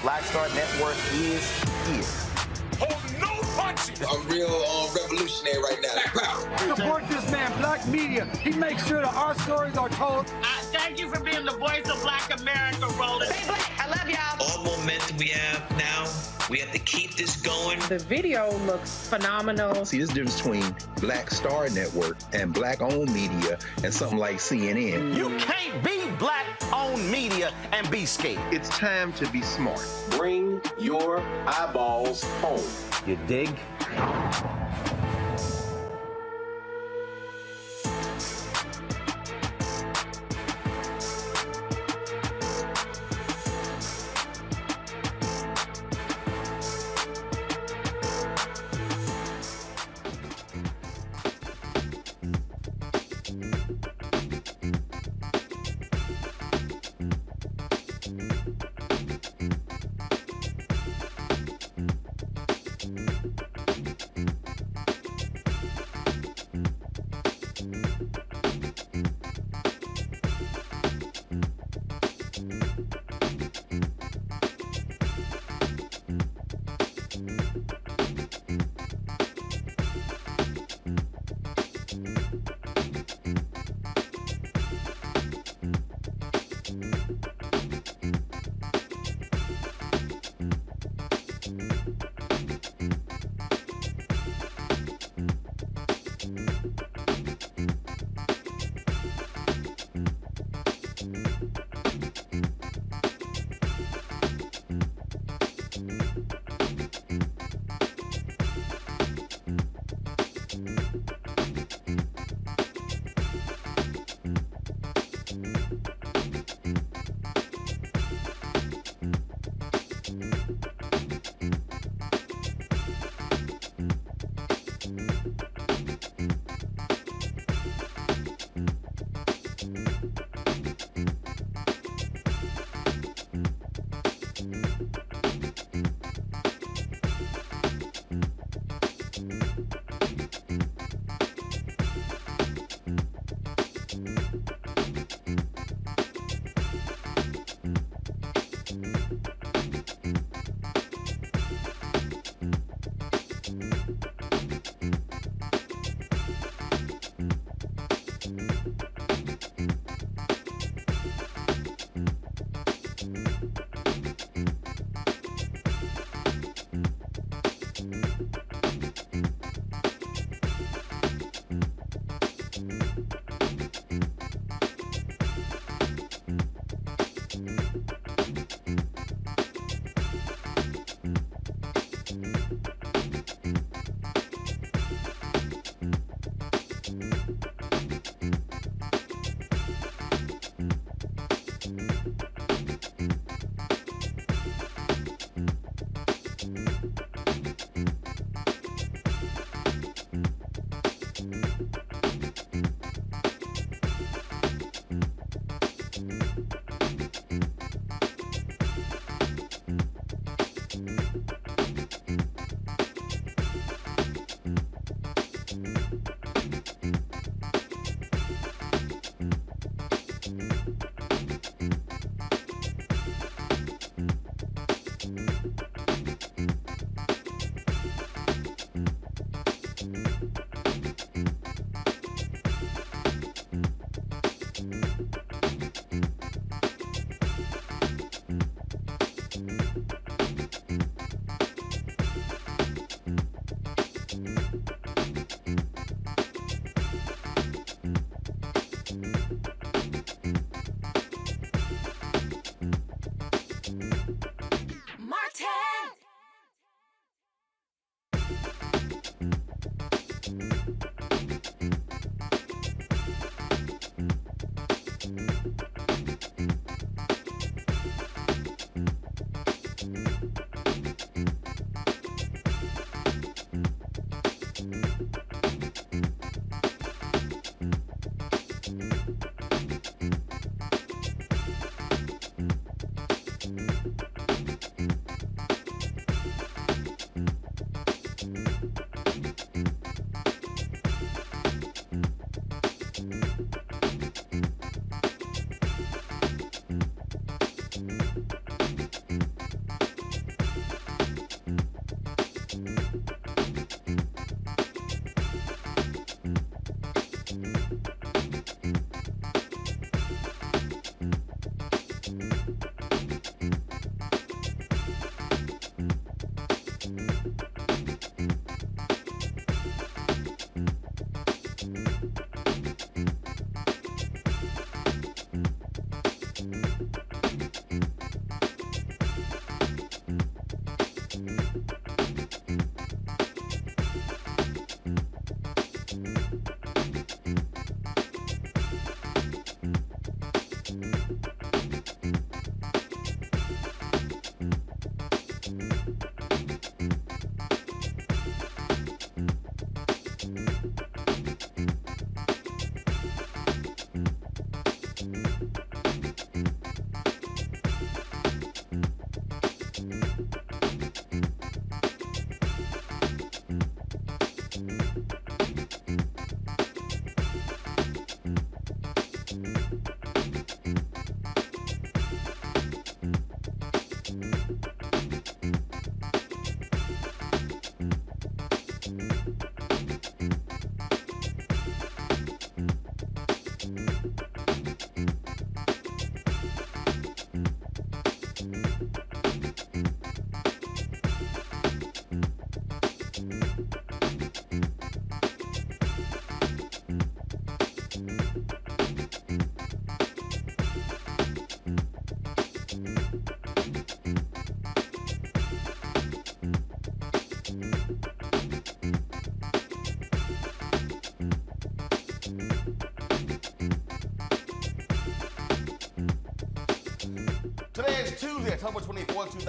Black Star Network is here. Oh, no punches! I'm real revolutionary right now. Support this man, Black Media. He makes sure that our stories are told. Thank you for being the voice of Black America, Roland. Stay black. I love y'all. All momentum we have now, we have to keep this going. The video looks phenomenal. See, there's a difference between Black Star Network and Black-owned media and something like CNN. You can't be Black-owned media and be scared. It's time to be smart. Bring your eyeballs home. You dig?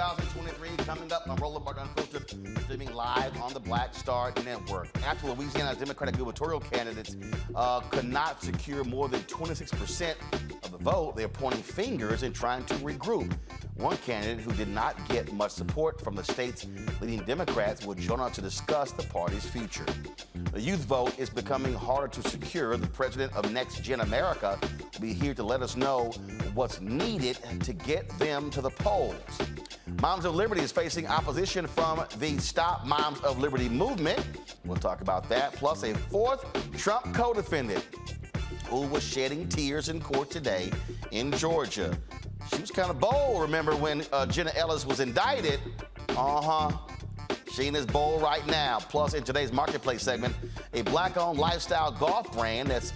2023 coming up on Roland Unfiltered, streaming live on the Black Star Network. After Louisiana's Democratic gubernatorial candidates could not secure more than 26% of the vote, they're pointing fingers and trying to regroup. One candidate who did not get much support from the state's leading Democrats will join us to discuss the party's future. The youth vote is becoming harder to secure. The president of NextGen America will be here to let us know what's needed to get them to the polls. Moms of Liberty is facing opposition from the Stop Moms of Liberty movement. We'll talk about that. Plus, a fourth Trump co-defendant who was shedding tears in court today in Georgia. She was kind of bold, remember, when Jenna Ellis was indicted. She is bold right now. Plus, in today's Marketplace segment, a black-owned lifestyle golf brand that's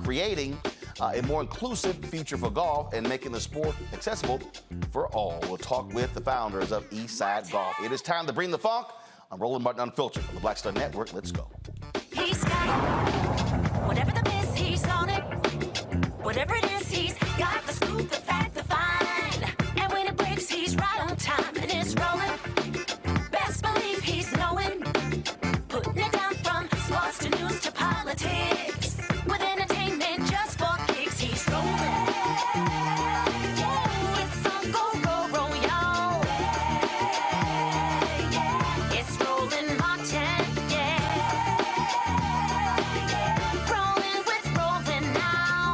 creating a more inclusive future for golf and making the sport accessible for all. We'll talk with the founders of Eastside Golf. It is time to bring the funk. I'm Roland Unfiltered on the Black Star Network. Let's go. He's got it. Whatever the miss, he's on it. Whatever it is, he's got the scoop, the fact, the find. And when it breaks, he's right on time and it's rolling. Best believe he's knowing. Putting it down from sports to news to politics. With entertainment just for kicks, he's rolling. It's on go, y'all. It's Roland Martin, Rolling with Roland now.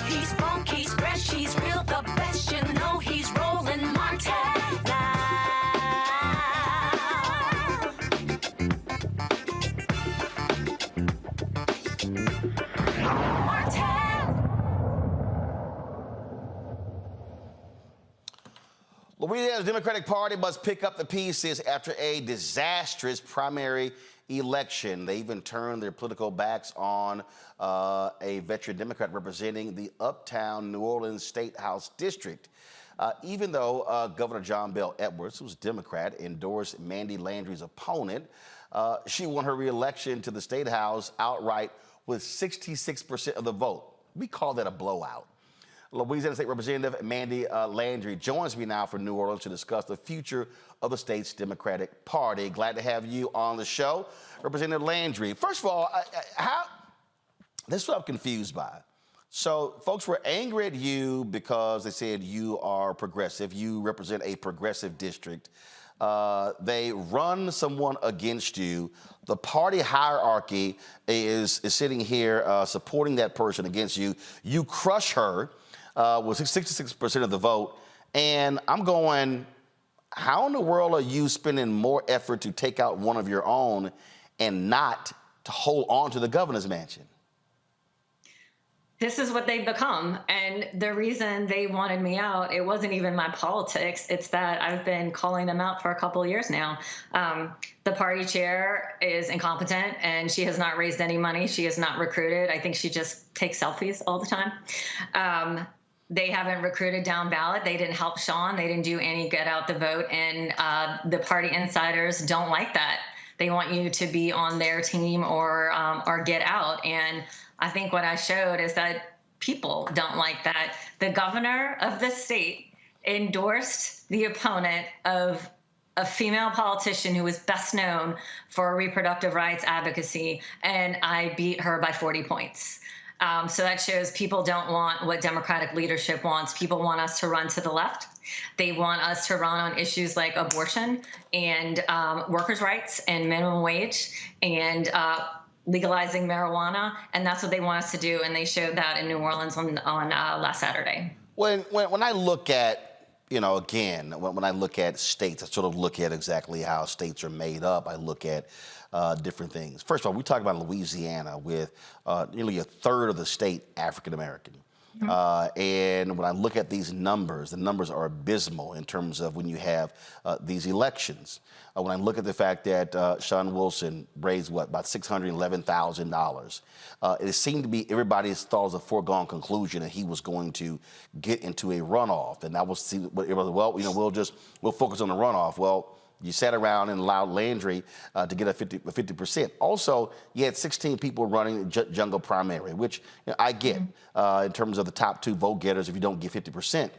He's funk, he's fresh, he's real, the best, you know he's Roland Martin now. Louisiana's Democratic Party must pick up the pieces after a disastrous primary election. They even turned their political backs on a veteran Democrat representing the uptown New Orleans State House District. Even though Governor John Bel Edwards, who's a Democrat, endorsed Mandy Landry's opponent, she won her re-election to the State House outright with 66% of the vote. We call that a blowout. Louisiana State Representative Mandy Landry joins me now from New Orleans to discuss the future of the state's Democratic Party. Glad to have you on the show, Representative Landry. First of all, this is what I'm confused by. So folks were angry at you because they said you are progressive. You represent a progressive district. They run someone against you. The party hierarchy is sitting here supporting that person against you. You crush her with 66% of the vote. And I'm going, how in the world are you spending more effort to take out one of your own and not to hold on to the governor's mansion? This is what they've become. And the reason they wanted me out, it wasn't even my politics. It's that I've been calling them out for a couple of years now. The party chair is incompetent and she has not raised any money. She has not recruited. I think she just takes selfies all the time. They haven't recruited down ballot. They didn't help Sean. They didn't do any get out the vote. And the party insiders don't like that. They want you to be on their team or get out. And I think what I showed is that people don't like that. The governor of the state endorsed the opponent of a female politician who was best known for reproductive rights advocacy, and I beat her by 40 points. So that shows people don't want what Democratic leadership wants. People want us to run to the left. They want us to run on issues like abortion and workers' rights and minimum wage and legalizing marijuana, and that's what they want us to do, and they showed that in New Orleans on last Saturday. When I look at, again, when I look at states, I sort of look at exactly how states are made up. I look at different things. First of all, we talk about Louisiana with nearly a third of the state African American. And when I look at these numbers, the numbers are abysmal in terms of when you have these elections. When I look at the fact that Sean Wilson raised, about $611,000, it seemed to be everybody's thought was a foregone conclusion that he was going to get into a runoff. And that was, we'll focus on the runoff. Well, you sat around and allowed Landry to get a 50%. Also, you had 16 people running the jungle primary, which I get in terms of the top two vote getters if you don't get 50%.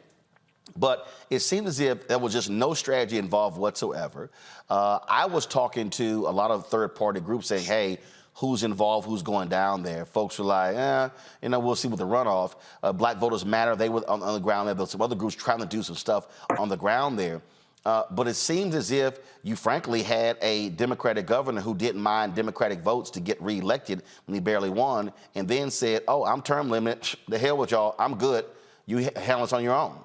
But it seemed as if there was just no strategy involved whatsoever. I was talking to a lot of third-party groups saying, hey, who's involved, who's going down there? Folks were like, we'll see with the runoff. Black Voters Matter, they were on the ground there. There were some other groups trying to do some stuff on the ground there. But it seems as if you frankly had a Democratic governor who didn't mind Democratic votes to get reelected when he barely won, and then said, oh, I'm term limited, the hell with y'all, I'm good. You handle this on your own.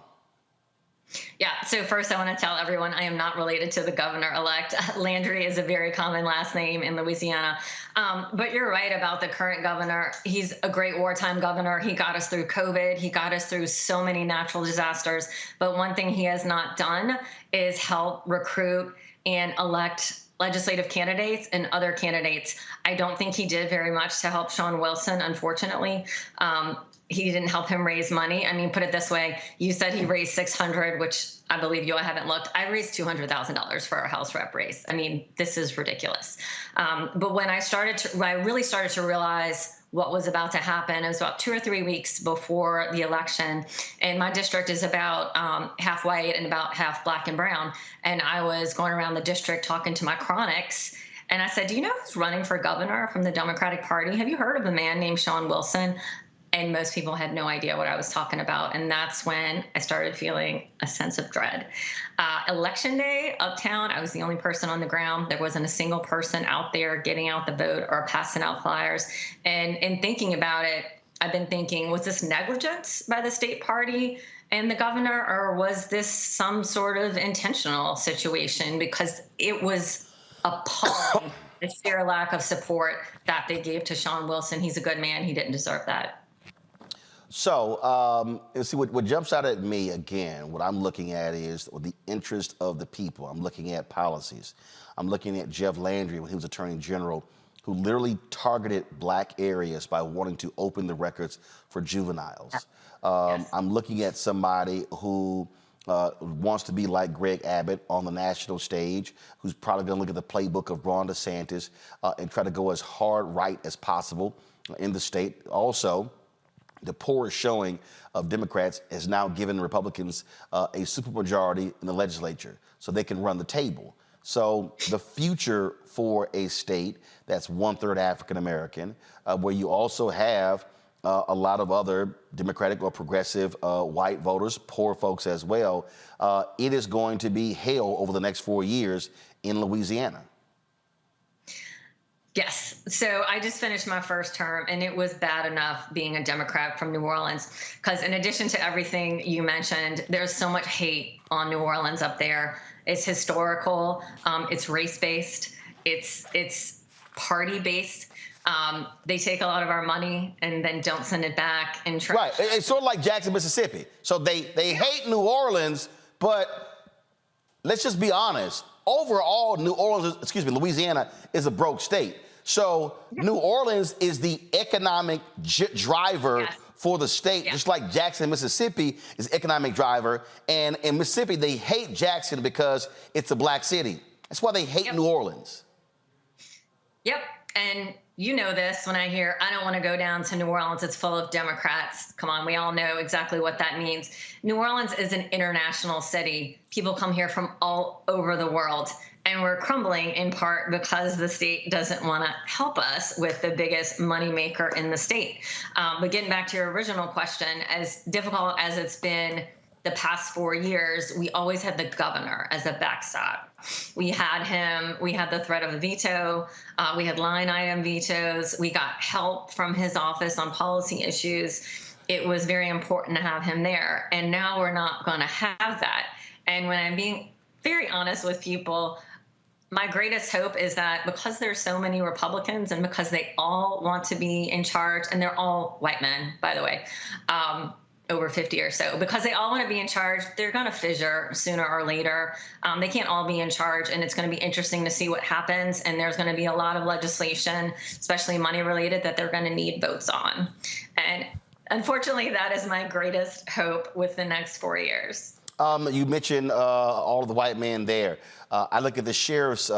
Yeah, so first I want to tell everyone I am not related to the governor-elect. Landry is a very common last name in Louisiana. But you're right about the current governor. He's a great wartime governor. He got us through COVID. He got us through so many natural disasters. But one thing he has not done is help recruit and elect legislative candidates and other candidates. I don't think he did very much to help Sean Wilson, unfortunately. He didn't help him raise money. I mean, put it this way. You said he raised $600, which I believe you. I haven't looked. I raised $200,000 for our House rep race. I mean, this is ridiculous. But when I really started to realize what was about to happen, it was about 2 or 3 weeks before the election. And my district is about half white and about half black and brown. And I was going around the district talking to my chronics. And I said, do you know who's running for governor from the Democratic Party? Have you heard of a man named Sean Wilson? And most people had no idea what I was talking about. And that's when I started feeling a sense of dread. Election day, uptown, I was the only person on the ground. There wasn't a single person out there getting out the vote or passing out flyers. And in thinking about it, I've been thinking, was this negligence by the state party and the governor, or was this some sort of intentional situation? Because it was appalling, the sheer lack of support that they gave to Sean Wilson. He's a good man. He didn't deserve that. So, let's see, what jumps out at me again, what I'm looking at is the interest of the people. I'm looking at policies. I'm looking at Jeff Landry when he was Attorney General, who literally targeted black areas by wanting to open the records for juveniles. Yes. I'm looking at somebody who wants to be like Greg Abbott on the national stage, who's probably going to look at the playbook of Ron DeSantis and try to go as hard right as possible in the state. Also, the poorest showing of Democrats has now given Republicans a supermajority in the legislature so they can run the table. So the future for a state that's 1/3 African-American, where you also have a lot of other Democratic or progressive white voters, poor folks as well, it is going to be hell over the next 4 years in Louisiana. Yes. So I just finished my first term, and it was bad enough being a Democrat from New Orleans, because in addition to everything you mentioned, there's so much hate on New Orleans up there. It's historical. It's race-based. It's party-based. They take a lot of our money and then don't send it back. Right. It's sort of like Jackson, Mississippi. So they hate New Orleans, but let's just be honest. Overall, Louisiana is a broke state. So New Orleans is the economic driver for the state, just like Jackson, Mississippi is economic driver. And in Mississippi, they hate Jackson because it's a black city. That's why they hate New Orleans. Yep. And you know this when I hear, I don't want to go down to New Orleans, it's full of Democrats. Come on, we all know exactly what that means. New Orleans is an international city. People come here from all over the world. And we're crumbling in part because the state doesn't want to help us with the biggest moneymaker in the state. But getting back to your original question, as difficult as it's been the past 4 years, we always had the governor as a backstop. We had him, we had the threat of a veto, we had line item vetoes, we got help from his office on policy issues. It was very important to have him there. And now we're not going to have that. And when I'm being very honest with people, my greatest hope is that because there's so many Republicans and because they all want to be in charge, and they're all white men, by the way, over 50 or so, because they all want to be in charge, they're going to fissure sooner or later. They can't all be in charge, and it's going to be interesting to see what happens. And there's going to be a lot of legislation, especially money related, that they're going to need votes on. And unfortunately, that is my greatest hope with the next 4 years. You mentioned all of the white men there. I look at the sheriff's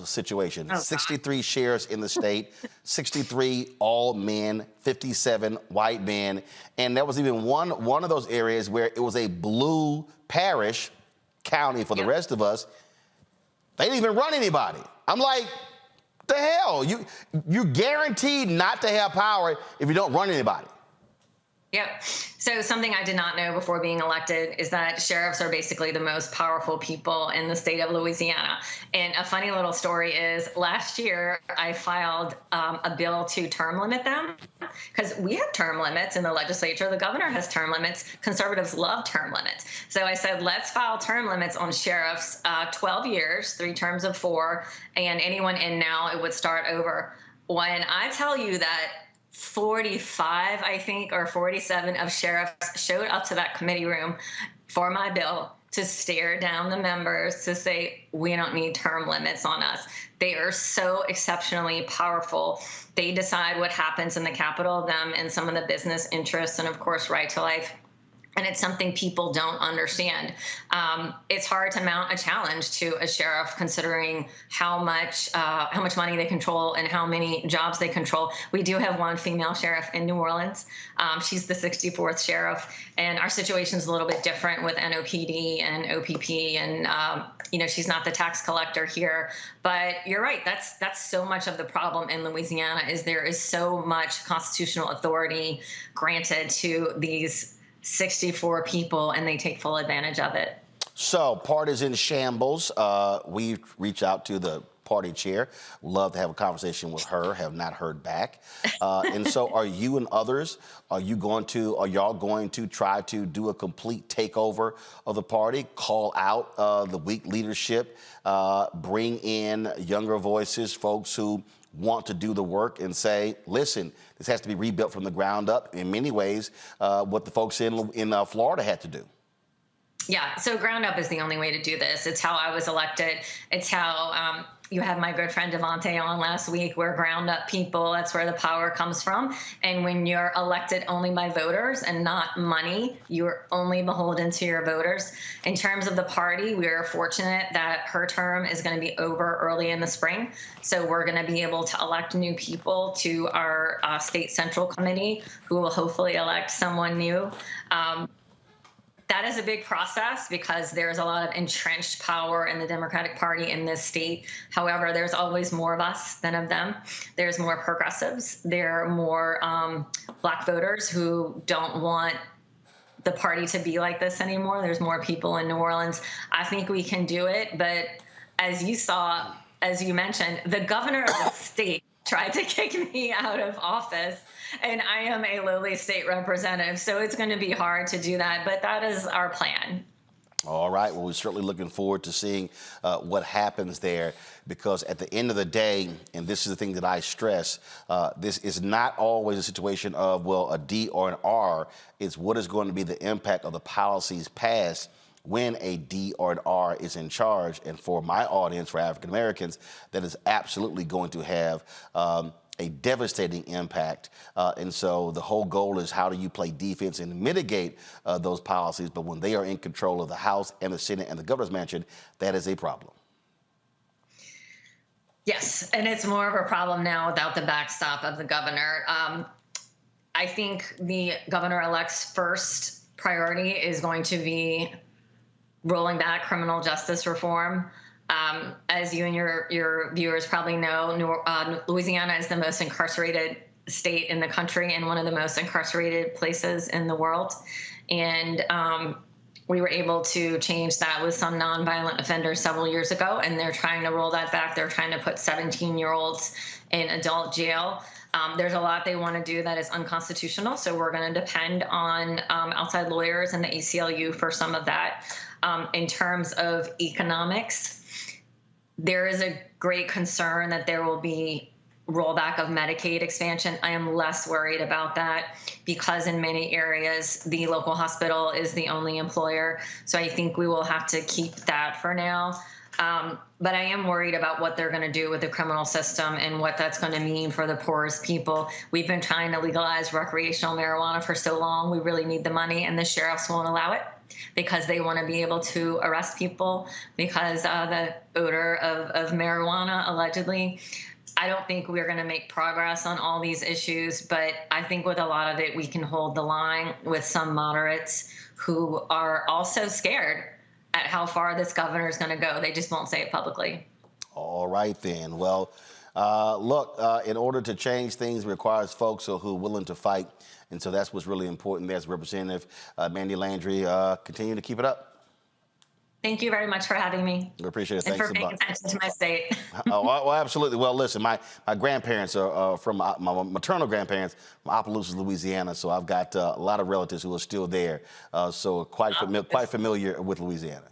situation. 63 sheriffs in the state, 63 all men, 57 white men. And there was even one of those areas where it was a blue parish county for the rest of us. They didn't even run anybody. I'm like, the hell? You're guaranteed not to have power if you don't run anybody. Yep. So something I did not know before being elected is that sheriffs are basically the most powerful people in the state of Louisiana. And a funny little story is last year I filed a bill to term limit them because we have term limits in the legislature. The governor has term limits. Conservatives love term limits. So I said, let's file term limits on sheriffs, 12 years, 3 terms of 4, and anyone in now, it would start over. When I tell you that 45, I think, or 47 of sheriffs showed up to that committee room for my bill to stare down the members to say, we don't need term limits on us. They are so exceptionally powerful. They decide what happens in the Capitol, them and some of the business interests, and of course, right to life. And it's something people don't understand. It's hard to mount a challenge to a sheriff considering how much money they control and how many jobs they control. We do have one female sheriff in New Orleans. She's the 64th sheriff, and our situation is a little bit different with NOPD and OPP, and she's not the tax collector here. But you're right. That's so much of the problem in Louisiana is there is so much constitutional authority granted to these 64 people, and they take full advantage of it. So, party's in shambles. We reached out to the party chair. Love to have a conversation with her. Have not heard back. And so, are you and others? Are y'all going to try to do a complete takeover of the party? Call out the weak leadership. Bring in younger voices, folks who want to do the work and say, listen, this has to be rebuilt from the ground up in many ways, what the folks in Florida had to do. Yeah, so ground up is the only way to do this. It's how I was elected. It's how you had my good friend Devontae on last week. We're ground up people. That's where the power comes from. And when you're elected only by voters and not money, you're only beholden to your voters. In terms of the party, we are fortunate that her term is going to be over early in the spring. So we're going to be able to elect new people to our state central committee who will hopefully elect someone new. That is a big process because there's a lot of entrenched power in the Democratic Party in this state. However, there's always more of us than of them. There's more progressives. There are more Black voters who don't want the party to be like this anymore. There's more people in New Orleans. I think we can do it. But as you saw, as you mentioned, the governor of the state tried to kick me out of office. And I am a lowly state representative, so it's going to be hard to do that, but that is our plan. All right. Well, we're certainly looking forward to seeing what happens there, because at the end of the day, and this is the thing that I stress, this is not always a situation of, well, a D or an R. It's what is going to be the impact of the policies passed when a D or an R is in charge. And for my audience, for African Americans, that is absolutely going to have a devastating impact. And so the whole goal is how do you play defense and mitigate those policies? But when they are in control of the House and the Senate and the governor's mansion, that is a problem. Yes, and it's more of a problem now without the backstop of the governor. I think the governor-elect's first priority is going to be rolling back criminal justice reform. As you and your viewers probably know, Louisiana is the most incarcerated state in the country and one of the most incarcerated places in the world. And we were able to change that with some nonviolent offenders several years ago, and they're trying to roll that back. They're trying to put 17-year-olds in adult jail. There's a lot they want to do that is unconstitutional, so we're going to depend on outside lawyers and the ACLU for some of that. In terms of economics, there is a great concern that there will be rollback of Medicaid expansion. I am less worried about that because in many areas, the local hospital is the only employer. So I think we will have to keep that for now. But I am worried about what they're going to do with the criminal system and what that's going to mean for the poorest people. We've been trying to legalize recreational marijuana for so long. We really need the money, and the sheriffs won't allow it. because they want to be able to arrest people because the odor of marijuana, allegedly. I don't think we're going to make progress on all these issues, but I think with a lot of it, we can hold the line with some moderates who are also scared at how far this governor is going to go. They just won't say it publicly. All right, then. Well, look, in order to change things requires folks who are willing to fight. And so that's what's really important. There's Representative Mandy Landry. Continue to keep it up. Thank you very much for having me. We appreciate it. And Thanks for paying attention to my state. Oh, well, absolutely. Well, listen, my grandparents are from my maternal grandparents from Opelousas, Louisiana. So I've got a lot of relatives who are still there. So quite familiar with Louisiana.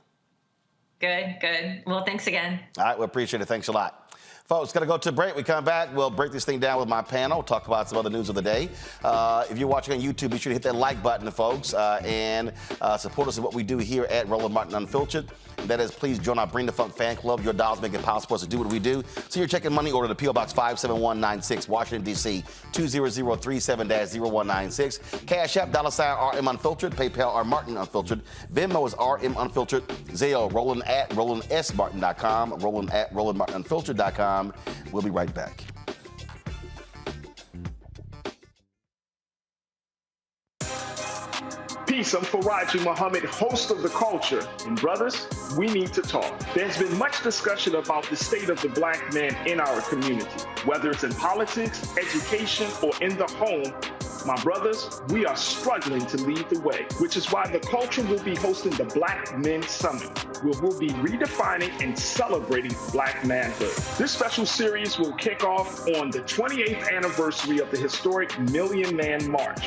Good, good. Well, thanks again. All right, we appreciate it. Thanks a lot. Folks, got to go to a break. We come back, we'll break this thing down with my panel, talk about some other news of the day. If you're watching on YouTube, be sure to hit that like button, folks, and support us in what we do here at Roland Martin Unfiltered. That is, please join our Bring the Funk fan club. Your dollars make it possible for us to do what we do. So you're checking money order to P.O. Box 57196, Washington, D.C., 20037-0196. Cash App, $RM Unfiltered. PayPal, R Martin Unfiltered. Venmo is RM Unfiltered. Zelle, Roland at RolandSMartin.com. Roland at RolandMartinUnfiltered.com. We'll be right back. Peace, I'm Faraji Muhammad, host of The Culture. And brothers, we need to talk. There's been much discussion about the state of the black man in our community. Whether it's in politics, education, or in the home, my brothers, we are struggling to lead the way, which is why The Culture will be hosting the Black Men Summit, where we'll be redefining and celebrating black manhood. This special series will kick off on the 28th anniversary of the historic Million Man March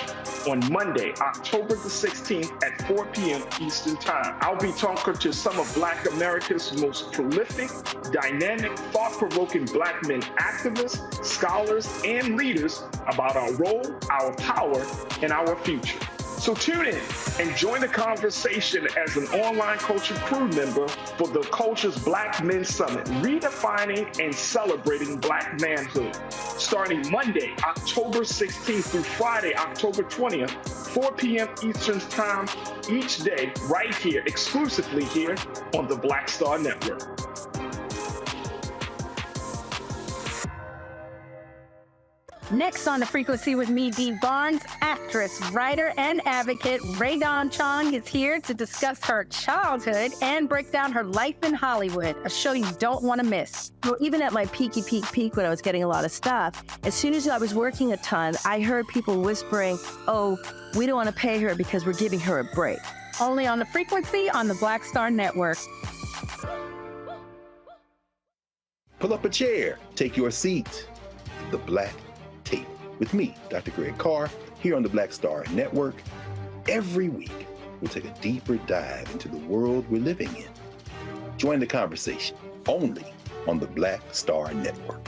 on Monday, October the 16th at 4 p.m. Eastern Time. I'll be talking to some of Black America's most prolific, dynamic, thought-provoking black men activists, scholars, and leaders about our role, our power, and our future. So tune in and join the conversation as an online culture crew member for The Culture's Black Men Summit, redefining and celebrating black manhood. Starting Monday, October 16th through Friday, October 20th, 4 p.m. Eastern Time each day, right here, exclusively here on the Black Star Network. Next on The Frequency with me, Dee Barnes, actress, writer, and advocate Rae Dawn Chong is here to discuss her childhood and break down her life in Hollywood, a show you don't want to miss. Well, even at my peak when I was getting a lot of stuff, as soon as I was working a ton, I heard people whispering, oh, we don't want to pay her because we're giving her a break. Only on The Frequency on the Black Star Network. Pull up a chair, take your seat. The Black Tape with me, Dr. Greg Carr, here on the Black Star Network. Every week, we'll take a deeper dive into the world we're living in. Join the conversation only on the Black Star Network.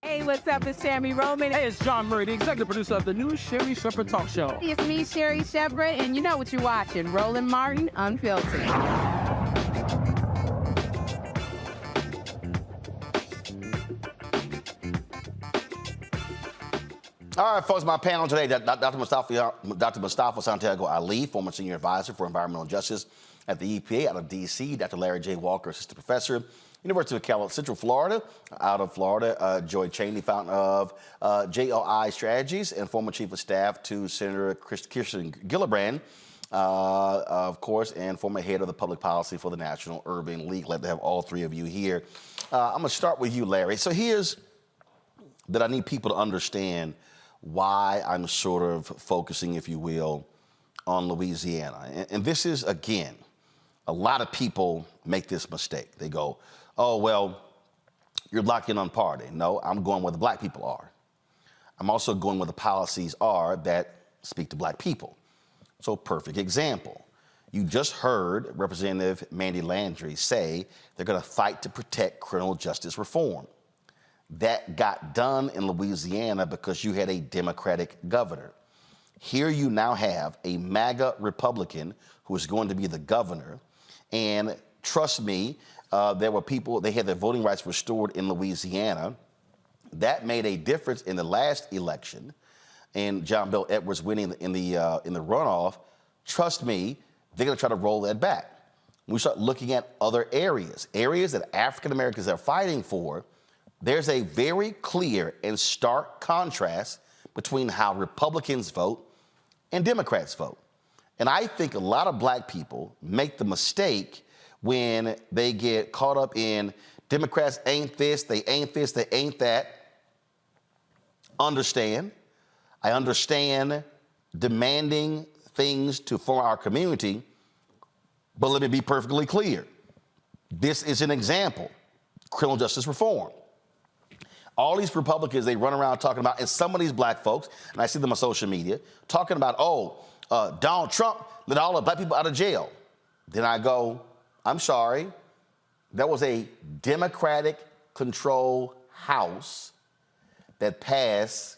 Hey, what's up? It's Sammy Roman. Hey, it's John Murray, the executive producer of the new Sherry Shepherd Talk Show. It's me, Sherry Shepherd, and you know what you're watching, Roland Martin Unfiltered. All right, folks, my panel today, Dr. Mustafa Santiago Ali, former senior advisor for environmental justice at the EPA out of D.C., Dr. Larry J. Walker, assistant professor, University of Central Florida, out of Florida, Joy Cheney, founder of JOI Strategies and former chief of staff to Senator Kirsten Gillibrand, of course, and former head of the public policy for the National Urban League. Glad to have all three of you here. I'm going to start with you, Larry. So here's that I need people to understand why I'm sort of focusing, if you will, on Louisiana. And this is, again, a lot of people make this mistake. They go, oh, well, you're locked in on party. No, I'm going where the black people are. I'm also going where the policies are that speak to black people. So, perfect example. You just heard Representative Mandy Landry say they're going to fight to protect criminal justice reform. That got done in Louisiana because you had a Democratic governor. Here you now have a MAGA Republican who is going to be the governor. And trust me, there were people, they had their voting rights restored in Louisiana. That made a difference in the last election. and John Bel Edwards winning in the runoff, trust me, they're going to try to roll that back. When we start looking at other areas that African Americans are fighting for, there's a very clear and stark contrast between how Republicans vote and Democrats vote. And I think a lot of black people make the mistake when they get caught up in Democrats ain't this, they ain't this, they ain't that. I understand demanding things for our community, but let me be perfectly clear. This is an example, criminal justice reform. All these Republicans, they run around talking about, and some of these black folks, and I see them on social media, talking about, Donald Trump let all the black people out of jail. Then I go, I'm sorry, that was a Democratic-controlled House that passed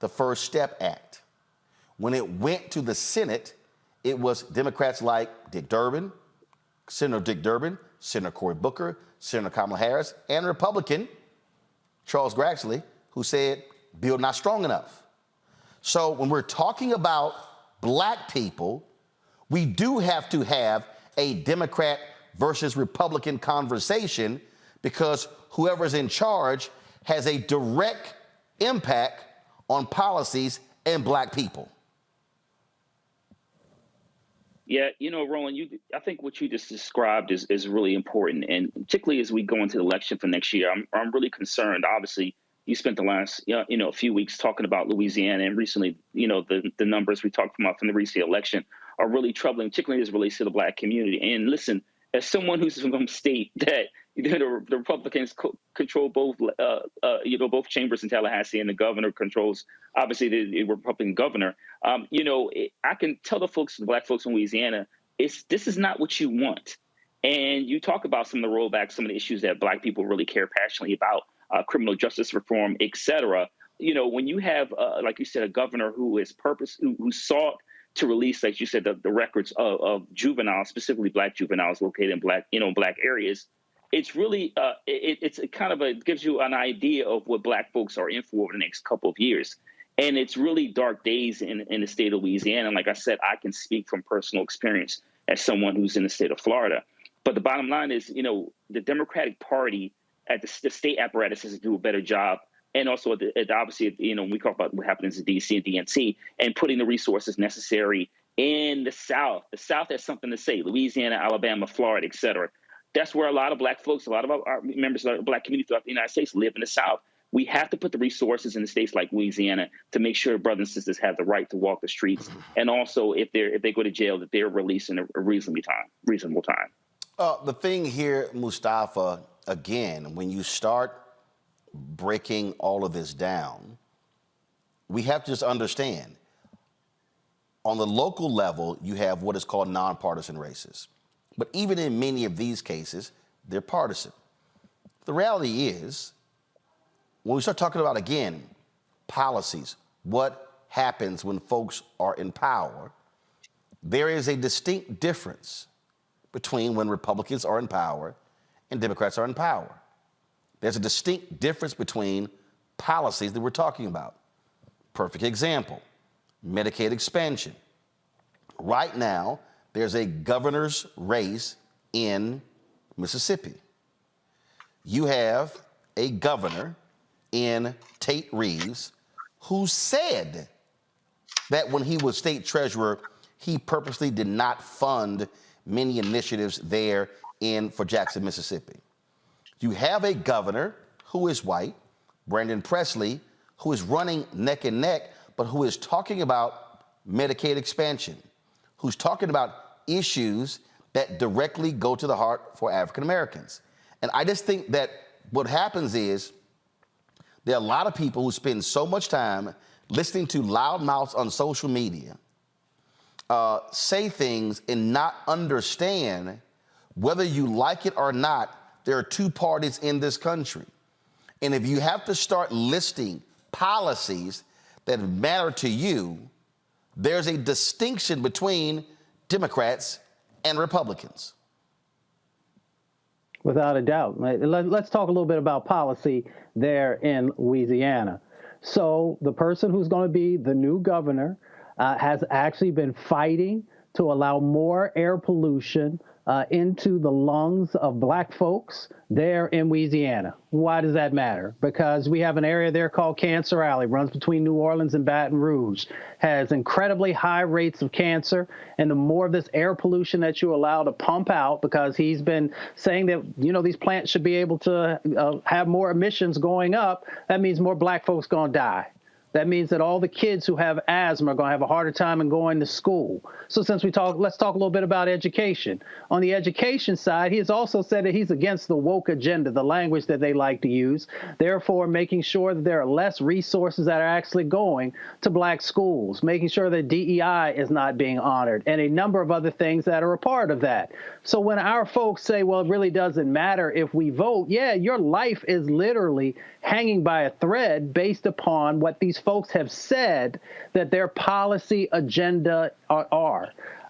the First Step Act. When it went to the Senate, it was Democrats like Senator Dick Durbin, Senator Cory Booker, Senator Kamala Harris, and Republican Charles Grassley, who said, bill not strong enough. So when we're talking about black people, we do have to have a Democrat versus Republican conversation, because whoever's in charge has a direct impact on policies and black people. Yeah, Roland, I think what you just described is really important, and particularly as we go into the election for next year, I'm really concerned. Obviously, you spent the last few weeks talking about Louisiana, and recently, the numbers we talked about from the recent election are really troubling, particularly as it relates to the black community. And listen, as someone who's from a state that the Republicans control both chambers in Tallahassee, and the governor controls, obviously, the Republican governor. I can tell the black folks in Louisiana, this is not what you want. And you talk about some of the rollbacks, some of the issues that black people really care passionately about, criminal justice reform, et cetera. When you have, like you said, a governor who sought to release, like you said, the records of juveniles, specifically black juveniles located in black areas, it's really it gives you an idea of what black folks are in for over the next couple of years. And it's really dark days in the state of Louisiana. And like I said, I can speak from personal experience as someone who's in the state of Florida. But the bottom line is, the Democratic Party at the state apparatus has to do a better job. And also, obviously, when we talk about what happens in D.C. and DNC, and putting the resources necessary in the South. The South has something to say. Louisiana, Alabama, Florida, et cetera. That's where a lot of black folks, a lot of our members of the black community throughout the United States live in the South. We have to put the resources in the states like Louisiana to make sure brothers and sisters have the right to walk the streets. And also, if they go to jail, that they're released in a reasonable time. The thing here, Mustafa, again, when you start breaking all of this down, we have to just understand, on the local level, you have what is called nonpartisan races. But even in many of these cases, they're partisan. The reality is, when we start talking about, again, policies, what happens when folks are in power, there is a distinct difference between when Republicans are in power and Democrats are in power. There's a distinct difference between policies that we're talking about. Perfect example, Medicaid expansion. Right now, there's a governor's race in Mississippi. You have a governor in Tate Reeves who said that when he was state treasurer, he purposely did not fund many initiatives there for Jackson, Mississippi. You have a governor who is white, Brandon Presley, who is running neck and neck, but who is talking about Medicaid expansion, who's talking about issues that directly go to the heart for African Americans. And I just think that what happens is there are a lot of people who spend so much time listening to loudmouths on social media say things and not understand, whether you like it or not, there are two parties in this country. And if you have to start listing policies that matter to you, there's a distinction between Democrats and Republicans. Without a doubt. Let's talk a little bit about policy there in Louisiana. So the person who's going to be the new governor has actually been fighting to allow more air pollution into the lungs of Black folks there in Louisiana. Why does that matter? Because we have an area there called Cancer Alley, runs between New Orleans and Baton Rouge, has incredibly high rates of cancer. And the more of this air pollution that you allow to pump out, because he's been saying that, you know, these plants should be able to have more emissions going up, that means more Black folks going to die. That means that all the kids who have asthma are going to have a harder time in going to school. So since let's talk a little bit about education. On the education side, he has also said that he's against the woke agenda, the language that they like to use, therefore making sure that there are less resources that are actually going to Black schools, making sure that DEI is not being honored, and a number of other things that are a part of that. So when our folks say, well, it really doesn't matter if we vote, yeah, your life is literally hanging by a thread based upon what these folks have said that their policy agenda are.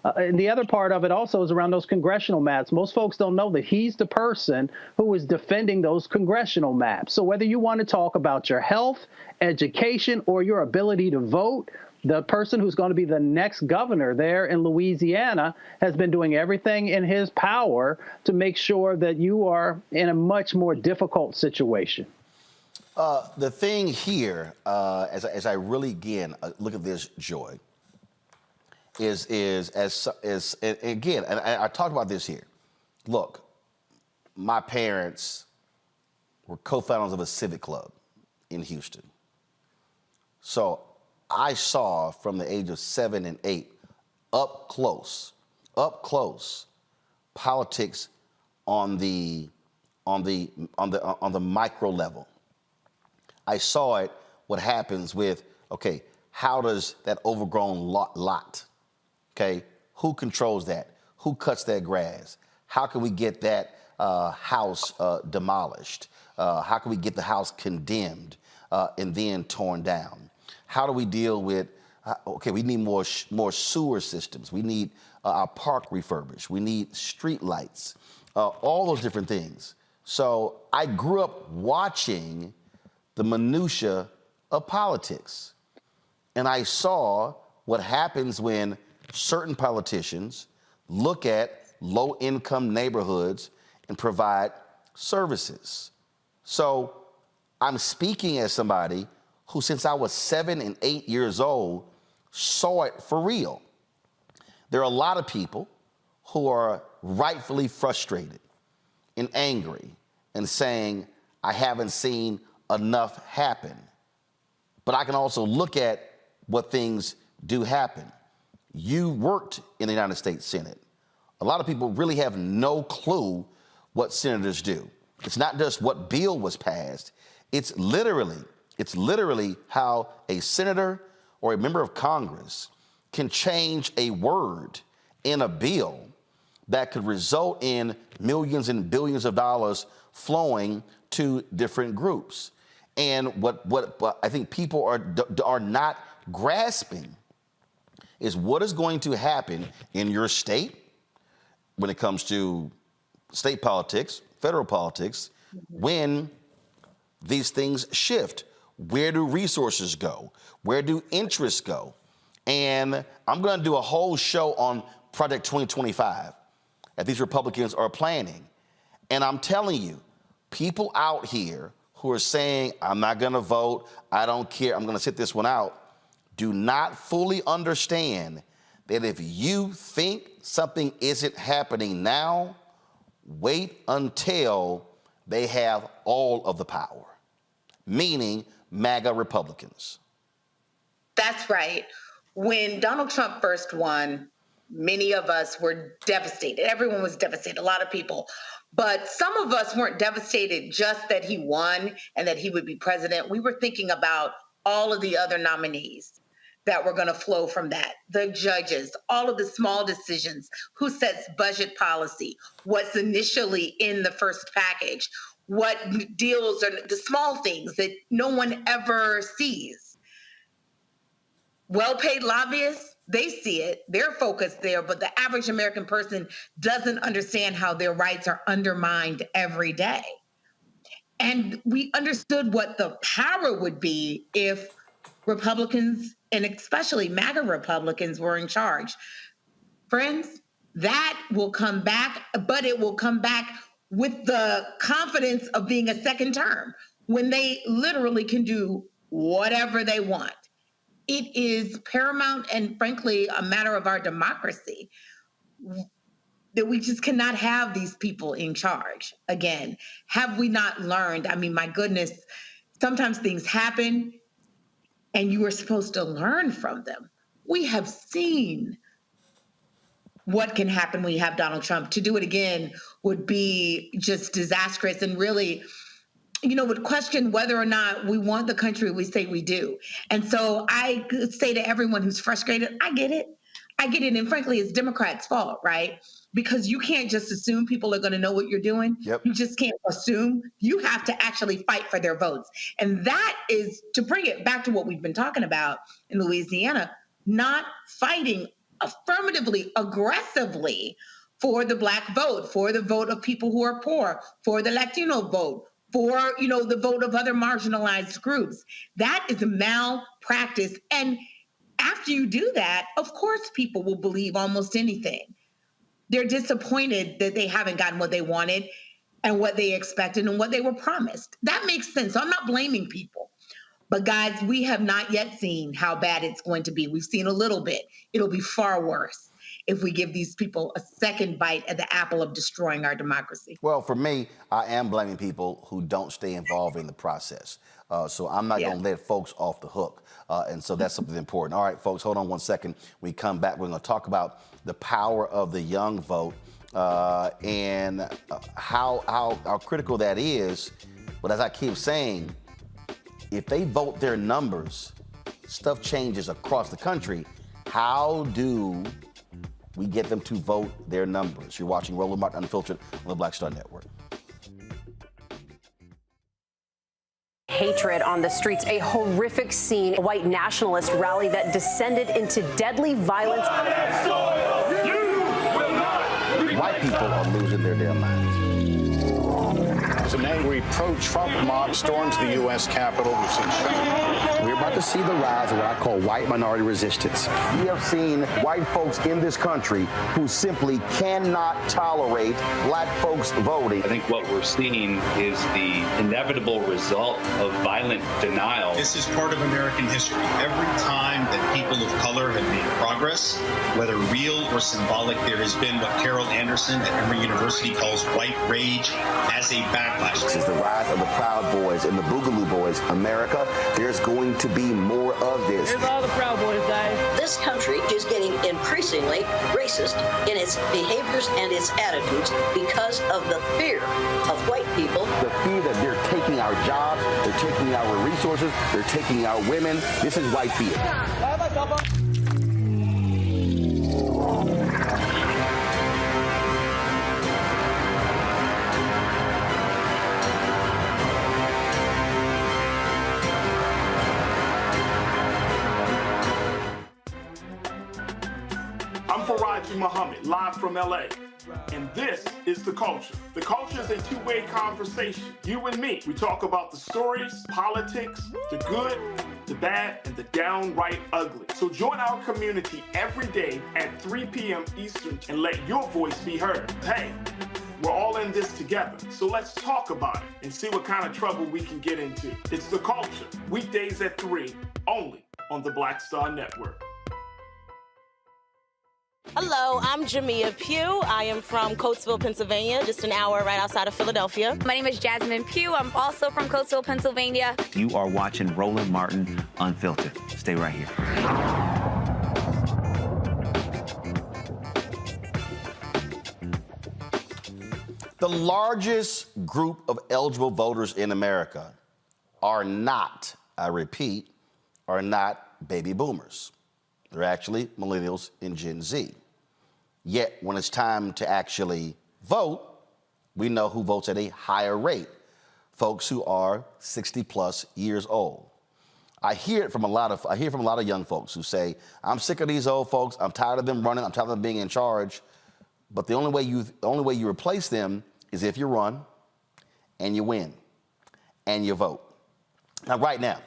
And the other part of it also is around those congressional maps. Most folks don't know that he's the person who is defending those congressional maps. So whether you want to talk about your health, education, or your ability to vote, the person who's going to be the next governor there in Louisiana has been doing everything in his power to make sure that you are in a much more difficult situation. The thing here, as I really again look at this, Joy, is again, and I talked about this here. Look, my parents were co-founders of a civic club in Houston, so I saw from the age of 7 and 8 up close, politics on the micro level. I saw it, what happens with, okay, how does that overgrown lot, okay, who controls that? Who cuts that grass? How can we get that house demolished? How can we get the house condemned and then torn down? How do we deal with, okay, we need more sewer systems. We need our park refurbished. We need street lights, all those different things. So I grew up watching the minutia of politics. And I saw what happens when certain politicians look at low-income neighborhoods and provide services. So I'm speaking as somebody who, since I was 7 and 8 years old, saw it for real. There are a lot of people who are rightfully frustrated and angry and saying, I haven't seen enough happen. But I can also look at what things do happen. You worked in the United States Senate. A lot of people really have no clue what senators do. It's not just what bill was passed. It's literally how a senator or a member of Congress can change a word in a bill that could result in millions and billions of dollars flowing to different groups. And what I think people are not grasping is what is going to happen in your state when it comes to state politics, federal politics, when these things shift. Where do resources go? Where do interests go? And I'm going to do a whole show on Project 2025 that these Republicans are planning. And I'm telling you, people out here who are saying, I'm not going to vote, I don't care, I'm going to sit this one out, do not fully understand that if you think something isn't happening now, wait until they have all of the power, meaning MAGA Republicans. That's right. When Donald Trump first won, many of us were devastated. Everyone was devastated, a lot of people. But some of us weren't devastated just that he won and that he would be president. We were thinking about all of the other nominees that were going to flow from that, the judges, all of the small decisions, who sets budget policy, what's initially in the first package, what deals are the small things that no one ever sees. Well-paid lobbyists, they see it, they're focused there, but the average American person doesn't understand how their rights are undermined every day. And we understood what the power would be if Republicans, and especially MAGA Republicans, were in charge. Friends, that will come back, but it will come back with the confidence of being a second term when they literally can do whatever they want. It is paramount and, frankly, a matter of our democracy that we just cannot have these people in charge. Again, have we not learned? I mean, my goodness, sometimes things happen and you are supposed to learn from them. We have seen what can happen when you have Donald Trump. To do it again would be just disastrous and really, would question whether or not we want the country we say we do. And so I say to everyone who's frustrated, I get it. And frankly, it's Democrats' fault, right? Because you can't just assume people are going to know what you're doing. Yep. You just can't assume. You have to actually fight for their votes. And that is, to bring it back to what we've been talking about in Louisiana, not fighting affirmatively, aggressively for the Black vote, for the vote of people who are poor, for the Latino vote, for, the vote of other marginalized groups. That is a malpractice. And after you do that, of course, people will believe almost anything. They're disappointed that they haven't gotten what they wanted and what they expected and what they were promised. That makes sense. So I'm not blaming people. But guys, we have not yet seen how bad it's going to be. We've seen a little bit. It'll be far worse if we give these people a second bite at the apple of destroying our democracy. Well, for me, I am blaming people who don't stay involved in the process. So I'm not going to let folks off the hook. And so that's something important. All right, folks, hold on one second. When we come back, we're going to talk about the power of the young vote and how critical that is. But as I keep saying, if they vote their numbers, stuff changes across the country. How do we get them to vote their numbers? You're watching Roland Martin Unfiltered on the Black Star Network. Hatred on the streets, a horrific scene, a white nationalist rally that descended into deadly violence. White people are losing their damn minds. As an angry pro-Trump mob storms the U.S. Capitol, we've seen We're about to see the rise of what I call white minority resistance. We have seen white folks in this country who simply cannot tolerate Black folks voting. I think what we're seeing is the inevitable result of violent denial. This is part of American history. Every time that people of color have made progress, whether real or symbolic, there has been what Carol Anderson at Emory University calls white rage as a backlash. This is the rise of the Proud Boys and the Boogaloo Boys. America, there's going to be more of this. Here's all the Proud Boys, guys. This country is getting increasingly racist in its behaviors and its attitudes because of the fear of white people. The fear that they're taking our jobs, they're taking our resources, they're taking our women. This is white fear. Muhammad, live from LA. And this is The Culture. The Culture is a two-way conversation. You and me. We talk about the stories, politics, the good, the bad, and the downright ugly. So join our community every day at 3 p.m. Eastern and let your voice be heard. Hey, we're all in this together. So let's talk about it and see what kind of trouble we can get into. It's The Culture, weekdays at 3, only on the Black Star Network. Hello, I'm Jamia Pugh. I am from Coatesville, Pennsylvania, just an hour right outside of Philadelphia. My name is Jasmine Pugh. I'm also from Coatesville, Pennsylvania. You are watching Roland Martin Unfiltered. Stay right here. The largest group of eligible voters in America are not, I repeat, are not baby boomers. They're actually millennials and Gen Z. Yet, when it's time to actually vote, we know who votes at a higher rate. Folks who are 60+ years old. I hear from a lot of young folks who say, I'm sick of these old folks, I'm tired of them running, I'm tired of them being in charge. But the only way you replace them is if you run and you win. and you vote. Now, right now,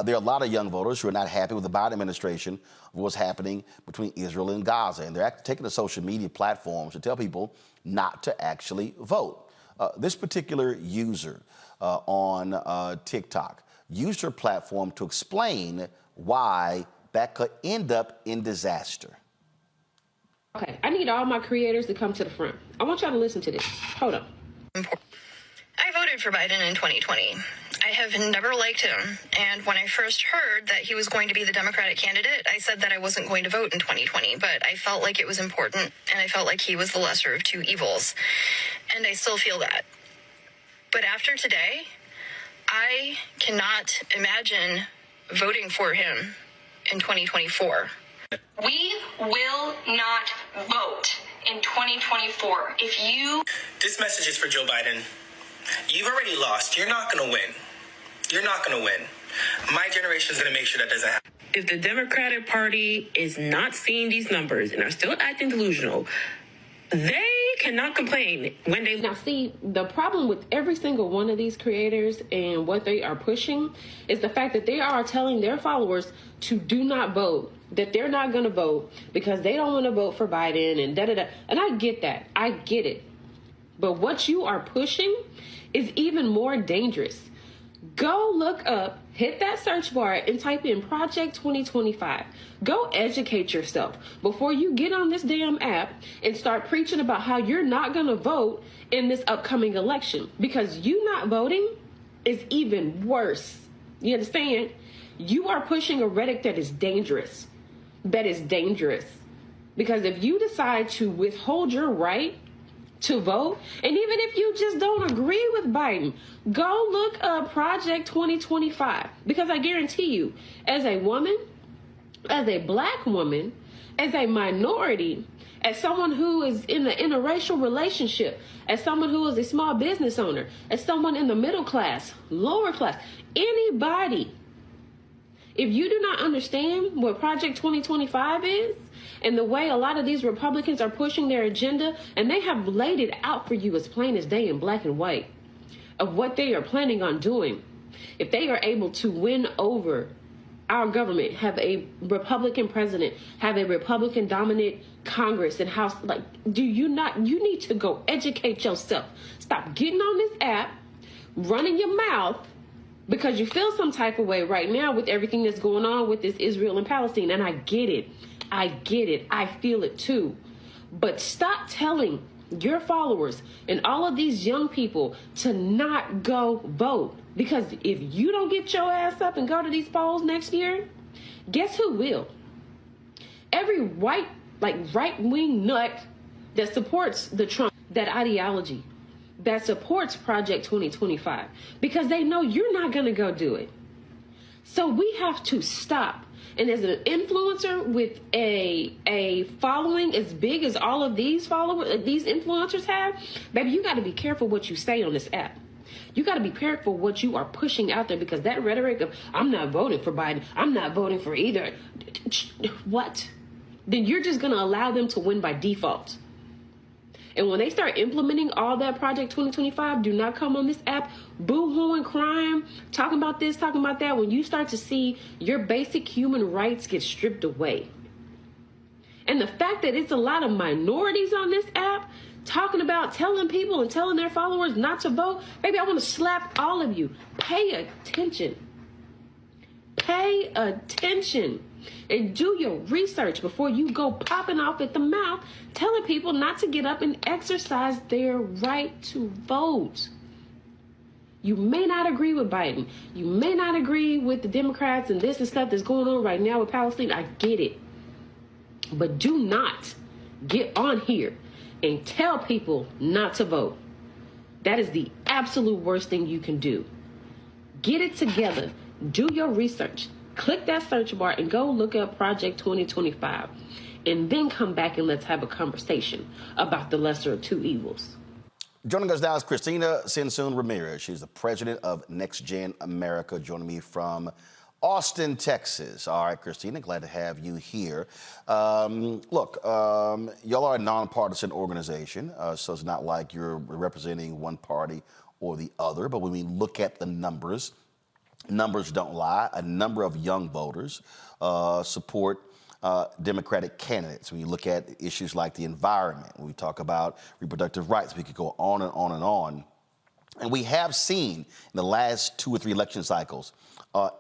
there are a lot of young voters who are not happy with the Biden administration of what's happening between Israel and Gaza, and they're taking to social media platforms to tell people not to actually vote. This particular user on TikTok used her platform to explain why that could end up in disaster. Okay, I need all my creators to come to the front. I want y'all to listen to this. Hold on. I voted for Biden in 2020. I have never liked him, and when I first heard that he was going to be the Democratic candidate, I said that I wasn't going to vote in 2020, but I felt like it was important, and I felt like he was the lesser of two evils, and I still feel that. But after today, I cannot imagine voting for him in 2024. We will not vote in 2024 if you... This message is for Joe Biden. You've already lost. You're not going to win. You're not going to win. My generation is going to make sure that doesn't happen. If the Democratic Party is not seeing these numbers and are still acting delusional, they cannot complain when they... Now, see, the problem with every single one of these creators and what they are pushing is the fact that they are telling their followers to do not vote, that they're not going to vote because they don't want to vote for Biden and da-da-da. And I get that. I get it. But what you are pushing is even more dangerous. Go look up, hit that search bar and type in Project 2025. Go educate yourself before you get on this damn app and start preaching about how you're not going to vote in this upcoming election. Because you not voting is even worse. You understand? You are pushing a rhetoric that is dangerous. That is dangerous. Because if you decide to withhold your right to vote, and even if you just don't agree with Biden, go look up Project 2025. Because I guarantee you, as a woman, as a black woman, as a minority, as someone who is in an interracial relationship, as someone who is a small business owner, as someone in the middle class, lower class, anybody, if you do not understand what Project 2025 is, and the way a lot of these Republicans are pushing their agenda, and they have laid it out for you as plain as day in black and white of what they are planning on doing. If they are able to win over our government, have a Republican president, have a Republican dominant Congress and House, like, you need to go educate yourself. Stop getting on this app, running your mouth, because you feel some type of way right now with everything that's going on with this Israel and Palestine. And I get it. I get it. I feel it too. But stop telling your followers and all of these young people to not go vote. Because if you don't get your ass up and go to these polls next year, guess who will? Every right-wing nut that supports the Trump, that ideology, that supports Project 2025, because they know you're not going to go do it. So we have to stop. And as an influencer with a following as big as all of these followers, these influencers have, baby, you got to be careful what you say on this app. You got to be careful what you are pushing out there, because that rhetoric of I'm not voting for Biden, I'm not voting for either. What? Then you're just going to allow them to win by default. And when they start implementing all that Project 2025, do not come on this app boo-hooing, crying, talking about this, talking about that, when you start to see your basic human rights get stripped away. And the fact that it's a lot of minorities on this app talking about telling people and telling their followers not to vote, baby, I want to slap all of you. Pay attention. Pay attention. And do your research before you go popping off at the mouth, telling people not to get up and exercise their right to vote. You may not agree with Biden. You may not agree with the Democrats and this and stuff that's going on right now with Palestine. I get it. But do not get on here and tell people not to vote. That is the absolute worst thing you can do. Get it together. Do your research. Click that search bar and go look up Project 2025. And then come back and let's have a conversation about the lesser of two evils. Joining us now is Christina Sensun Ramirez. She's the president of NextGen America, joining me from Austin, Texas. All right, Christina, glad to have you here. Look, y'all are a nonpartisan organization, so it's not like you're representing one party or the other. But when we look at the numbers don't lie. A number of young voters support Democratic candidates. When you look at issues like the environment, when we talk about reproductive rights, we could go on and on and on. And we have seen in the last 2 or 3 election cycles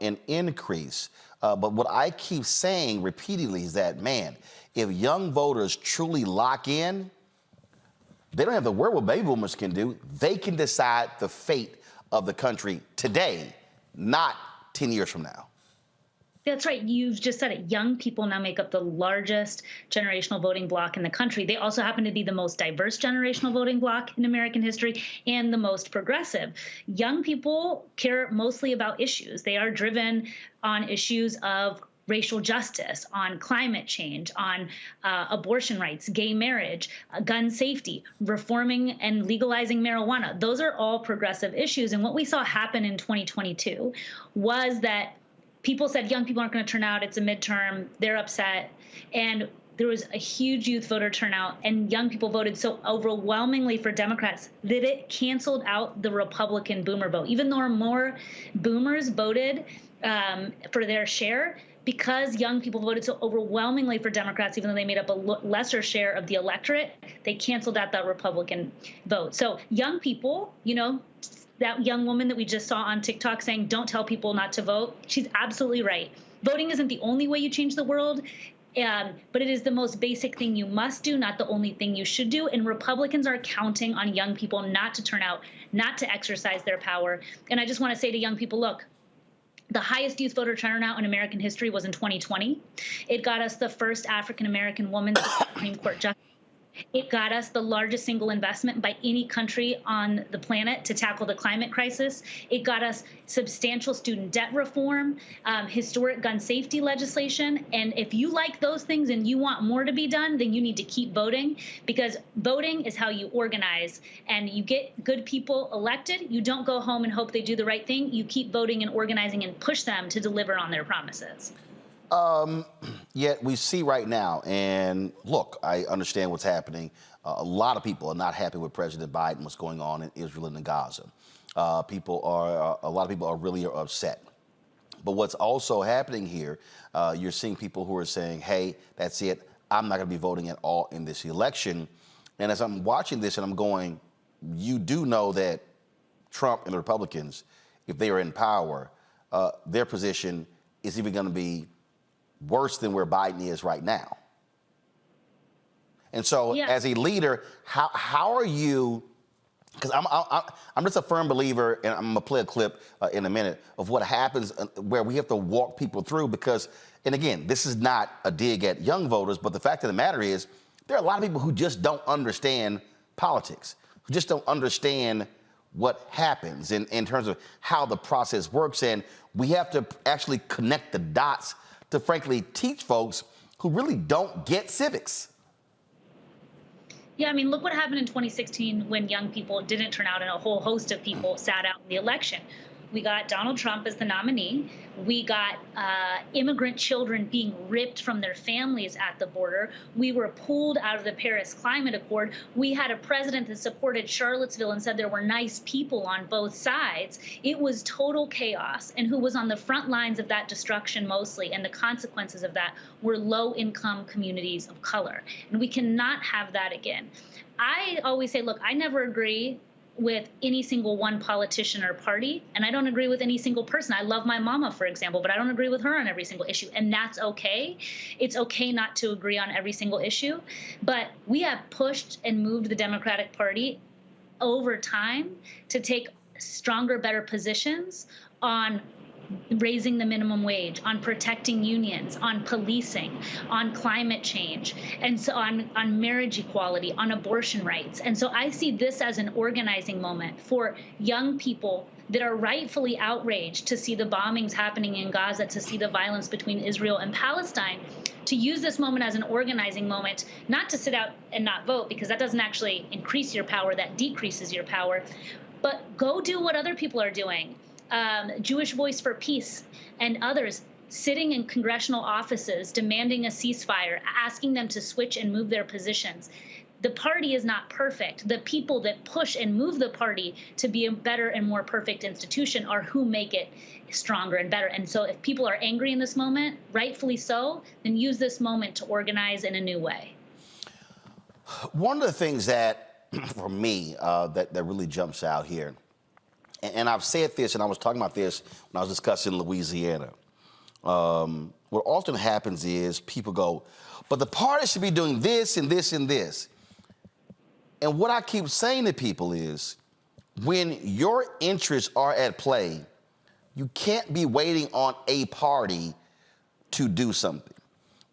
an increase. But what I keep saying repeatedly is that, man, if young voters truly lock in, they don't have the word what baby boomers can do. They can decide the fate of the country today, not 10 years from now. That's right. You've just said it. Young people now make up the largest generational voting bloc in the country. They also happen to be the most diverse generational voting bloc in American history and the most progressive. Young people care mostly about issues. They are driven on issues of racial justice, on climate change, on abortion rights, gay marriage, gun safety, reforming and legalizing marijuana. Those are all progressive issues. And what we saw happen in 2022 was that people said young people aren't going to turn out. It's a midterm. They're upset. And there was a huge youth voter turnout, and young people voted so overwhelmingly for Democrats that it canceled out the Republican boomer vote. Even though more boomers voted for their share, because young people voted so overwhelmingly for Democrats, even though they made up a lesser share of the electorate, they canceled out that Republican vote. So young people, you know, that young woman that we just saw on TikTok saying, don't tell people not to vote, she's absolutely right. Voting isn't the only way you change the world, but it is the most basic thing you must do, not the only thing you should do. And Republicans are counting on young people not to turn out, not to exercise their power. And I just want to say to young people, look, the highest youth voter turnout in American history was in 2020. It got us the first African-American woman Supreme Court justice. It got us the largest single investment by any country on the planet to tackle the climate crisis. It got us substantial student debt reform, historic gun safety legislation. And if you like those things and you want more to be done, then you need to keep voting, because voting is how you organize and you get good people elected. You don't go home and hope they do the right thing. You keep voting and organizing and push them to deliver on their promises. Yet we see right now, and look, I understand what's happening. A lot of people are not happy with President Biden, what's going on in Israel and in Gaza. A lot of people are really upset. But what's also happening here, you're seeing people who are saying, hey, that's it. I'm not going to be voting at all in this election. And as I'm watching this and I'm going, you do know that Trump and the Republicans, if they are in power, their position is even going to be worse than where Biden is right now. And so as a leader, how are you, because I'm just a firm believer, and I'm going to play a clip in a minute, of what happens where we have to walk people through, because, and again, this is not a dig at young voters, but the fact of the matter is there are a lot of people who just don't understand politics, who just don't understand what happens in terms of how the process works. And we have to actually connect the dots to frankly teach folks who really don't get civics. Yeah, I mean, look what happened in 2016 when young people didn't turn out and a whole host of people sat out in the election. We got Donald Trump as the nominee. We got immigrant children being ripped from their families at the border. We were pulled out of the Paris Climate Accord. We had a president that supported Charlottesville and said there were nice people on both sides. It was total chaos. And who was on the front lines of that destruction mostly, and the consequences of that, were low-income communities of color. And we cannot have that again. I always say, look, I never agree with any single one politician or party, and I don't agree with any single person. I love my mama, for example, but I don't agree with her on every single issue, and that's okay. It's okay not to agree on every single issue, but we have pushed and moved the Democratic Party over time to take stronger, better positions on raising the minimum wage, on protecting unions, on policing, on climate change, and so on marriage equality, on abortion rights. And so I see this as an organizing moment for young people that are rightfully outraged to see the bombings happening in Gaza, to see the violence between Israel and Palestine, to use this moment as an organizing moment, not to sit out and not vote, because that doesn't actually increase your power, that decreases your power, but go do what other people are doing. Jewish Voice for Peace and others sitting in congressional offices, demanding a ceasefire, asking them to switch and move their positions. The party is not perfect. The people that push and move the party to be a better and more perfect institution are who make it stronger and better. And so if people are angry in this moment, rightfully so, then use this moment to organize in a new way. One of the things that, for me, that really jumps out here, and I've said this, and I was talking about this when I was discussing Louisiana. What often happens is people go, but the party should be doing this and this and this. And what I keep saying to people is, when your interests are at play, you can't be waiting on a party to do something.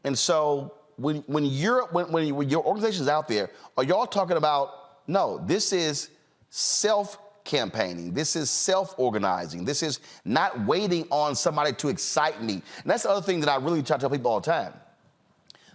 And so when your organization is out there, are y'all talking about, no, this is self-campaigning, this is self-organizing, this is not waiting on somebody to excite me. And that's the other thing that I really try to tell people all the time.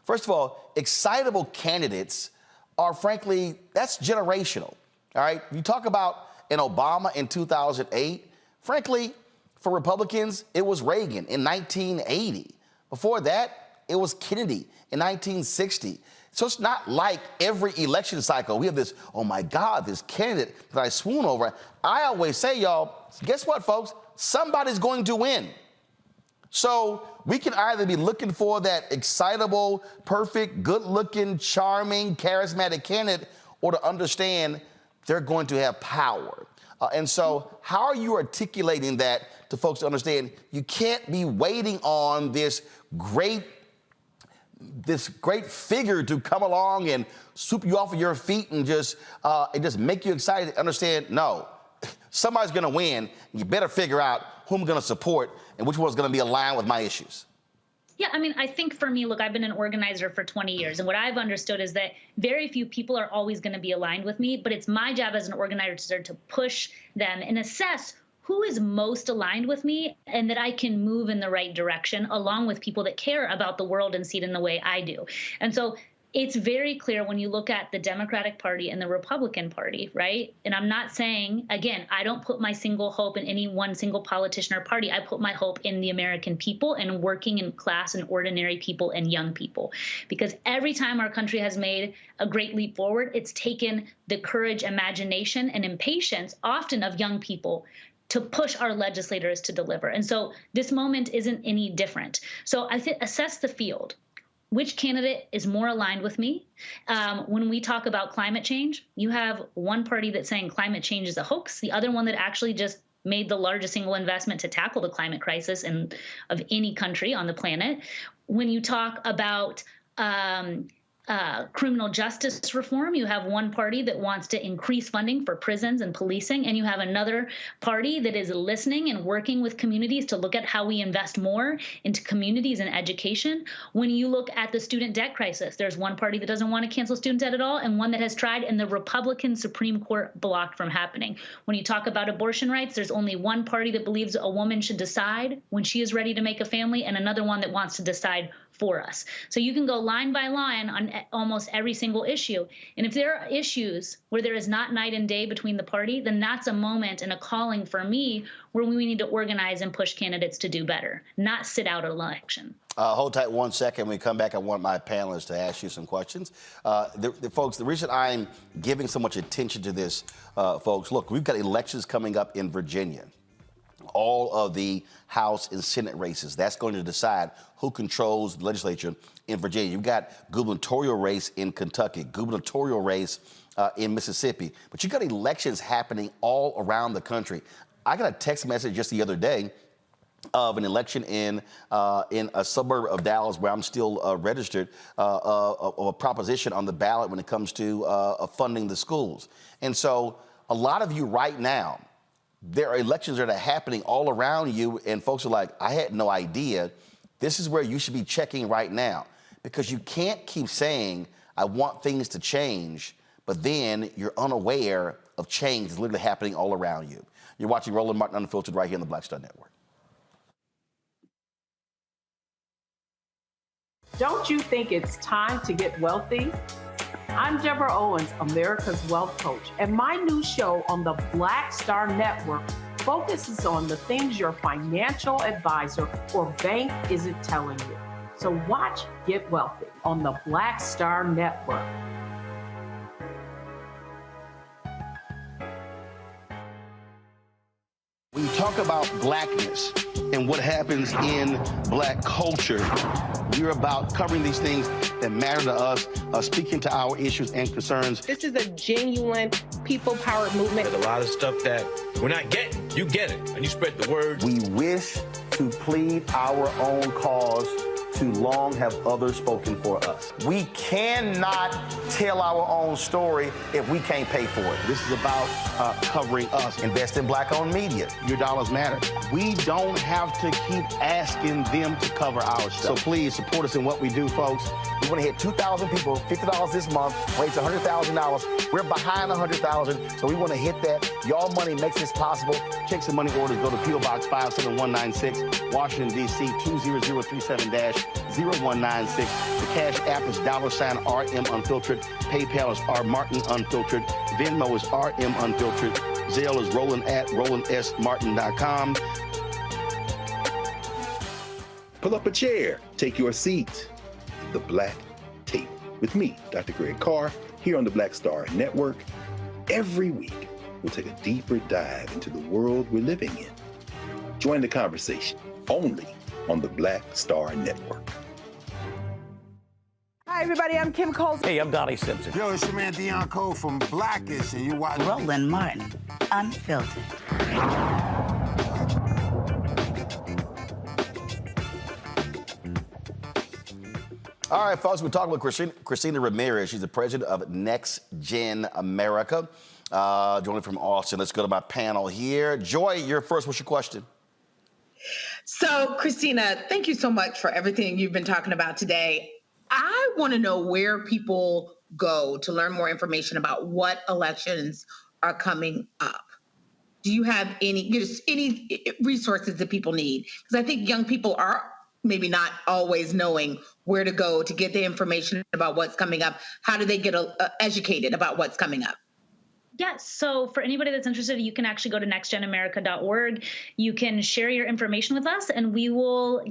First of all, excitable candidates are, frankly, that's generational, all right? You talk about an Obama in 2008, frankly, for Republicans, it was Reagan in 1980. Before that, it was Kennedy in 1960. So it's not like every election cycle we have this, oh my God, this candidate that I swoon over. I always say, y'all, guess what, folks? Somebody's going to win. So we can either be looking for that excitable, perfect, good-looking, charming, charismatic candidate, or to understand they're going to have power. And so how are you articulating that to folks to understand you can't be waiting on this great figure to come along and swoop you off of your feet and just make you excited to understand, no, somebody's going to win. You better figure out who I'm going to support and which one's going to be aligned with my issues. Yeah, I mean, I think for me, look, I've been an organizer for 20 years, and what I've understood is that very few people are always going to be aligned with me, but it's my job as an organizer to push them and assess who is most aligned with me and that I can move in the right direction along with people that care about the world and see it in the way I do. And so it's very clear when you look at the Democratic Party and the Republican Party, right? And I'm not saying, again, I don't put my single hope in any one single politician or party. I put my hope in the American people and working in class and ordinary people and young people. Because every time our country has made a great leap forward, it's taken the courage, imagination, and impatience, often of young people, to push our legislators to deliver. And so this moment isn't any different. So I think assess the field. Which candidate is more aligned with me? When we talk about climate change, you have one party that's saying climate change is a hoax, the other one that actually just made the largest single investment to tackle the climate crisis of any country on the planet. When you talk about criminal justice reform, you have one party that wants to increase funding for prisons and policing, and you have another party that is listening and working with communities to look at how we invest more into communities and education. When you look at the student debt crisis, there's one party that doesn't want to cancel student debt at all, and one that has tried, and the Republican Supreme Court blocked from happening. When you talk about abortion rights, there's only one party that believes a woman should decide when she is ready to make a family, and another one that wants to decide for us. So you can go line by line on almost every single issue. And if there are issues where there is not night and day between the party, then that's a moment and a calling for me where we need to organize and push candidates to do better, not sit out an election. Hold tight 1 second. When we come back, I want my panelists to ask you some questions. Folks, the reason I'm giving so much attention to this, folks, look, we've got elections coming up in Virginia. All of the House and Senate races. That's going to decide who controls the legislature in Virginia. You've got gubernatorial race in Kentucky, gubernatorial race in Mississippi. But you've got elections happening all around the country. I got a text message just the other day of an election in a suburb of Dallas where I'm still registered, of a proposition on the ballot when it comes to funding the schools. And so a lot of you right now, there are elections that are happening all around you, and folks are like, I had no idea. This is where you should be checking right now, because you can't keep saying, I want things to change, but then you're unaware of change that's literally happening all around you. You're watching Roland Martin Unfiltered right here on the Black Star Network. Don't you think it's time to get wealthy? I'm Deborah Owens, America's Wealth Coach, and my new show on the Black Star Network focus is on the things your financial advisor or bank isn't telling you. So watch Get Wealthy on the Black Star Network. When you talk about blackness and what happens in black culture, we're about covering these things that matter to us, speaking to our issues and concerns. This is a genuine people-powered movement. There's a lot of stuff that we're not getting. You get it, and you spread the word. We wish to plead our own cause. Too long have others spoken for us. We cannot tell our own story if we can't pay for it. This is about covering us. Invest in black-owned media. Your dollars matter. We don't have to keep asking them to cover our stuff. So please support us in what we do, folks. We want to hit 2,000 people, $50 this month, raise $100,000. We're behind 100,000, so we want to hit that. Y'all money makes this possible. Check some money orders. Go to P.O. Box 57196, Washington, D.C. 20037-0196. The Cash App is $RM Unfiltered. PayPal is R Martin Unfiltered. Venmo is RM Unfiltered. Zelle is Roland at RolandSMartin.com. Pull up a chair. Take your seat. The Black Tape with me, Dr. Greg Carr, here on the Black Star Network. Every week, we'll take a deeper dive into the world we're living in. Join the conversation only on the Black Star Network. Hi, everybody. I'm Kim Coles. Hey, I'm Donnie Simpson. Yo, it's your man Deion Cole from Blackish, and you watch Roland Martin, Unfiltered. All right, folks, we're talking with Christina Ramirez. She's the president of NextGen America, joining from Austin. Let's go to my panel here. Joy, you're first. What's your question? So, Christina, thank you so much for everything you've been talking about today. I want to know where people go to learn more information about what elections are coming up. Do you have any resources that people need? Because I think young people are maybe not always knowing where to go to get the information about what's coming up. How do they get educated about what's coming up? Yes. So for anybody that's interested, you can actually go to nextgenamerica.org. You can share your information with us, and we will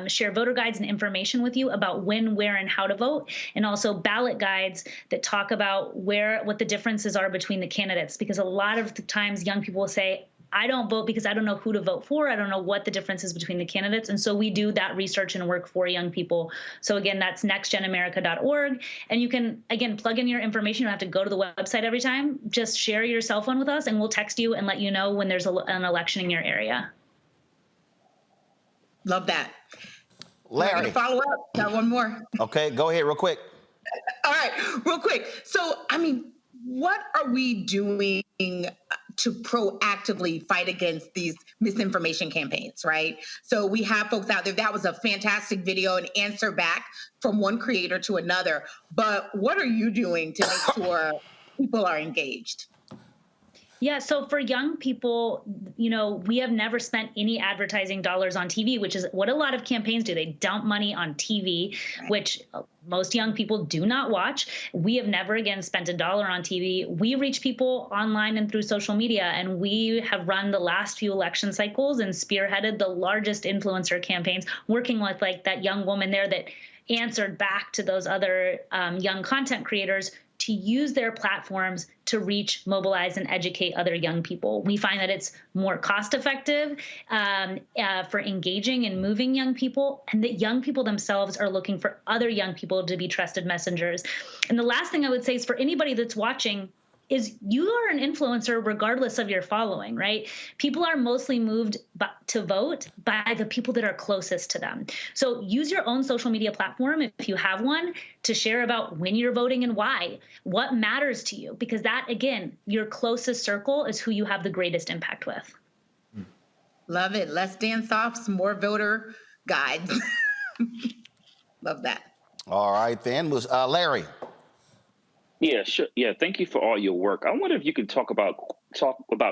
share voter guides and information with you about when, where, and how to vote, and also ballot guides that talk about what the differences are between the candidates. Because a lot of the times young people will say, I don't vote because I don't know who to vote for. I don't know what the difference is between the candidates. And so we do that research and work for young people. So again, that's nextgenamerica.org. And you can, again, plug in your information. You don't have to go to the website every time. Just share your cell phone with us, and we'll text you and let you know when there's an election in your area. Love that. Larry. Follow up. Got one more. Okay, go ahead real quick. All right, real quick. So, what are we doing to proactively fight against these misinformation campaigns, right? So we have folks out there. That was a fantastic video, an answer back from one creator to another. But what are you doing to make sure people are engaged? Yeah, so for young people, we have never spent any advertising dollars on TV, which is what a lot of campaigns do. They dump money on TV, which most young people do not watch. We have never, again, spent $1 on TV. We reach people online and through social media, and we have run the last few election cycles and spearheaded the largest influencer campaigns, working with that young woman there that answered back to those other young content creators to use their platforms to reach, mobilize, and educate other young people. We find that it's more cost-effective for engaging and moving young people, and that young people themselves are looking for other young people to be trusted messengers. And the last thing I would say is for anybody that's watching is you are an influencer regardless of your following, right? People are mostly moved to vote by the people that are closest to them. So use your own social media platform, if you have one, to share about when you're voting and why, what matters to you, because that, again, your closest circle is who you have the greatest impact with. Love it. Let's dance off some more voter guides. Love that. All right, then. Larry. Yeah, sure. Yeah, thank you for all your work. I wonder if you could talk about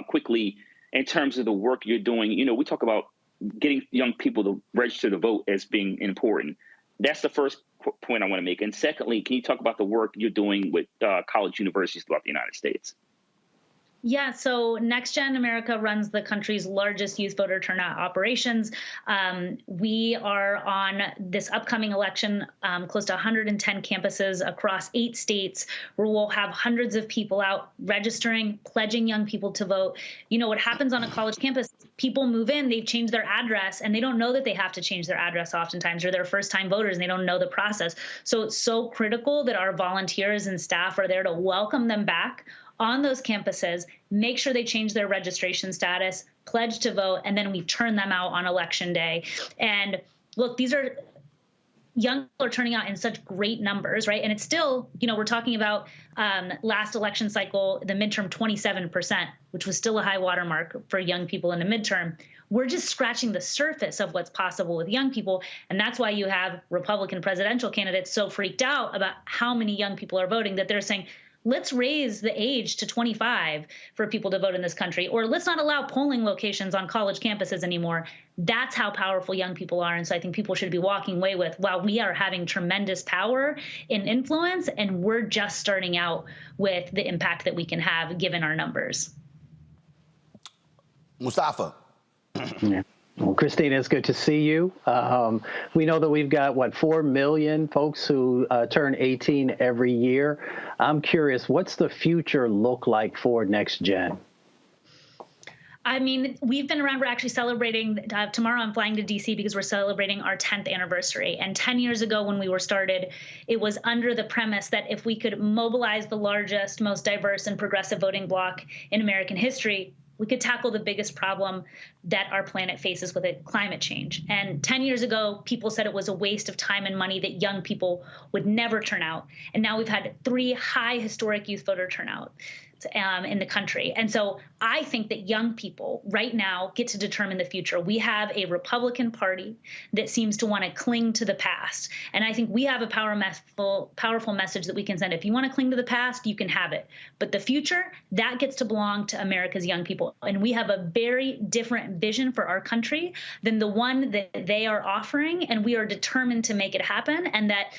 quickly in terms of the work you're doing. We talk about getting young people to register to vote as being important. That's the first point I want to make. And secondly, can you talk about the work you're doing with college universities throughout the United States? Yeah, so NextGen America runs the country's largest youth voter turnout operations. We are on this upcoming election, close to 110 campuses across 8 states, where we'll have hundreds of people out registering, pledging young people to vote. You know, what happens on a college campus, people move in, they've changed their address, and they don't know that they have to change their address oftentimes, or they're first-time voters, and they don't know the process. So it's so critical that our volunteers and staff are there to welcome them back on those campuses, make sure they change their registration status, pledge to vote, and then we turn them out on election day. And look, these are young people are turning out in such great numbers, right? And it's still, you know, we're talking about last election cycle, the midterm 27%, which was still a high watermark for young people in the midterm. We're just scratching the surface of what's possible with young people. And that's why you have Republican presidential candidates so freaked out about how many young people are voting that they're saying, let's raise the age to 25 for people to vote in this country, or let's not allow polling locations on college campuses anymore. That's how powerful young people are. And so I think people should be walking away with, wow, we are having tremendous power and influence, and we're just starting out with the impact that we can have given our numbers. Mustafa. Yeah. Well, Christina, it's good to see you. We know that we've got, 4 million folks who turn 18 every year. I'm curious, what's the future look like for NextGen? I mean, we've been around. We're actually celebrating tomorrow. I'm flying to DC because we're celebrating our 10th anniversary. And 10 years ago when we were started, it was under the premise that if we could mobilize the largest, most diverse and progressive voting bloc in American history, we could tackle the biggest problem that our planet faces with it, climate change. And 10 years ago, people said it was a waste of time and money, that young people would never turn out. And now we've had 3 high historic youth voter turnout in the country. And so I think that young people right now get to determine the future. We have a Republican Party that seems to want to cling to the past. And I think we have a powerful message that we can send. If you want to cling to the past, you can have it. But the future, that gets to belong to America's young people. And we have a very different vision for our country than the one that they are offering. And we are determined to make it happen. And that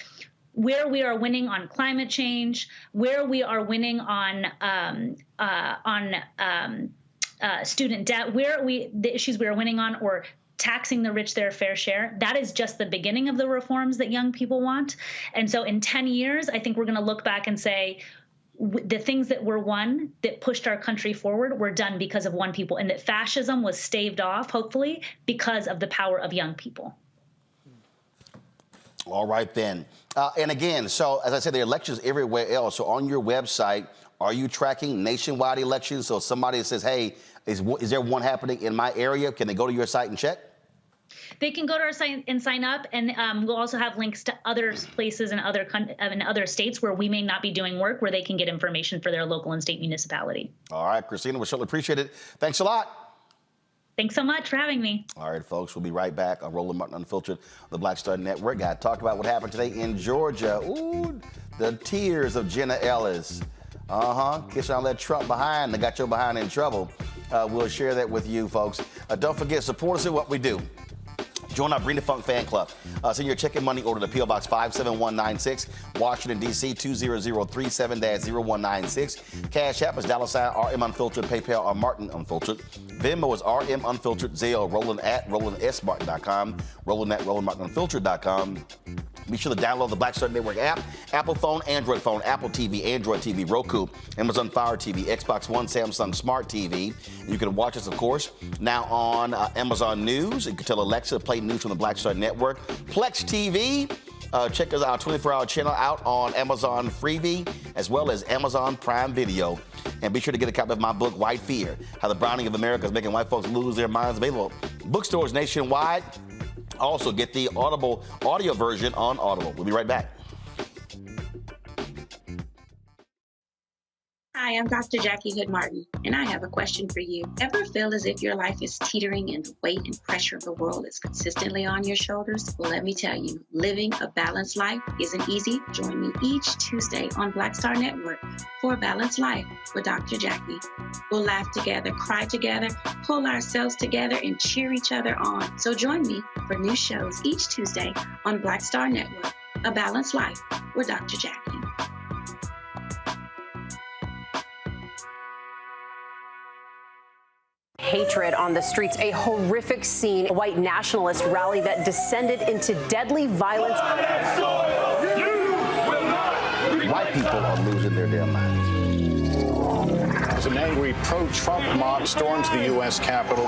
where we are winning on climate change, where we are winning on student debt, the issues we are winning on, or taxing the rich their fair share, that is just the beginning of the reforms that young people want. And so in 10 years, I think we're going to look back and say, the things that were won, that pushed our country forward, were done because of one people, and that fascism was staved off, hopefully, because of the power of young people. All right, then. And again, so as I said, there are elections everywhere else. So on your website, are you tracking nationwide elections? So if somebody says, hey, is there one happening in my area? Can they go to your site and check? They can go to our site and sign up, and we'll also have links to other places in other states where we may not be doing work, where they can get information for their local and state municipality. All right, Christina, we certainly appreciate it. Thanks a lot. Thanks so much for having me. All right, folks, we'll be right back on Roland Martin Unfiltered, the Black Star Network. Got to talk about what happened today in Georgia. Ooh, the tears of Jenna Ellis. Kissing all that Trump behind. They got your behind in trouble. We'll share that with you, folks. Don't forget, support us in what we do. Join our Bring the Funk fan club. Send your check and money order to P.O. Box 57196, Washington, D.C. 20037-0196. Cash App is $RM Unfiltered. PayPal are Martin Unfiltered. Venmo is RM Unfiltered. Zelle, Roland at RolandSMartin.com. Roland at RolandMartinUnfiltered.com. Be sure to download the Black Star Network app. Apple phone, Android phone, Apple TV, Android TV, Roku, Amazon Fire TV, Xbox One, Samsung Smart TV. You can watch us, of course, now on Amazon News. You can tell Alexa to play news from the Black Star Network. Plex TV. Check our 24-hour channel out on Amazon Freevee, as well as Amazon Prime Video. And be sure to get a copy of my book, White Fear, How the Browning of America is Making White Folks Lose Their Minds, available bookstores nationwide. Also, get the Audible audio version on Audible. We'll be right back. Hi, I'm Dr. Jackie Hood Martin, and I have a question for you. Ever feel as if your life is teetering and the weight and pressure of the world is consistently on your shoulders? Well, let me tell you, living a balanced life isn't easy. Join me each Tuesday on Black Star Network for a Balanced Life with Dr. Jackie. We'll laugh together, cry together, pull ourselves together, and cheer each other on. So join me for new shows each Tuesday on Black Star Network, A Balanced Life with Dr. Jackie. hatred on the streets. A horrific scene, a white nationalist rally that descended into deadly violence. White people are losing their damn minds. As an angry pro-Trump mob storms the U.S. Capitol,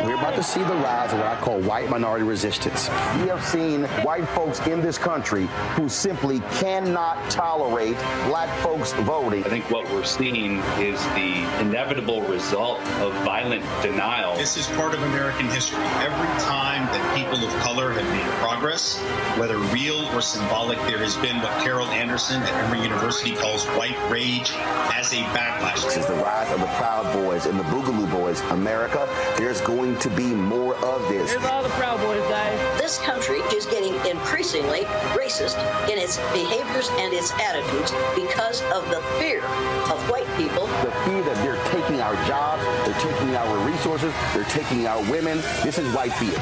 we're about to see the rise of what I call white minority resistance. We have seen white folks in this country who simply cannot tolerate black folks voting. I think what we're seeing is the inevitable result of violent denial. This is part of American history. Every time that people of color have made progress, whether real or symbolic, there has been what Carol Anderson at Emory University calls white rage as a backlash. This is the rise of the Proud Boys and the Boogaloo Boys. America, there's going to be more of this. Here's all the Proud Boys, guys. This country is getting increasingly racist in its behaviors and its attitudes because of the fear of white people. The fear that they're taking our jobs, they're taking our resources, they're taking our women. This is white fear.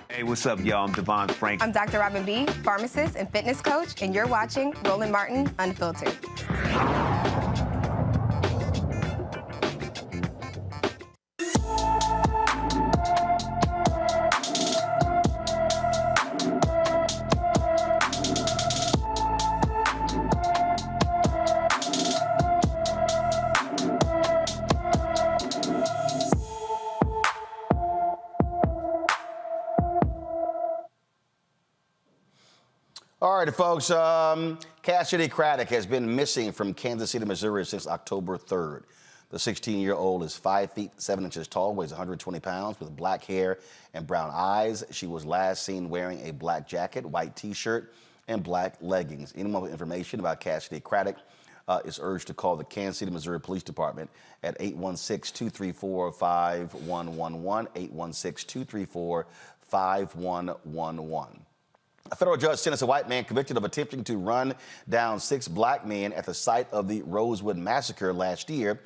Hey, what's up, y'all? I'm Devon Frank. I'm Dr. Robin B., pharmacist and fitness coach, and you're watching Roland Martin Unfiltered. All right, folks, Cassidy Craddock has been missing from Kansas City, Missouri since October 3rd. The 16-year-old is 5 feet 7 inches tall, weighs 120 pounds, with black hair and brown eyes. She was last seen wearing a black jacket, white T-shirt, and black leggings. Anyone with information about Cassidy Craddock is urged to call the Kansas City, Missouri Police Department at 816-234-5111, 816-234-5111. A federal judge sentenced a white man convicted of attempting to run down 6 black men at the site of the Rosewood Massacre last year.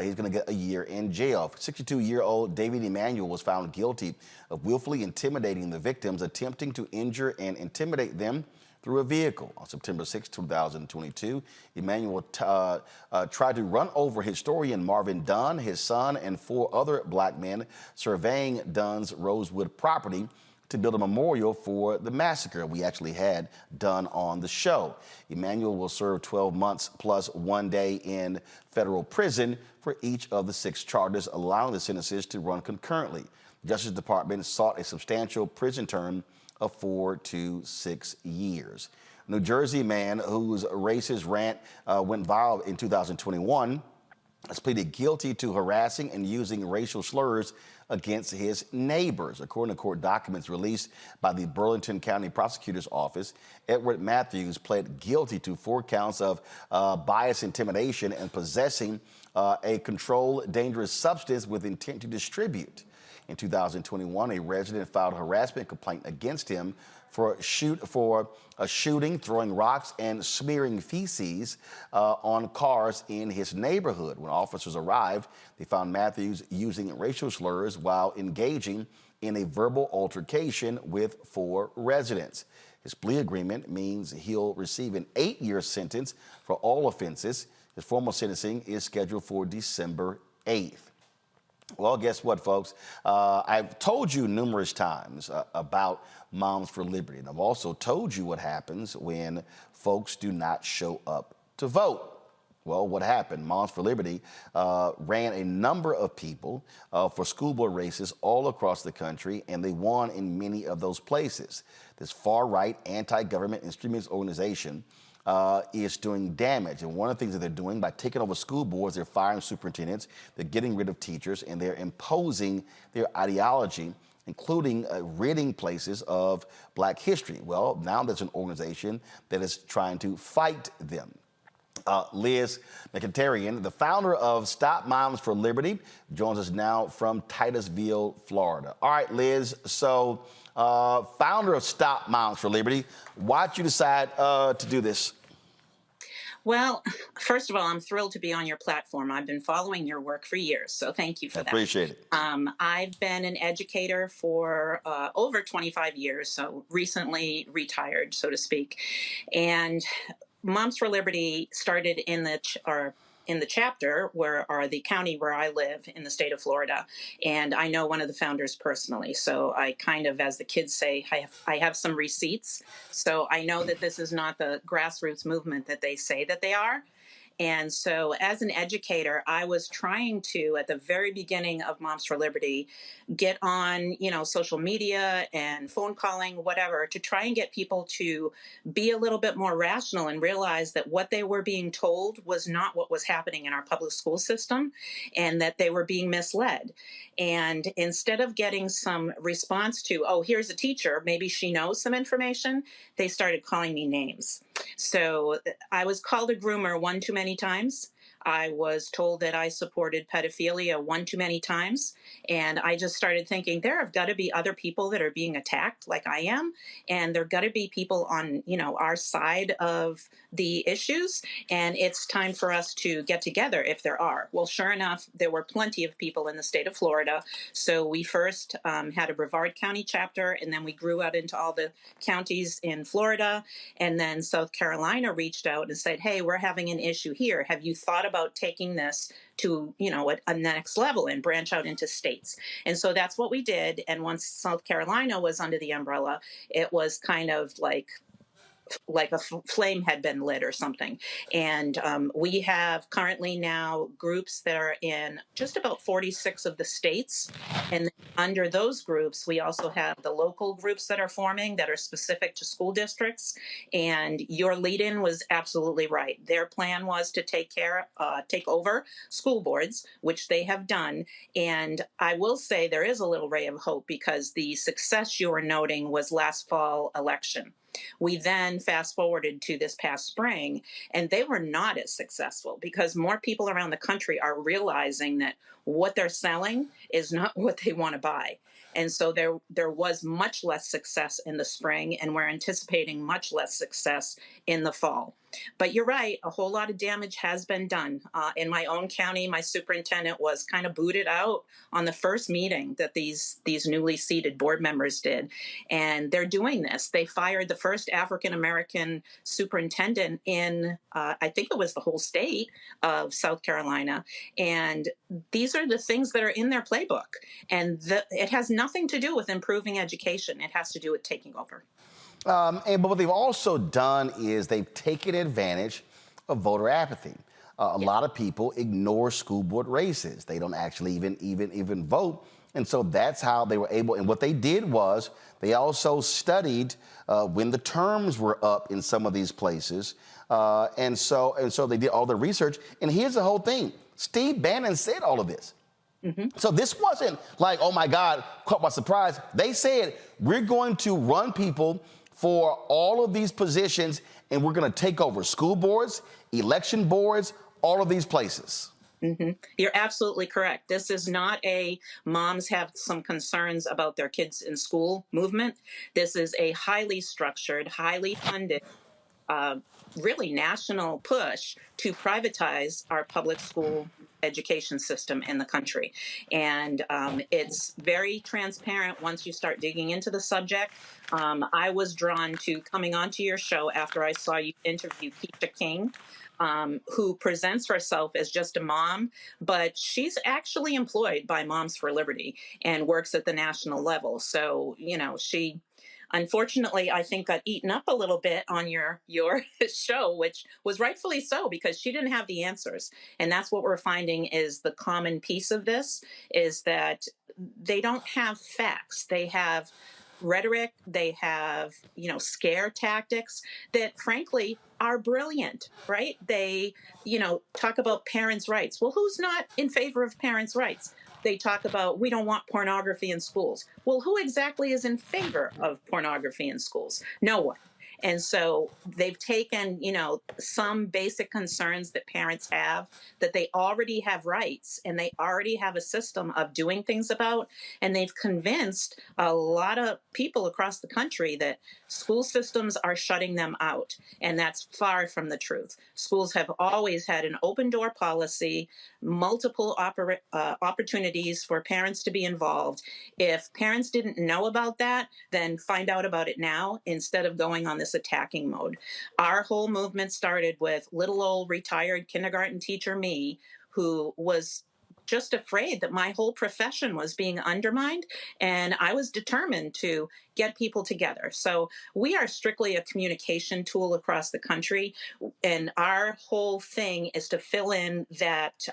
He's going to get a year in jail. 62-year-old David Emanuel was found guilty of willfully intimidating the victims, attempting to injure and intimidate them through a vehicle. On September 6, 2022, Emanuel tried to run over historian Marvin Dunn, his son, and 4 other black men surveying Dunn's Rosewood property to build a memorial for the massacre. We actually had Dunn on the show. Emanuel will serve 12 months plus 1 day in federal prison for each of the 6 charges, allowing the sentences to run concurrently. The Justice Department sought a substantial prison term of 4 to 6 years. New Jersey man whose racist rant went viral in 2021 has pleaded guilty to harassing and using racial slurs against his neighbors. According to court documents released by the Burlington County Prosecutor's Office, Edward Matthews pled guilty to 4 counts of bias intimidation and possessing a controlled dangerous substance with intent to distribute. In 2021, a resident filed a harassment complaint against him for a shooting, throwing rocks, and smearing feces on cars in his neighborhood. When officers arrived, they found Matthews using racial slurs while engaging in a verbal altercation with 4 residents. His plea agreement means he'll receive an 8-year sentence for all offenses. His formal sentencing is scheduled for December 8th. Well, guess what, folks? I've told you numerous times about Moms for Liberty, and I've also told you what happens when folks do not show up to vote. Well, what happened? Moms for Liberty ran a number of people for school board races all across the country, and they won in many of those places. This far-right anti-government extremist organization is doing damage. And one of the things that they're doing by taking over school boards, they're firing superintendents, they're getting rid of teachers, and they're imposing their ideology, including ridding places of Black history. Well, now there's an organization that is trying to fight them. Liz McIntyre, the founder of Stop Moms for Liberty, joins us now from Titusville, Florida. All right, Liz, so founder of Stop Moms for Liberty, why'd you decide to do this? Well, first of all, I'm thrilled to be on your platform. I've been following your work for years, so thank you for that. Appreciate it. I've been an educator for over 25 years, so recently retired, so to speak. And Moms for Liberty started in the chapter or the county where I live in the state of Florida. And I know one of the founders personally. So I kind of, as the kids say, I have some receipts. So I know that this is not the grassroots movement that they say that they are. And so as an educator, I was trying to, at the very beginning of Moms for Liberty, get on, social media and phone calling, whatever, to try and get people to be a little bit more rational and realize that what they were being told was not what was happening in our public school system and that they were being misled. And instead of getting some response to, oh, here's a teacher, maybe she knows some information, they started calling me names. So I was called a groomer one too many times. I was told that I supported pedophilia one too many times. And I just started thinking there have got to be other people that are being attacked like I am. And there have got to be people on, our side of the issues. And it's time for us to get together if there are. Well, sure enough, there were plenty of people in the state of Florida. So we first had a Brevard County chapter, and then we grew out into all the counties in Florida. And then South Carolina reached out and said, hey, we're having an issue here. Have you thought about taking this to, a next level and branch out into states? And so that's what we did. And once South Carolina was under the umbrella, it was kind of like a flame had been lit or something. And we have currently now groups that are in just about 46 of the states. And under those groups, we also have the local groups that are forming that are specific to school districts. And your lead-in was absolutely right. Their plan was to take over school boards, which they have done. And I will say there is a little ray of hope because the success you were noting was last fall election. We then fast forwarded to this past spring, and they were not as successful because more people around the country are realizing that what they're selling is not what they want to buy. And so there was much less success in the spring, and we're anticipating much less success in the fall. But you're right, a whole lot of damage has been done. In my own county, my superintendent was kind of booted out on the first meeting that these newly seated board members did. And they're doing this. They fired the first African-American superintendent in, I think it was the whole state of South Carolina. And these are the things that are in their playbook. And it has nothing to do with improving education. It has to do with taking over. But what they've also done is they've taken advantage of voter apathy. A lot of people ignore school board races. They don't actually even vote. And so that's how they were able. And what they did was they also studied when the terms were up in some of these places. And so they did all the research. And here's the whole thing. Steve Bannon said all of this. Mm-hmm. So this wasn't like, oh, my God, caught by surprise. They said, we're going to run people for all of these positions, and we're going to take over school boards, election boards, all of these places. Mm-hmm. You're absolutely correct. This is not a moms have some concerns about their kids in school movement. This is a highly structured, highly funded, really national push to privatize our public school education system in the country. And it's very transparent once you start digging into the subject. I was drawn to coming onto your show after I saw you interview Keisha King, who presents herself as just a mom, but she's actually employed by Moms for Liberty and works at the national level. So, she unfortunately, I think got eaten up a little bit on your show, which was rightfully so because she didn't have the answers. And that's what we're finding is the common piece of this is that they don't have facts. They have rhetoric. They have, scare tactics that frankly are brilliant, right? They, talk about parents' rights. Well, who's not in favor of parents' rights? They talk about, we don't want pornography in schools. Well, who exactly is in favor of pornography in schools? No one. And so they've taken, some basic concerns that parents have, that they already have rights and they already have a system of doing things about. And they've convinced a lot of people across the country that school systems are shutting them out. And that's far from the truth. Schools have always had an open door policy, multiple opportunities for parents to be involved. If parents didn't know about that, then find out about it now instead of going on this attacking mode. Our whole movement started with little old retired kindergarten teacher me, who was just afraid that my whole profession was being undermined, and I was determined to get people together. So we are strictly a communication tool across the country, and our whole thing is to fill in that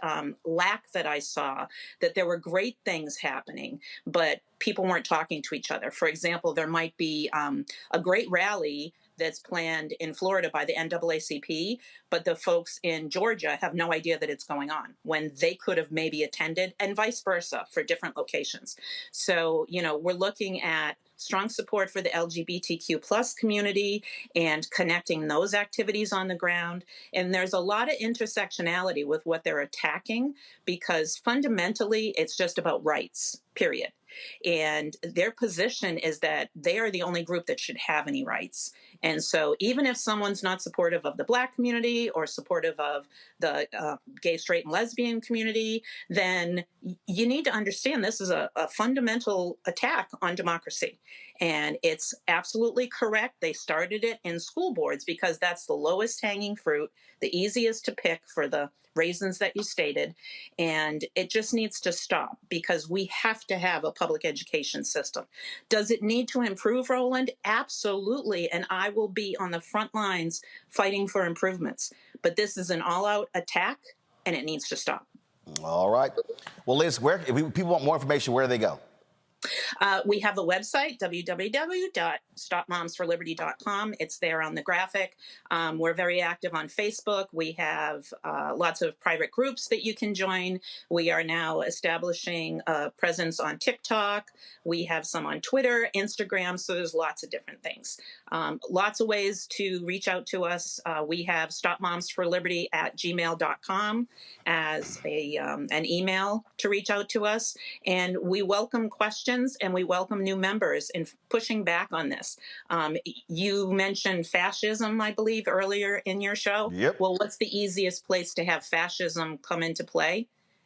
lack that I saw, that there were great things happening, but people weren't talking to each other. For example, there might be a great rally that's planned in Florida by the NAACP, but the folks in Georgia have no idea that it's going on when they could have maybe attended, and vice versa for different locations. So, we're looking at strong support for the LGBTQ plus community and connecting those activities on the ground. And there's a lot of intersectionality with what they're attacking, because fundamentally it's just about rights, period. And their position is that they are the only group that should have any rights. And so even if someone's not supportive of the Black community or supportive of the gay, straight, and lesbian community, then you need to understand this is a fundamental attack on democracy. And it's absolutely correct. They started it in school boards because that's the lowest hanging fruit, the easiest to pick for the reasons that you stated. And it just needs to stop, because we have to have a public education system. Does it need to improve, Roland? Absolutely. And I will be on the front lines fighting for improvements. But this is an all-out attack, and it needs to stop. All right. Well, Liz, if people want more information, where do they go? We have a website, www.stopmomsforliberty.com. It's there on the graphic. We're very active on Facebook. We have lots of private groups that you can join. We are now establishing a presence on TikTok. We have some on Twitter, Instagram, so there's lots of different things. Lots of ways to reach out to us. We have stopmomsforliberty@gmail.com as an email to reach out to us. And we welcome questions, and we welcome new members in pushing back on this. You mentioned fascism, I believe, earlier in your show. Yep. Well, what's the easiest place to have fascism come into play?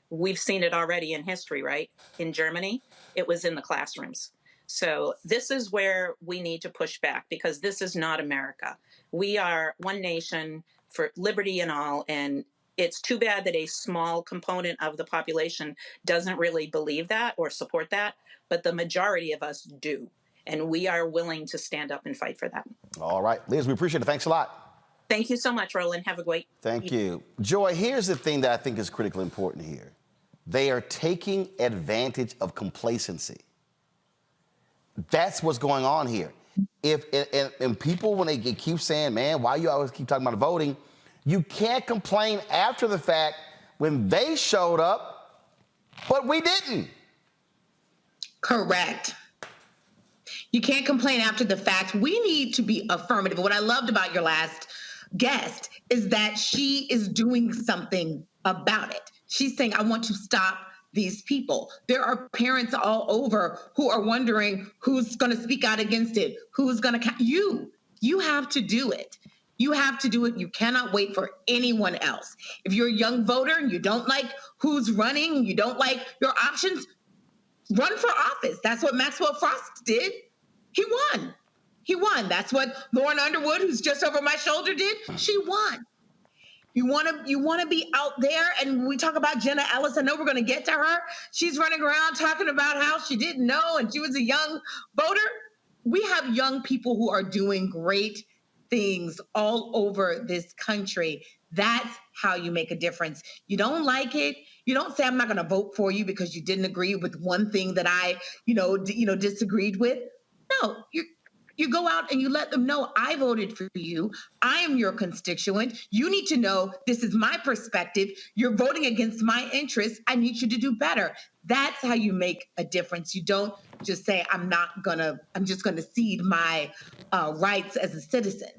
We've seen it already in history, right? In Germany, it was in the classrooms. So this is where we need to push back, because this is not America. We are one nation for liberty and all, and it's too bad that a small component of the population doesn't really believe that or support that, but the majority of us do. And we are willing to stand up and fight for that. All right. Liz, we appreciate it. Thanks a lot. Thank you so much, Roland. Have a great Thank you. Joy, here's the thing that I think is critically important here. They are taking advantage of complacency. That's what's going on here. And people, when they keep saying, man, why you always keep talking about voting? You can't complain after the fact when they showed up, but we didn't. Correct. You can't complain after the fact. We need to be affirmative. What I loved about your last guest is that she is doing something about it. She's saying, I want to stop these people. There are parents all over who are wondering who's going to speak out against it, who's going to... You have to do it. You have to do it. You cannot wait for anyone else. If you're a young voter and you don't like who's running, you don't like your options, run for office. That's what Maxwell Frost did. He won. He won. That's what Lauren Underwood, who's just over my shoulder, did. She won. You want to be out there, and we talk about Jenna Ellis. I know we're going to get to her. She's running around talking about how she didn't know and she was a young voter. We have young people who are doing great things all over this country. That's how you make a difference. You don't like it. You don't say, I'm not going to vote for you because you didn't agree with one thing that I, disagreed with. No, You go out and you let them know, I voted for you. I am your constituent. You need to know this is my perspective. You're voting against my interests. I need you to do better. That's how you make a difference. You don't just say, I'm just going to cede my rights as a citizen.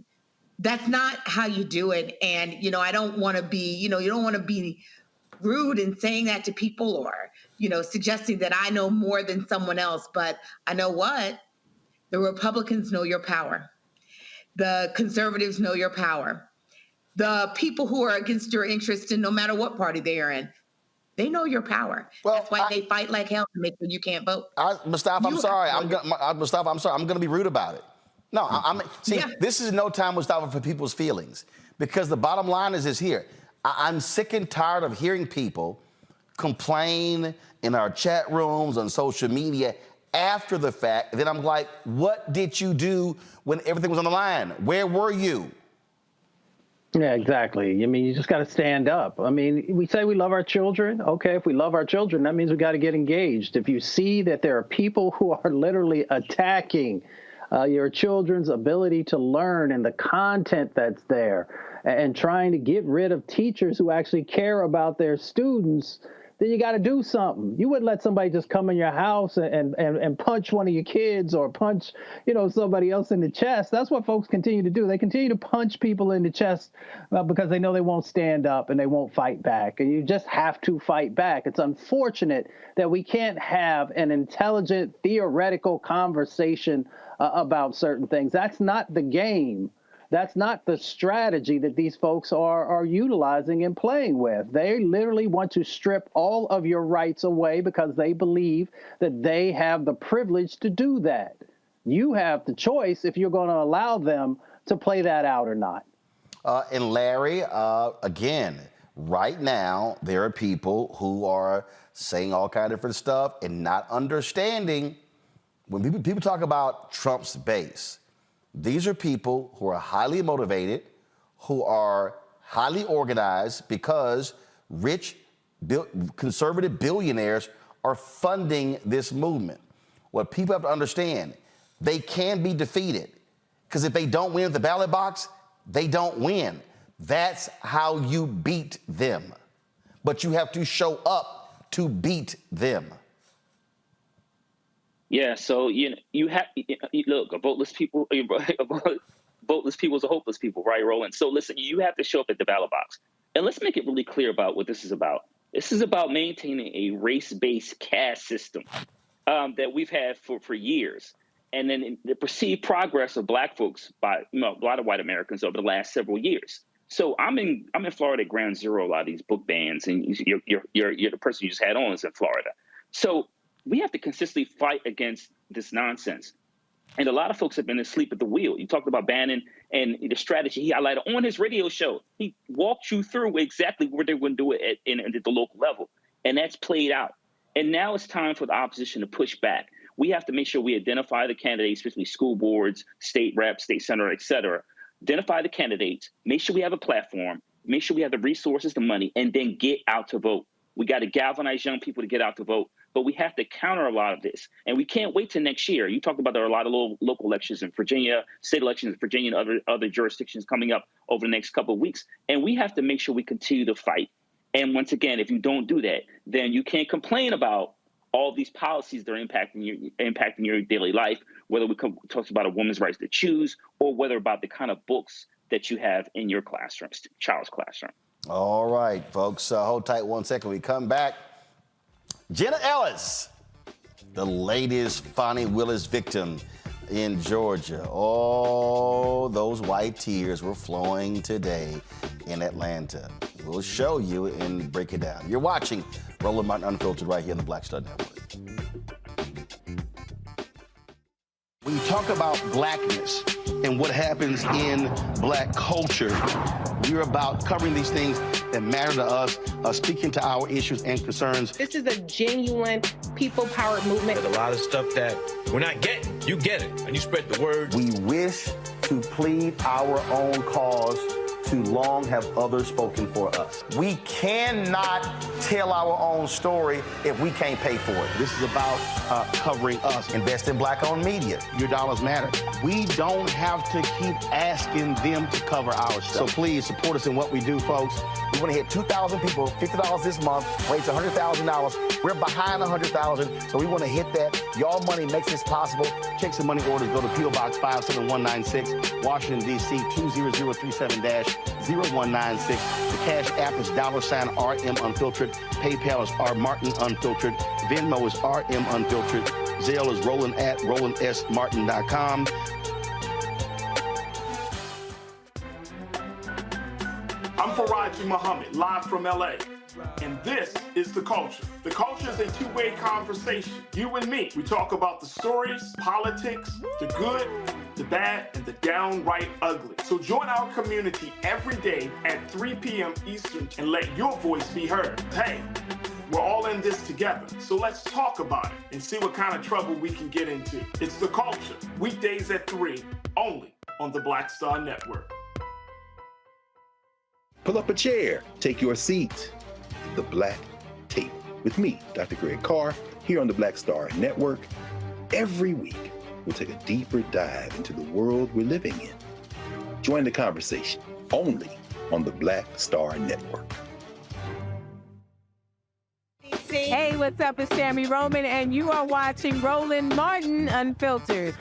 That's not how you do it. And, I don't want to be, you don't want to be rude in saying that to people or, suggesting that I know more than someone else. But I know what? The Republicans know your power. The conservatives know your power. The people who are against your interest, and no matter what party they are in, they know your power. Well, that's why they fight like hell to make sure you can't vote. Mustafa, I'm sorry. Mustafa, I'm sorry. I'm going to be rude about it. No, This is no time, Mustafa, for people's feelings, because the bottom line is this here. I'm sick and tired of hearing people complain in our chat rooms on social media after the fact. And then I'm like, what did you do when everything was on the line? Where were you? Yeah, exactly. You just got to stand up. We say we love our children. Okay, if we love our children, that means we got to get engaged. If you see that there are people who are literally attacking your children's ability to learn and the content that's there, and trying to get rid of teachers who actually care about their students, then you got to do something. You wouldn't let somebody just come in your house and punch one of your kids or punch, somebody else in the chest. That's what folks continue to do. They continue to punch people in the chest because they know they won't stand up and they won't fight back. And you just have to fight back. It's unfortunate that we can't have an intelligent, theoretical conversation about certain things. That's not the game. That's not the strategy that these folks are utilizing and playing with. They literally want to strip all of your rights away because they believe that they have the privilege to do that. You have the choice if you're going to allow them to play that out or not. And Larry, again, right now, there are people who are saying all kind of different stuff and not understanding. When people talk about Trump's base, these are people who are highly motivated, who are highly organized because rich conservative billionaires are funding this movement. What people have to understand, they can be defeated because if they don't win at the ballot box, they don't win. That's how you beat them. But you have to show up to beat them. Yeah, so you have look, a voteless people, voteless people is a hopeless people, right, Roland? So listen, you have to show up at the ballot box, and let's make it really clear about what this is about. This is about maintaining a race-based caste system that we've had for years, and then the perceived progress of Black folks by a lot of white Americans over the last several years. So I'm in Florida at ground zero. A lot of these book bans, and you're the person you just had on is in Florida. So we have to consistently fight against this nonsense. And a lot of folks have been asleep at the wheel. You talked about Bannon and the strategy he highlighted on his radio show. He walked you through exactly where they're going to do it at the local level. And that's played out. And now it's time for the opposition to push back. We have to make sure we identify the candidates, especially school boards, state reps, state senator, et cetera. Identify the candidates, make sure we have a platform, make sure we have the resources, the money, and then get out to vote. We got to galvanize young people to get out to vote. But we have to counter a lot of this. And we can't wait till next year. You talked about there are a lot of local elections in Virginia, state elections in Virginia, and other jurisdictions coming up over the next couple of weeks. And we have to make sure we continue to fight. And once again, if you don't do that, then you can't complain about all these policies that are impacting your daily life, whether we talk about a woman's rights to choose or whether about the kind of books that you have in your classroom, child's classroom. All right, folks, hold tight 1 second. We come back. Jenna Ellis, the latest Fonnie Willis victim in Georgia. Oh, those white tears were flowing today in Atlanta. We'll show you and break it down. You're watching Roland Martin Unfiltered right here on the Black Star Network. When you talk about blackness and what happens in Black culture, we're about covering these things that matter to us, speaking to our issues and concerns. This is a genuine people-powered movement. There's a lot of stuff that we're not getting. You get it, and you spread the word. We wish to plead our own cause to too long have others spoken for us. We cannot tell our own story if we can't pay for it. This is about covering us. Invest in black-owned media. Your dollars matter. We don't have to keep asking them to cover our stuff. So please support us in what we do, folks. We want to hit 2,000 people, $50 this month, raise $100,000. We're behind 100,000, so we want to hit that. Y'all money makes this possible. Checks and money orders go to P.O. Box 57196, Washington, D.C. 20037-0196. The Cash App is $RM Unfiltered. PayPal is R Martin Unfiltered. Venmo is RM Unfiltered. Zelle is Roland at RolandSMartin.com. I'm Faraji Muhammad, live from LA. And this is The Culture. The Culture is a two-way conversation. You and me. We talk about the stories, politics, the good, the bad, and the downright ugly. So join our community every day at 3 p.m. Eastern and let your voice be heard. Hey, we're all in this together. So let's talk about it and see what kind of trouble we can get into. It's The Culture, weekdays at 3, only on the Black Star Network. Pull up a chair, take your seat. The Black Tape with me, Dr. Greg Carr, here on the Black Star Network. Every week, we'll take a deeper dive into the world we're living in. Join the conversation only on the Black Star Network. Hey, what's up? It's Sammy Roman, and you are watching Roland Martin Unfiltered.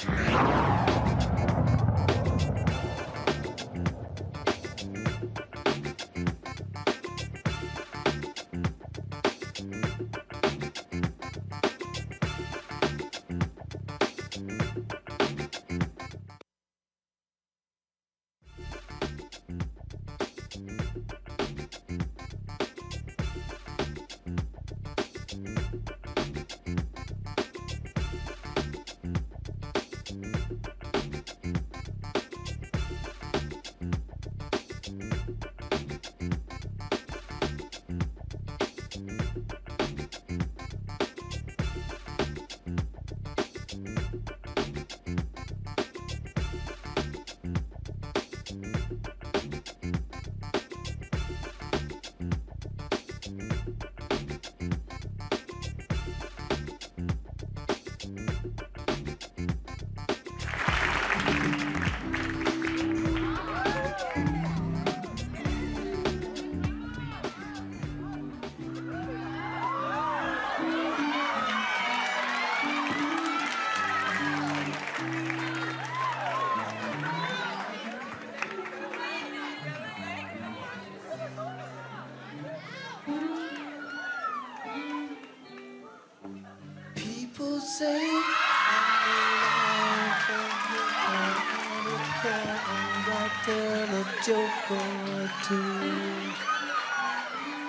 Joke or two.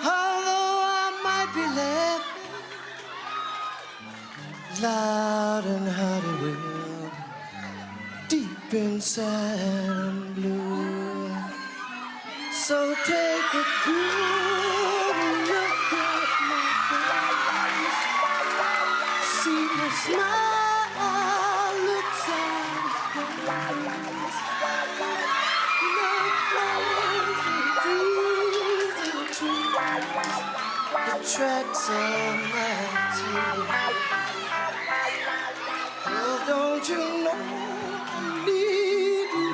Although I might be laughing loud and hearty, well, deep inside I'm blue. So take a good look at my face. See the smile looks on my face. Tracks on my teeth. Oh, don't you know I need you.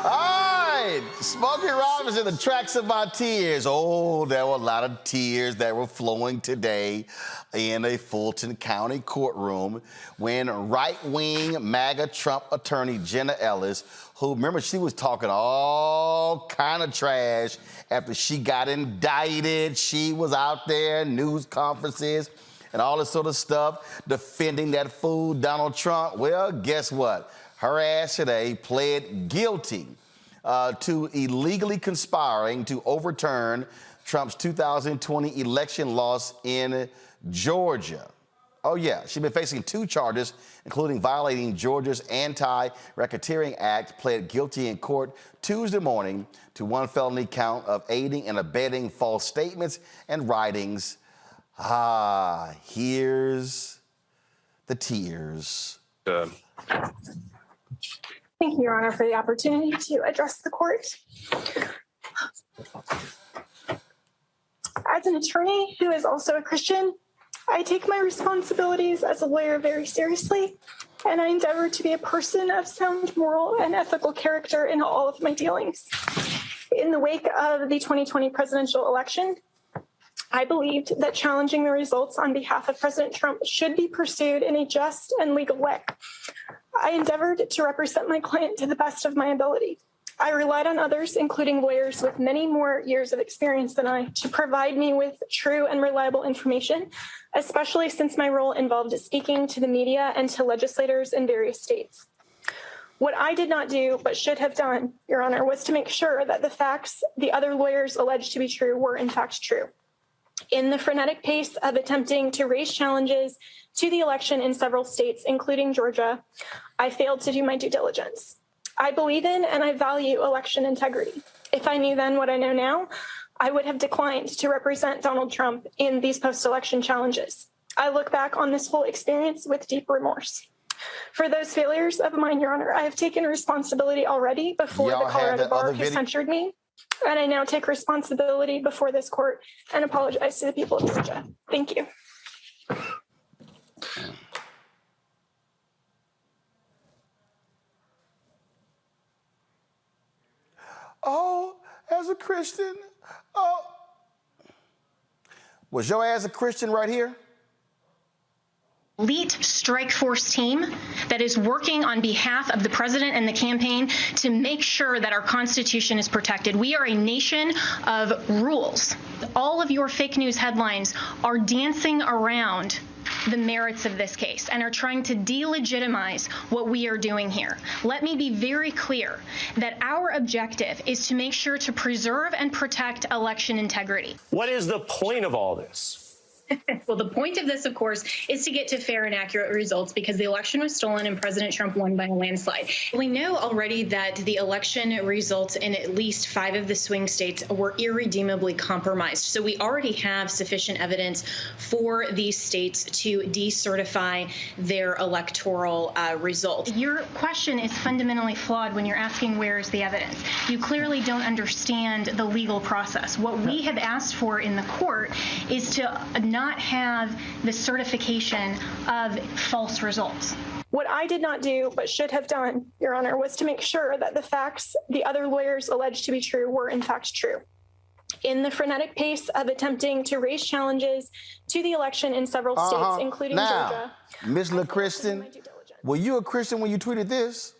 All right, Smokey Robinson, the tracks of my tears. Oh, there were a lot of tears that were flowing today in a Fulton County courtroom when right-wing MAGA Trump attorney Jenna Ellis, who, remember, she was talking all kind of trash after she got indicted. She was out there in news conferences and all this sort of stuff, defending that fool, Donald Trump. Well, guess what? Her ass today pled guilty to illegally conspiring to overturn Trump's 2020 election loss in Georgia. Oh, yeah, she's been facing 2 charges, including violating Georgia's Anti-Racketeering Act, pled guilty in court Tuesday morning to 1 felony count of aiding and abetting false statements and writings. Here's the tears. Thank you, Your Honor, for the opportunity to address the court. As an attorney who is also a Christian, I take my responsibilities as a lawyer very seriously, and I endeavor to be a person of sound moral and ethical character in all of my dealings. In the wake of the 2020 presidential election, I believed that challenging the results on behalf of President Trump should be pursued in a just and legal way. I endeavored to represent my client to the best of my ability. I relied on others, including lawyers with many more years of experience than I, to provide me with true and reliable information, especially since my role involved speaking to the media and to legislators in various states. What I did not do, but should have done, Your Honor, was to make sure that the facts the other lawyers alleged to be true were in fact true. In the frenetic pace of attempting to raise challenges to the election in several states, including Georgia, I failed to do my due diligence. I believe in and I value election integrity. If I knew then what I know now, I would have declined to represent Donald Trump in these post-election challenges. I look back on this whole experience with deep remorse. For those failures of mine, Your Honor, I have taken responsibility already before the Colorado Bar who censured me, and I now take responsibility before this court and apologize to the people of Georgia. Thank you. Oh, as a Christian, oh. Was your ass a Christian right here? Elite strike force team that is working on behalf of the president and the campaign to make sure that our Constitution is protected. We are a nation of rules. All of your fake news headlines are dancing around the merits of this case and are trying to delegitimize what we are doing here. Let me be very clear that our objective is to make sure to preserve and protect election integrity. What is the point of all this? Well, the point of this, of course, is to get to fair and accurate results because the election was stolen and President Trump won by a landslide. We know already that the election results in at least 5 of the swing states were irredeemably compromised. So we already have sufficient evidence for these states to decertify their electoral result. Your question is fundamentally flawed when you're asking where is the evidence. You clearly don't understand the legal process. What we have asked for in the court is to not have the certification of false results. What I did not do, but should have done, Your Honor, was to make sure that the facts the other lawyers alleged to be true were in fact true. In the frenetic pace of attempting to raise challenges to the election in several states, including Georgia. Miss LaChristin, were you a Christian when you tweeted this?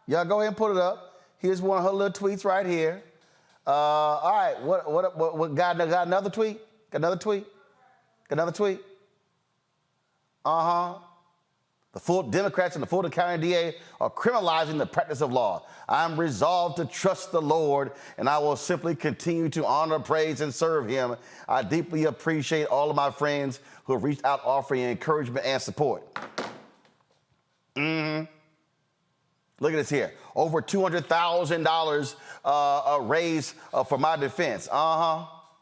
Y'all go ahead and put it up. Here's one of her little tweets right here. All right, what got another tweet? Got another tweet? Got another tweet? The full Democrats and the Fulton County DA are criminalizing the practice of law. I'm resolved to trust the Lord, and I will simply continue to honor, praise, and serve him. I deeply appreciate all of my friends who have reached out offering encouragement and support. Look at this here. Over $200,000 raised for my defense.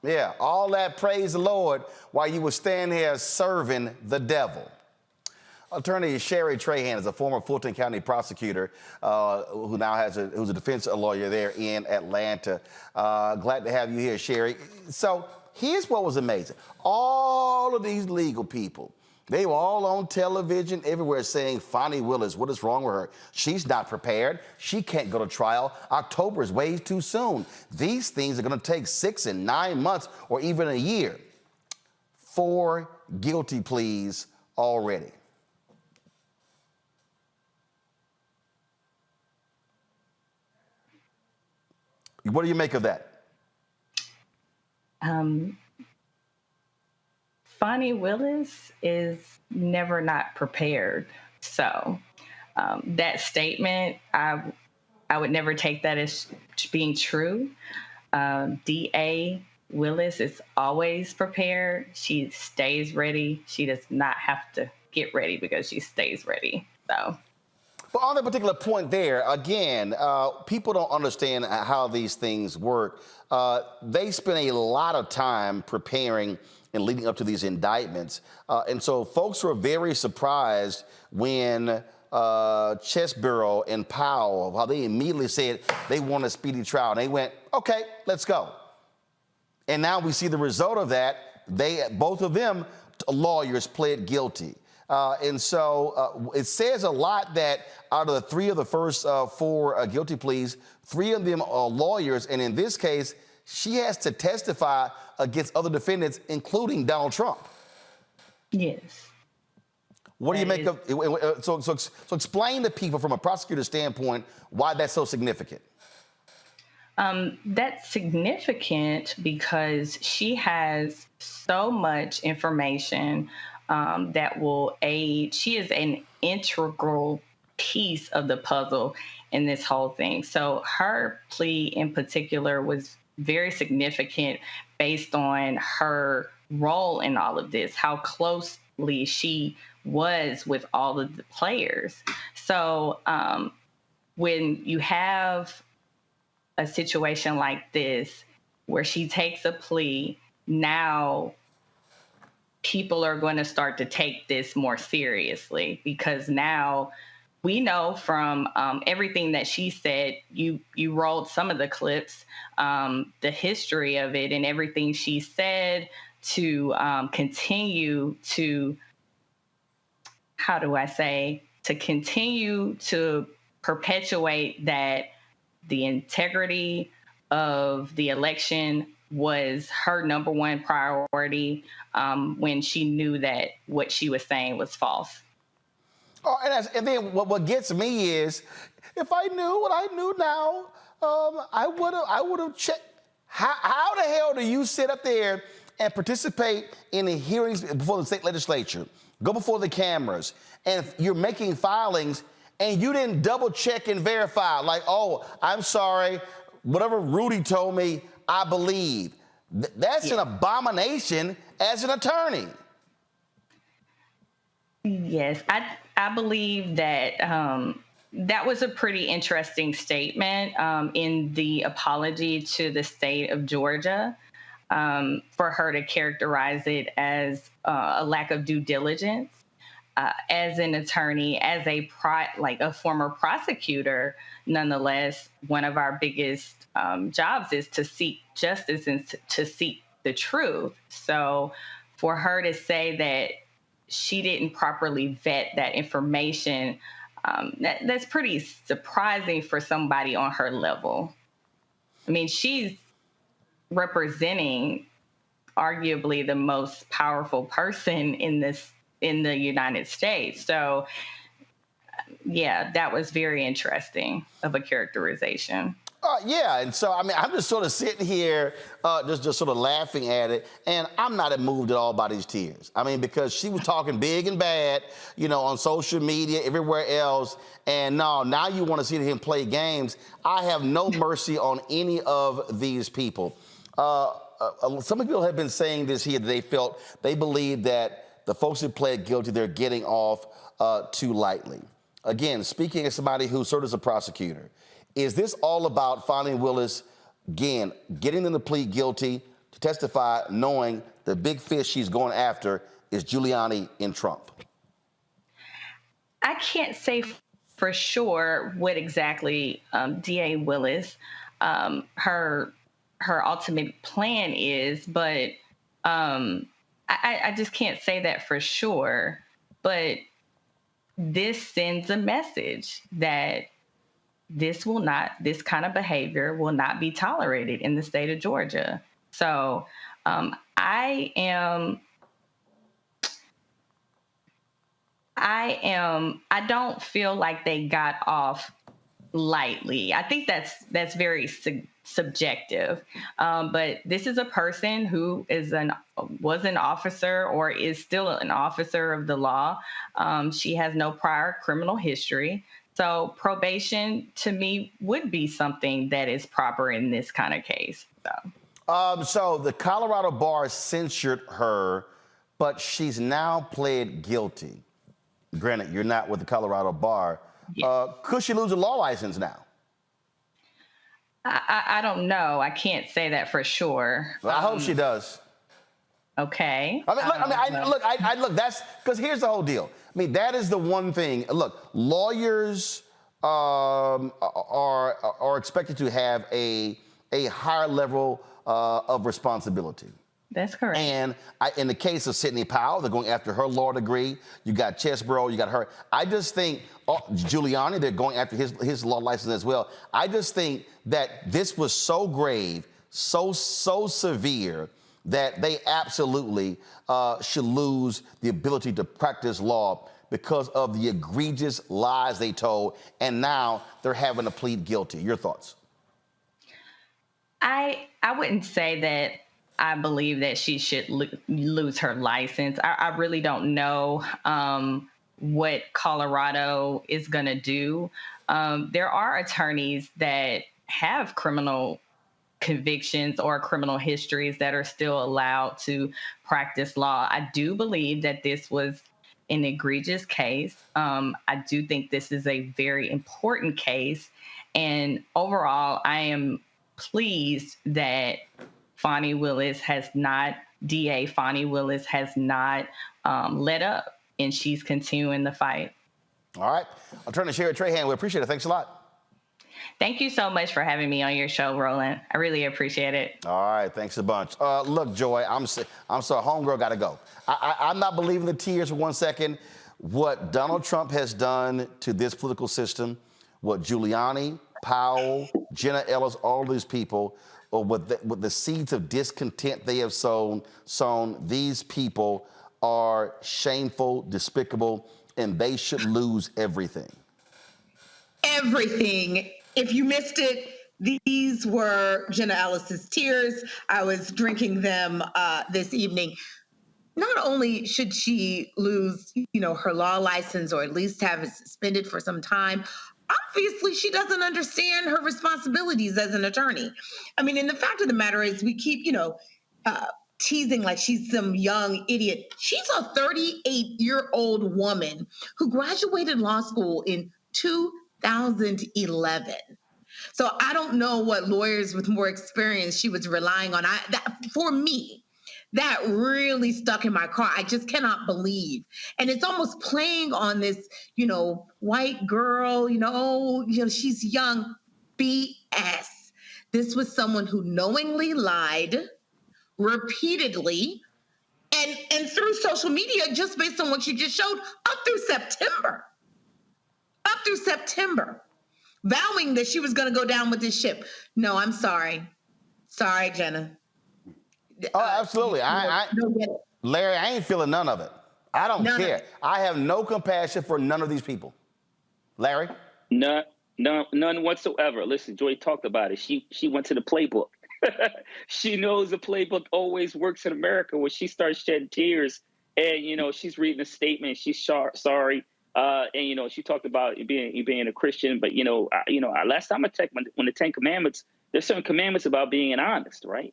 Yeah, all that praise the Lord while you were standing here serving the devil. Attorney Sherry Trahan is a former Fulton County prosecutor who now who's a defense lawyer there in Atlanta. Glad to have you here, Sherry. So here's what was amazing. All of these legal people, they were all on television everywhere saying, Fonnie Willis, what is wrong with her? She's not prepared. She can't go to trial. October is way too soon. These things are going to take 6 and 9 months or even a year. 4 guilty pleas already. What do you make of that? Fonnie Willis is never not prepared. So that statement, I would never take that as being true. DA Willis is always prepared. She stays ready. She does not have to get ready because she stays ready. So. But on that particular point there, again, people don't understand how these things work. They spend a lot of time preparing and leading up to these indictments. And so folks were very surprised when Chesborough and Powell, how they immediately said they want a speedy trial. And they went, okay, let's go. And now we see the result of that. Both of them, lawyers, pled guilty. And so it says a lot that out of the three of the first four guilty pleas, three of them are lawyers. And in this case, she has to testify against other defendants, including Donald Trump. Yes. What do you make of so explain to people from a prosecutor standpoint why that's so significant? That's significant because she has so much information that will aid. She is an integral piece of the puzzle in this whole thing. So her plea in particular was very significant based on her role in all of this, how closely she was with all of the players. So when you have a situation like this where she takes a plea, now people are going to start to take this more seriously, because now we know from everything that she said, you rolled some of the clips, the history of it and everything she said to continue to, how do I say, to continue to perpetuate that the integrity of the election was her number one priority when she knew that what she was saying was false. Oh, and then what gets me is, if I knew what I knew now, I would have checked. How the hell do you sit up there and participate in the hearings before the state legislature, go before the cameras, and you're making filings, and you didn't double check and verify, like, oh, I'm sorry, whatever Rudy told me, I believe. That's an abomination as an attorney. Yes, I believe that that was a pretty interesting statement in the apology to the state of Georgia, for her to characterize it as a lack of due diligence. As an attorney, as a former prosecutor, nonetheless, one of our biggest jobs is to seek justice and to seek the truth. So for her to say that she didn't properly vet that information, that's pretty surprising for somebody on her level. I mean, she's representing arguably the most powerful person in the United States. So yeah, that was very interesting of a characterization. Yeah, and so, I mean, I'm just sort of sitting here, just sort of laughing at it, and I'm not moved at all by these tears. I mean, because she was talking big and bad, on social media, everywhere else, and now you want to see him play games. I have no mercy on any of these people. Some people have been saying this here, that they believe that the folks who pled guilty, they're getting off too lightly. Again, speaking as somebody who served as a prosecutor, is this all about finding Willis, again, getting them to plead guilty, to testify, knowing the big fish she's going after is Giuliani and Trump? I can't say for sure what exactly DA Willis, her ultimate plan is, but I just can't say that for sure. But this sends a message that this kind of behavior will not be tolerated in the state of Georgia. So I don't feel like they got off lightly. I think that's very subjective. But this is a person who was an officer or is still an officer of the law. She has no prior criminal history. So probation, to me, would be something that is proper in this kind of case. So the Colorado bar censured her, but she's now pled guilty. Granted, you're not with the Colorado bar. Yes. Could she lose a law license now? I don't know. I can't say that for sure. Well, I hope she does. Okay. Look. That's because here's the whole deal. I mean, that is the one thing. Look, lawyers are expected to have a higher level of responsibility. That's correct. And in the case of Sidney Powell, they're going after her law degree. You got Chesborough, you got her. I just think Giuliani, they're going after his law license as well. I just think that this was so grave, so severe, that they absolutely should lose the ability to practice law because of the egregious lies they told, and now they're having to plead guilty. Your thoughts? I wouldn't say that I believe that she should lose her license. I really don't know what Colorado is going to do. There are attorneys that have criminal convictions or criminal histories that are still allowed to practice law. I do believe that this was an egregious case. I do think this is a very important case. And overall, I am pleased that DA Fani Willis has not let up, and she's continuing the fight. All right. I'll turn to Sherry Trahan. We appreciate it. Thanks a lot. Thank you so much for having me on your show, Roland. I really appreciate it. All right. Thanks a bunch. Look, Joy, I'm sorry. Homegirl got to go. I'm not believing the tears for 1 second. What Donald Trump has done to this political system, what Giuliani, Powell, Jenna Ellis, all these people, or with the seeds of discontent they have sown, these people are shameful, despicable, and they should lose everything. Everything. If you missed it, these were Jenna Ellis's tears. I was drinking them this evening. Not only should she lose, her law license or at least have it suspended for some time, obviously she doesn't understand her responsibilities as an attorney. I mean, and the fact of the matter is we keep, teasing like she's some young idiot. She's a 38-year-old woman who graduated law school in 2011. So I don't know what lawyers with more experience she was relying on. For me, that really stuck in my craw. I just cannot believe. And it's almost playing on this, white girl, she's young. BS. This was someone who knowingly lied repeatedly and through social media, just based on what you just showed, up through September, vowing that she was going to go down with this ship. No, I'm sorry. Sorry, Jenna. Oh, absolutely. Larry, I ain't feeling none of it. I don't care. I have no compassion for none of these people. Larry? None whatsoever. Listen, Joy talked about it. She went to the playbook. She knows the playbook always works in America when she starts shedding tears and, she's reading a statement. She's sorry. And, she talked about being a Christian. But, last time I checked, when the 10 Commandments, there's certain commandments about being honest, right?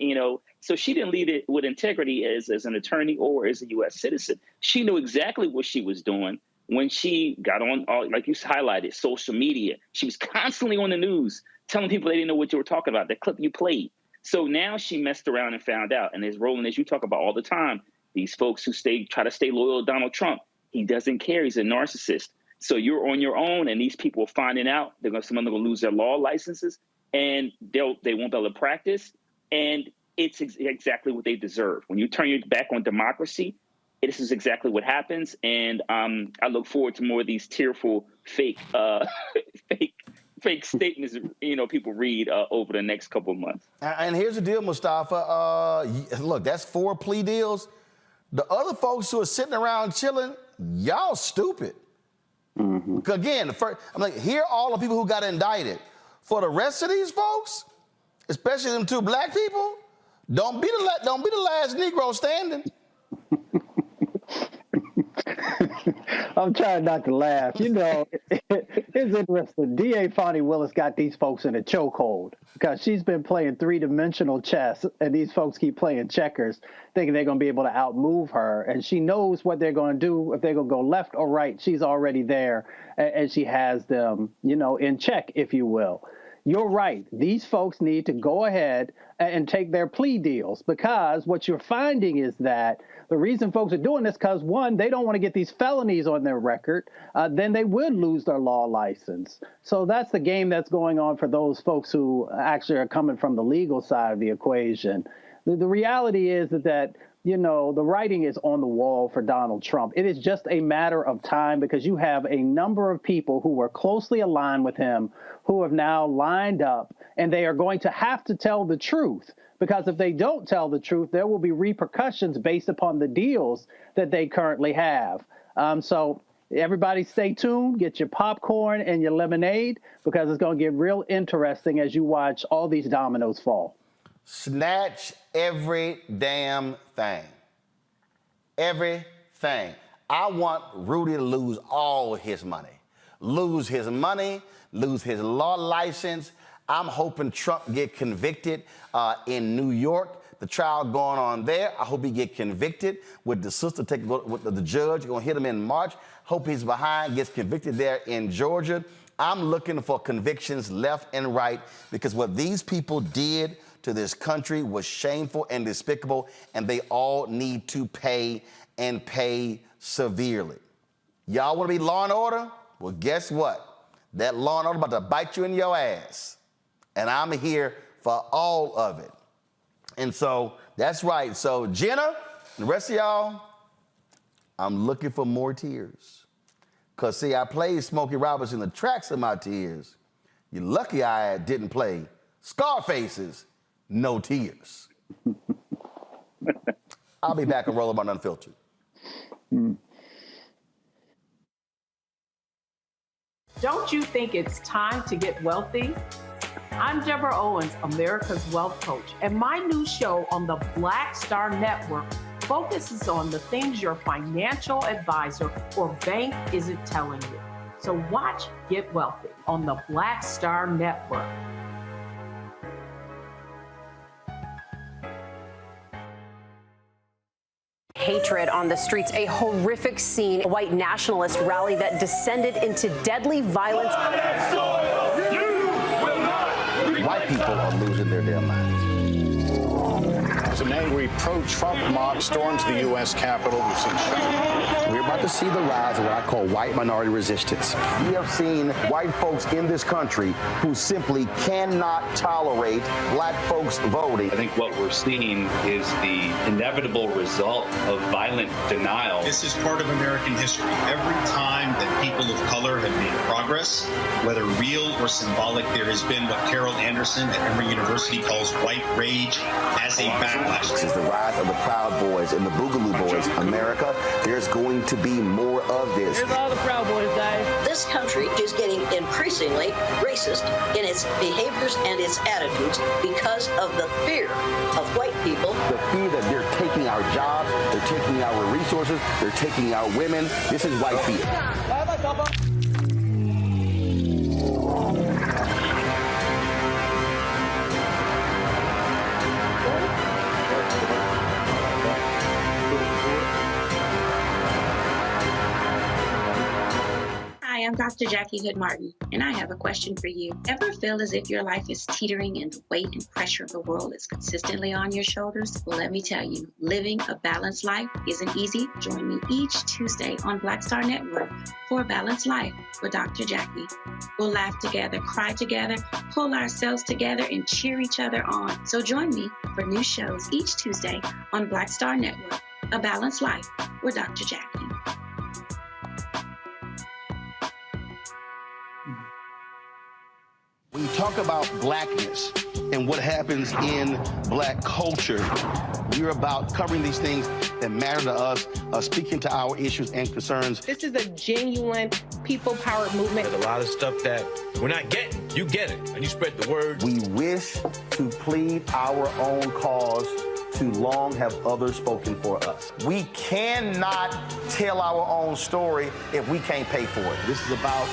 So she didn't lead it with integrity as an attorney or as a U.S. citizen. She knew exactly what she was doing when she got on, like you highlighted, social media. She was constantly on the news telling people they didn't know what you were talking about, that clip you played. So now she messed around and found out. And as Roland, as you talk about all the time, these folks who try to stay loyal to Donald Trump, he doesn't care. He's a narcissist. So you're on your own, and these people are finding out. Some of them are going to lose their law licenses, and they won't be able to practice. And it's exactly what they deserve. When you turn your back on democracy, this is exactly what happens. And I look forward to more of these tearful, fake statements, people read over the next couple of months. And here's the deal, Mustafa. Look, that's 4 plea deals. The other folks who are sitting around chilling, y'all stupid. Mm-hmm. Again, I'm like, here are all the people who got indicted. For the rest of these folks, especially them 2 black people, don't be the last Negro standing. I'm trying not to laugh. It's interesting. DA Fani Willis got these folks in a chokehold because she's been playing 3-dimensional chess, and these folks keep playing checkers, thinking they're going to be able to outmove her. And she knows what they're going to do. If they're going to go left or right, she's already there, and she has them, in check, if you will. you're right. These folks need to go ahead and take their plea deals, because what you're finding is that the reason folks are doing this because, one, they don't want to get these felonies on their record. Then they would lose their law license. So that's the game that's going on for those folks who actually are coming from the legal side of the equation. The reality is that, you know, the writing is on the wall for Donald Trump. It is just a matter of time, because you have a number of people who were closely aligned with him who have now lined up, and they are going to have to tell the truth, because if they don't tell the truth, there will be repercussions based upon the deals that they currently have. So everybody stay tuned, get your popcorn and your lemonade, because it's going to get real interesting as you watch all these dominoes fall. Snatch every damn thing. Everything. I want Rudy to lose all his money. Lose his money, lose his law license. I'm hoping Trump get convicted in New York. The trial going on there. I hope he get convicted with the sister with the judge going to hit him in March. Hope he's behind, gets convicted there in Georgia. I'm looking for convictions left and right, because what these people did to this country was shameful and despicable, and they all need to pay, and pay severely. Y'all want to be law and order? Well, guess what? That law and order about to bite you in your ass. And I'm here for all of it. And so that's right. So Jenna and the rest of y'all, I'm looking for more tears. Because, see, I played Smokey Robinson the tracks of my tears. You're lucky I didn't play Scarface's No Tears. I'll be back on Roland Martin Unfiltered. Don't you think it's time to get wealthy? I'm Deborah Owens, America's Wealth Coach, and my new show on the Black Star Network focuses on the things your financial advisor or bank isn't telling you. So watch Get Wealthy on the Black Star Network. Hatred on the streets, a horrific scene, a white nationalist rally that descended into deadly violence. White people are losing their damn minds. As an angry pro-Trump mob storms the U.S. Capitol, we've seen shooting. We're about to see the rise of what I call white minority resistance. We have seen white folks in this country who simply cannot tolerate black folks voting. I think what we're seeing is the inevitable result of violent denial. This is part of American history. Every time that people of color have made progress, whether real or symbolic, there has been what Carol Anderson at Emory University calls white rage as a backlash. This is the rise of the Proud Boys and the Boogaloo Boys. America, there's going to be more of this. Here's all the Proud Boys, guys. This country is getting increasingly racist in its behaviors and its attitudes because of the fear of white people. The fear that they're taking our jobs, they're taking our resources, they're taking our women. This is white fear. Hi, I'm Dr. Jackie Hood Martin, and I have a question for you. Ever feel as if your life is teetering and the weight and pressure of the world is consistently on your shoulders? Well, let me tell you, living a balanced life isn't easy. Join me each Tuesday on Black Star Network for A Balanced Life with Dr. Jackie. We'll laugh together, cry together, pull ourselves together, and cheer each other on. So join me for new shows each Tuesday on Black Star Network, A Balanced Life with Dr. Jackie. When you talk about blackness and what happens in black culture, we're about covering these things that matter to us, speaking to our issues and concerns. This is a genuine people-powered movement. There's a lot of stuff that we're not getting. You get it, and you spread the word. We wish to plead our own cause too long have others spoken for us. We cannot tell our own story if we can't pay for it. This is about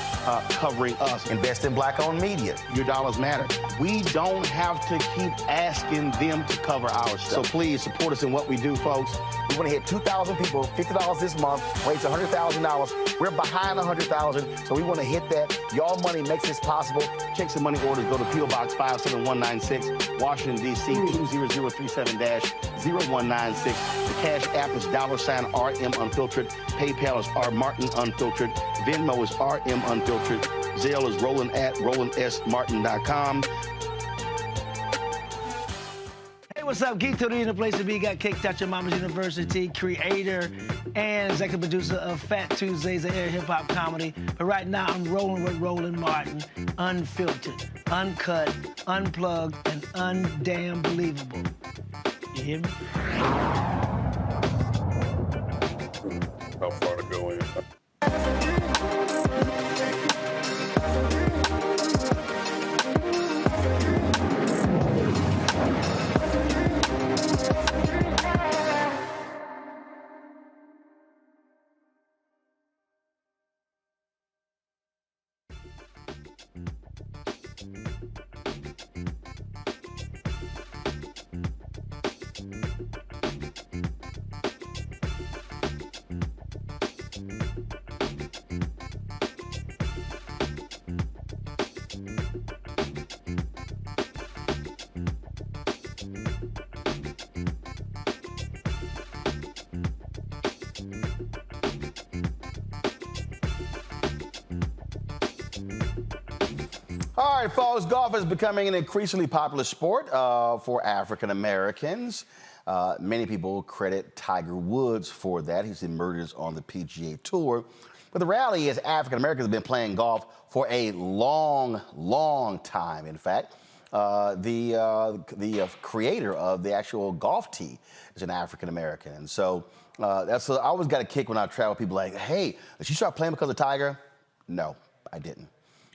covering us. Invest in Black-owned media. Your dollars matter. We don't have to keep asking them to cover our stuff. So please support us in what we do, folks. We want to hit 2,000 people, $50 this month, raise $100,000. We're behind 100,000, so we want to hit that. Y'all money makes this possible. Checks and money orders go to P.O. Box 57196, Washington, D.C. 20037-0196. The Cash App is $RM Unfiltered. PayPal is R Martin Unfiltered. Venmo is RM Unfiltered. Zelle is Roland at RolandSMartin.com. What's up, Geek Today in the place to be. Got Cake Out Your Mama's University, creator and executive producer of Fat Tuesdays, a air hip-hop comedy. But right now, I'm rolling with Roland Martin, unfiltered, uncut, unplugged, and undamn believable. You hear me? How far to go in? All right, folks, golf is becoming an increasingly popular sport for African Americans. Many people credit Tiger Woods for that. He's emerged on the PGA Tour. But the reality is African Americans have been playing golf for a long, long time. In fact, the creator of the actual golf tee is an African American. And so I always got a kick when I travel. People like, hey, did you start playing because of Tiger? No, I didn't.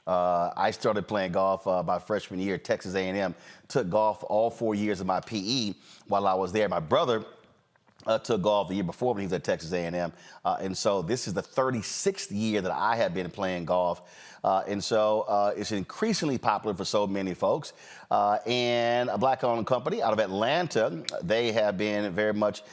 I started playing golf my freshman year at Texas A&M. Took golf all 4 years of my PE while I was there. My brother took golf the year before when he was at Texas A&M. And so this is the 36th year that I have been playing golf. And so it's increasingly popular for so many folks. And a Black-owned company out of Atlanta, they have been very much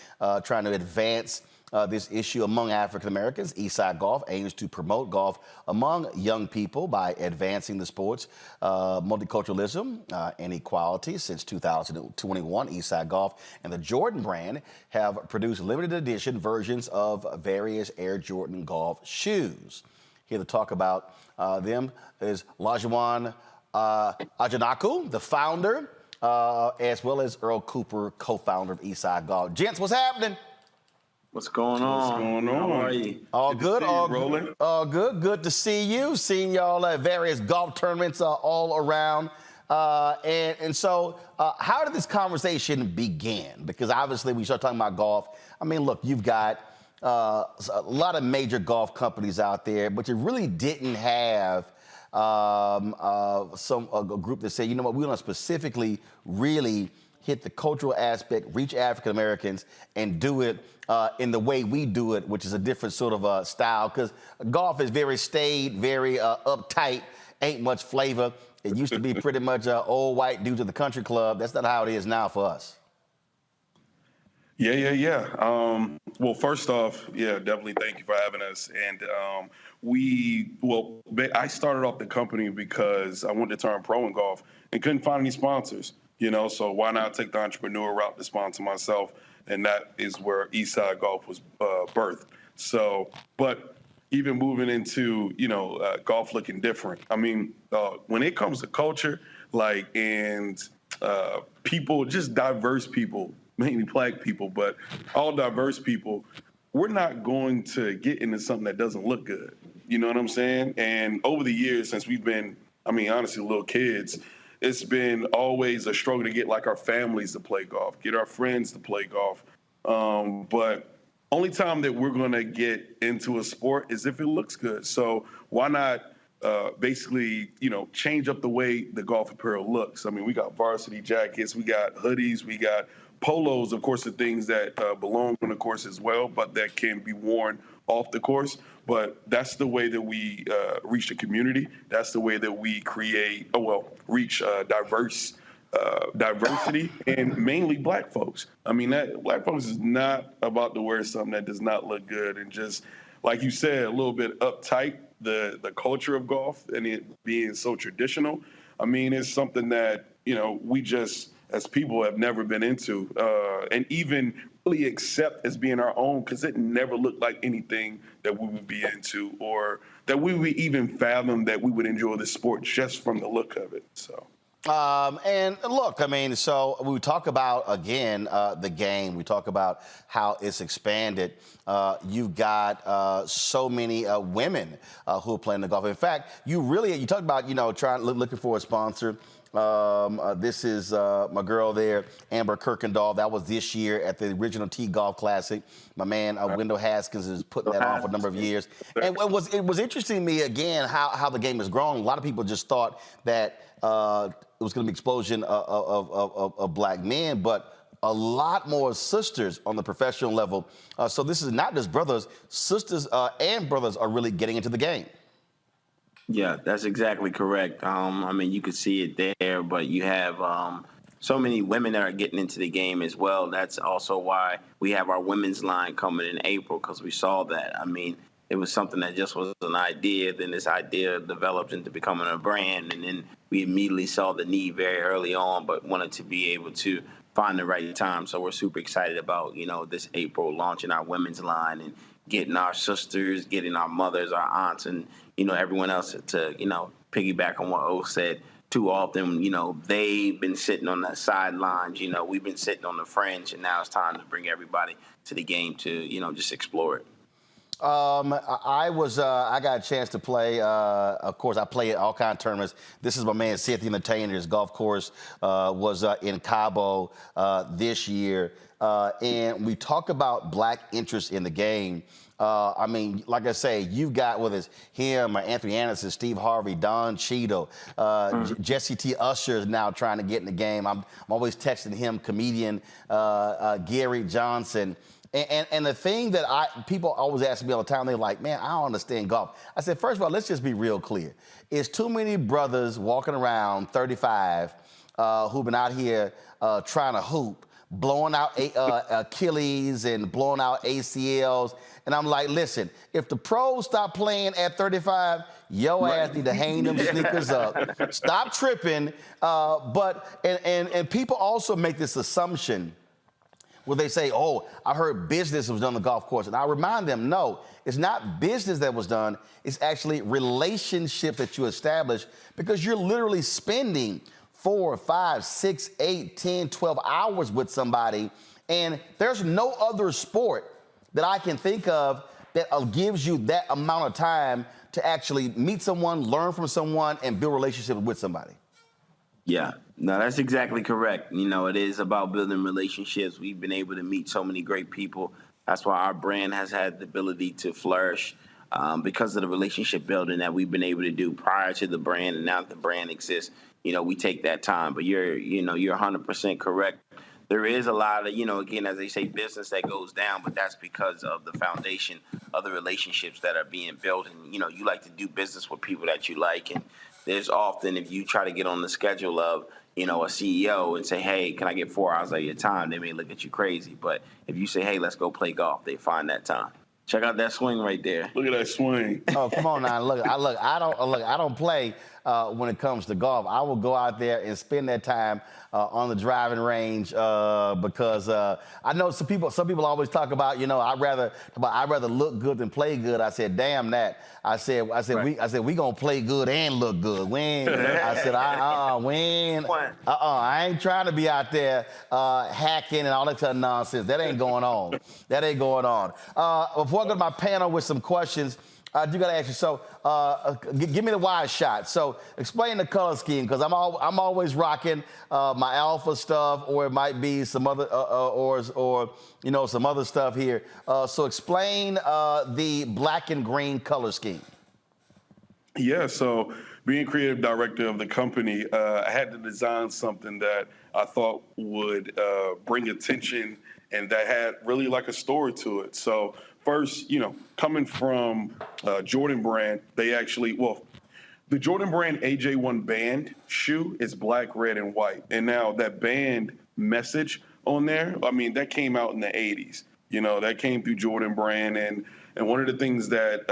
trying to advance this issue among African Americans. Eastside Golf aims to promote golf among young people by advancing the sport's multiculturalism and equality. Since 2021, Eastside Golf and the Jordan brand have produced limited edition versions of various Air Jordan golf shoes. Here to talk about them is Lajuan Ajanaku, the founder, as well as Earl Cooper, co-founder of Eastside Golf. Gents, what's happening? What's going on? What's going on? How are you? All good, all Roland. All good. Good to see you. Seeing y'all at various golf tournaments all around. And so how did this conversation begin? Because obviously when you start talking about golf, I mean, look, you've got a lot of major golf companies out there, but you really didn't have a group that said, you know what, we want to specifically really hit the cultural aspect, reach African Americans, and do it in the way we do it, which is a different sort of style. Because golf is very staid, very uptight, ain't much flavor. It used to be pretty much old white dudes at the country club. That's not how it is now for us. Yeah. Well, first off, definitely thank you for having us. And I started off the company because I wanted to turn pro in golf and couldn't find any sponsors. So why not take the entrepreneur route to sponsor myself? And that is where Eastside Golf was birthed. So, but even moving into, golf looking different. I mean, when it comes to culture, people, just diverse people, mainly Black people, but all diverse people, we're not going to get into something that doesn't look good. You know what I'm saying? And over the years, since we've been, honestly, little kids, it's been always a struggle to get our families to play golf, get our friends to play golf. But only time that we're going to get into a sport is if it looks good. So why not basically, change up the way the golf apparel looks? I mean, we got varsity jackets, we got hoodies, we got Polos, of course, are things that belong on the course as well, but that can be worn off the course. But that's the way that we reach the community. That's the way that we create, reach diversity, and mainly Black folks. I mean, Black folks is not about to wear something that does not look good and just, like you said, a little bit uptight. The culture of golf and it being so traditional. I mean, it's something that, we just, as people, have never been into and even really accept as being our own, because it never looked like anything that we would be into or that we would even fathom that we would enjoy the sport just from the look of it. So. And look, I mean, so we talk about, again, the game. We talk about how it's expanded. You've got so many women who are playing the golf. In fact, you talked about, looking for a sponsor. This is my girl there, Amber Kirkendall. That was this year at the original T Golf Classic. My man, Wendell Haskins, is putting that on for a number of years. And it was interesting to me, again, how the game has grown. A lot of people just thought that it was going to be explosion of Black men, but a lot more sisters on the professional level. So this is not just brothers, sisters and brothers are really getting into the game. Yeah, that's exactly correct. I mean, you could see it there, but you have so many women that are getting into the game as well. That's also why we have our women's line coming in April, because we saw that. I mean, it was something that just was an idea. Then this idea developed into becoming a brand. And then we immediately saw the need very early on, but wanted to be able to find the right time. So we're super excited about, this April launching our women's line and getting our sisters, getting our mothers, our aunts, and, everyone else to, piggyback on what O said. Too often, they've been sitting on the sidelines. We've been sitting on the fringe, and now it's time to bring everybody to the game to, just explore it. I got a chance to play. Of course, I play at all kinds of tournaments. This is my man, Seth the Entertainer. His golf course was in Cabo this year. And we talk about Black interest in the game. I mean, like I say, you've got, whether it's him or Anthony Anderson, Steve Harvey, Don Cheadle, Jesse T. Usher is now trying to get in the game. I'm always texting him, comedian Gary Johnson. And the thing that people always ask me all the time, they're like, man, I don't understand golf. I said, first of all, let's just be real clear. It's too many brothers walking around 35 who've been out here trying to hoop, blowing out Achilles and blowing out ACLs. And I'm like, listen, if the pros stop playing at 35, your ass need to hang them sneakers up. Stop tripping. And people also make this assumption where they say, oh, I heard business was done on the golf course. And I remind them, no, it's not business that was done. It's actually relationships that you establish, because you're literally spending 4, 5, 6, 8, 10, 12 hours with somebody. And there's no other sport that I can think of that gives you that amount of time to actually meet someone, learn from someone, and build relationships with somebody. Yeah, no, that's exactly correct. It is about building relationships. We've been able to meet so many great people. That's why our brand has had the ability to flourish because of the relationship building that we've been able to do prior to the brand, and now that the brand exists. We take that time. But you're 100% correct. There is a lot of, again, as they say, business that goes down, but that's because of the foundation of the relationships that are being built. And, you like to do business with people that you like. And there's often, if you try to get on the schedule of, a CEO and say, hey, can I get 4 hours of your time? They may look at you crazy. But if you say, hey, let's go play golf, they find that time. Check out that swing right there. Look at that swing. Oh, come on now. I don't play when it comes to golf. I will go out there and spend that time on the driving range because I know some people always talk about, I'd rather look good than play good. I said, damn that. I said we gonna play good and look good. I ain't trying to be out there hacking and all that kind of nonsense. That ain't going on. Before I go to my panel with some questions, I do got to ask you. So, give me the wide shot. So, explain the color scheme, because I'm always rocking my alpha stuff, or it might be some other some other stuff here. So, explain the black and green color scheme. Yeah, so being creative director of the company, I had to design something that I thought would bring attention and that had really like a story to it. So first, coming from Jordan brand, they actually, the Jordan brand AJ1 band shoe is black, red, and white. And now that band message on there, I mean, that came out in the 80s. That came through Jordan brand. And one of the things that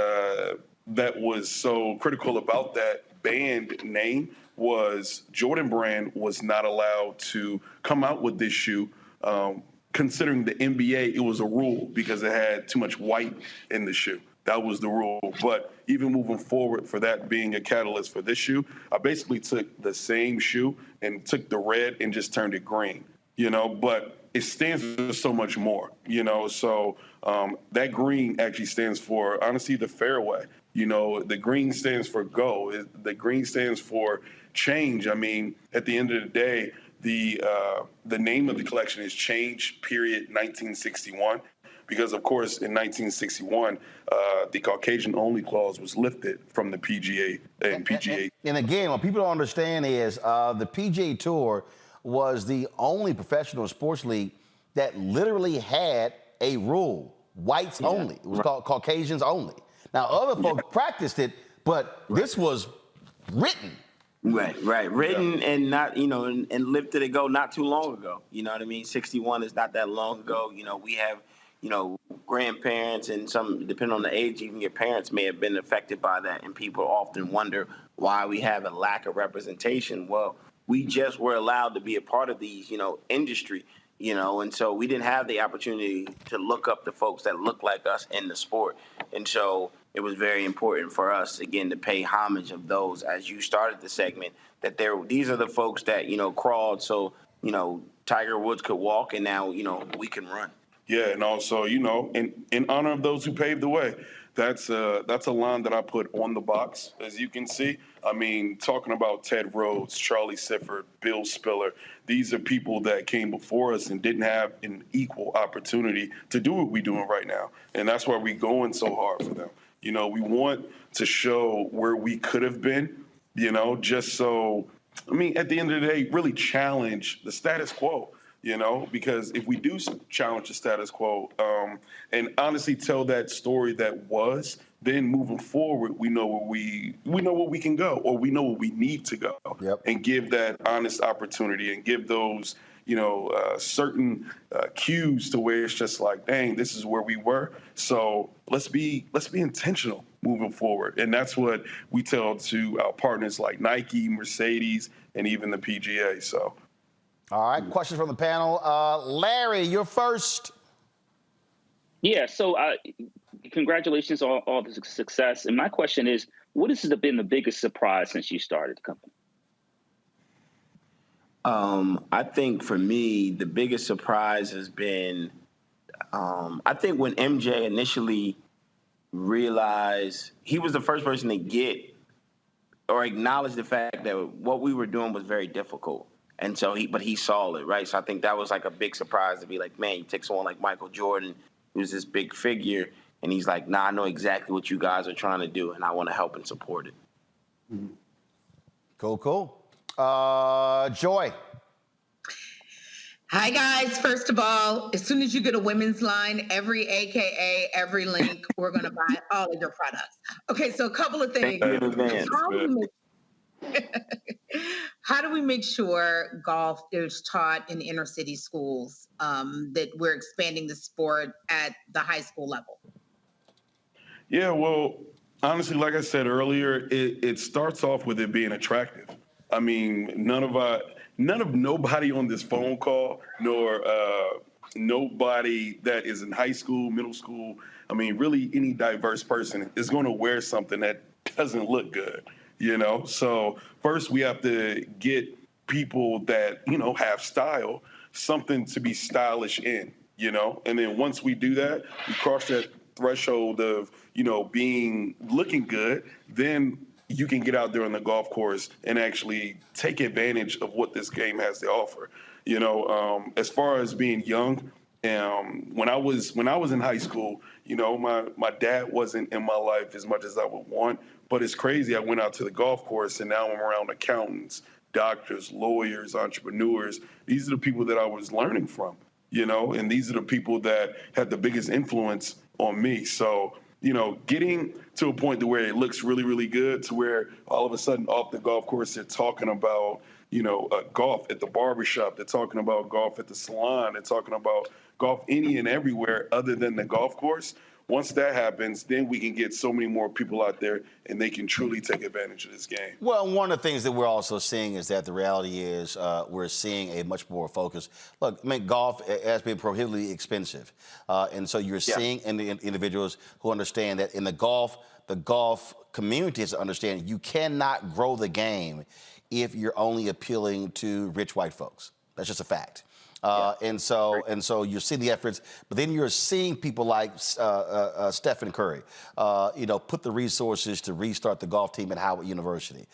that was so critical about that band name was Jordan brand was not allowed to come out with this shoe. Considering the NBA, it was a rule because it had too much white in the shoe. That was the rule. But even moving forward for that being a catalyst for this shoe, I basically took the same shoe and took the red and just turned it green, but it stands for so much more, so that green actually stands for, honestly, the fairway. The green stands for go. The green stands for change. I mean, at the end of the day, the name of the collection is Change, period, 1961. Because, of course, in 1961, the Caucasian-only clause was lifted from the PGA and PGA. And again, what people don't understand is the PGA Tour was the only professional sports league that literally had a rule, whites only. It was called Caucasians only. Now, other folks practiced it, but this was written. Right. Written and not, and lifted to go not too long ago. You know what I mean? 61 is not that long ago. We have, grandparents and some, depending on the age, even your parents may have been affected by that. And people often wonder why we have a lack of representation. Well, we just were allowed to be a part of these, industry. And so we didn't have the opportunity to look up the folks that look like us in the sport. And so it was very important for us, again, to pay homage of those, as you started the segment, that these are the folks that, crawled so, Tiger Woods could walk, and now, we can run. Yeah, and also, in honor of those who paved the way, that's a line that I put on the box, as you can see. I mean, talking about Ted Rhodes, Charlie Sifford, Bill Spiller, these are people that came before us and didn't have an equal opportunity to do what we're doing right now. And that's why we're going so hard for them. We want to show where we could have been, just so, at the end of the day, really challenge the status quo. Because if we do challenge the status quo and honestly tell that story that was, then moving forward, we know where we can go, or we know where we need to go, and give that honest opportunity and give those, certain cues to where it's just like, dang, this is where we were. So let's be intentional moving forward. And that's what we tell to our partners like Nike, Mercedes, and even the PGA. So. All right, questions from the panel. Larry, you're first. Yeah, so congratulations on all the success. And my question is, what has been the biggest surprise since you started the company? I think for me, the biggest surprise has been, I think when MJ initially realized, he was the first person to get or acknowledge the fact that what we were doing was very difficult. And so he saw it, right? So I think that was like a big surprise to be like, man, you take someone like Michael Jordan, who's this big figure, and he's like, nah, I know exactly what you guys are trying to do, and I want to help and support it. Mm-hmm. Cool. Joy. Hi, guys. First of all, as soon as you get a women's line, every AKA, every link, we're going to buy all of your products. Okay, so a couple of things. Thank you in advance. How do we make sure golf is taught in inner city schools, that we're expanding the sport at the high school level? Yeah, well, honestly, like I said earlier, it starts off with it being attractive. I mean, nobody on this phone call, nor nobody that is in high school, middle school, really any diverse person is going to wear something that doesn't look good. So first we have to get people that, have style, something to be stylish in, and then once we do that, we cross that threshold of, looking good, then you can get out there on the golf course and actually take advantage of what this game has to offer. As far as being young When I was in high school, you know, my dad wasn't in my life as much as I would want. But it's crazy. I went out to the golf course, and now I'm around accountants, doctors, lawyers, entrepreneurs. These are the people that I was learning from, you know, and these are the people that had the biggest influence on me. So, you know, getting to a point to where it looks really, really good, to where all of a sudden off the golf course they're talking about, you know, golf at the barbershop, they're talking about golf at the salon, they're talking about golf any and everywhere other than the golf course. Once that happens, then we can get so many more people out there and they can truly take advantage of this game. Well, one of the things that we're also seeing is that the reality is we're seeing a much more focus. Look, I mean, golf has been prohibitively expensive. And so you're seeing individuals who understand that in the golf community is understanding you cannot grow the game if you're only appealing to rich white folks. That's just a fact. And so you see the efforts, but then you're seeing people like Stephen Curry, you know, put the resources to restart the golf team at Howard University.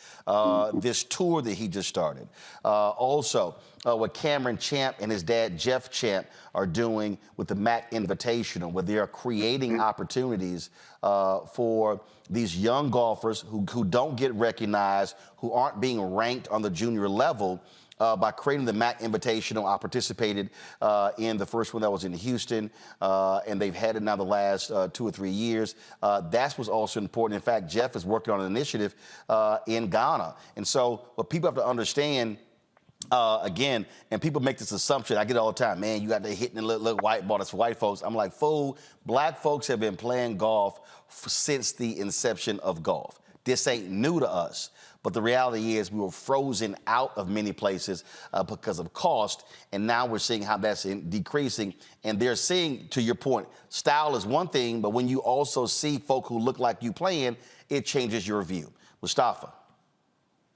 This tour that he just started. Also, what Cameron Champ and his dad Jeff Champ are doing with the MAC Invitational, where they are creating opportunities for these young golfers who don't get recognized, who aren't being ranked on the junior level. By creating the MAC Invitational. I participated in the first one that was in Houston, and they've had it now the last 2 or 3 years. That was also important. In fact, Jeff is working on an initiative in Ghana. And so what people have to understand, again, and people make this assumption, I get it all the time, man, you got to hit the little white ball, that's for white folks. I'm like, fool, black folks have been playing golf since the inception of golf. This ain't new to us. But the reality is we were frozen out of many places because of cost, and now we're seeing how that's decreasing. And they're seeing, to your point, style is one thing, but when you also see folk who look like you playing, it changes your view. Mustafa.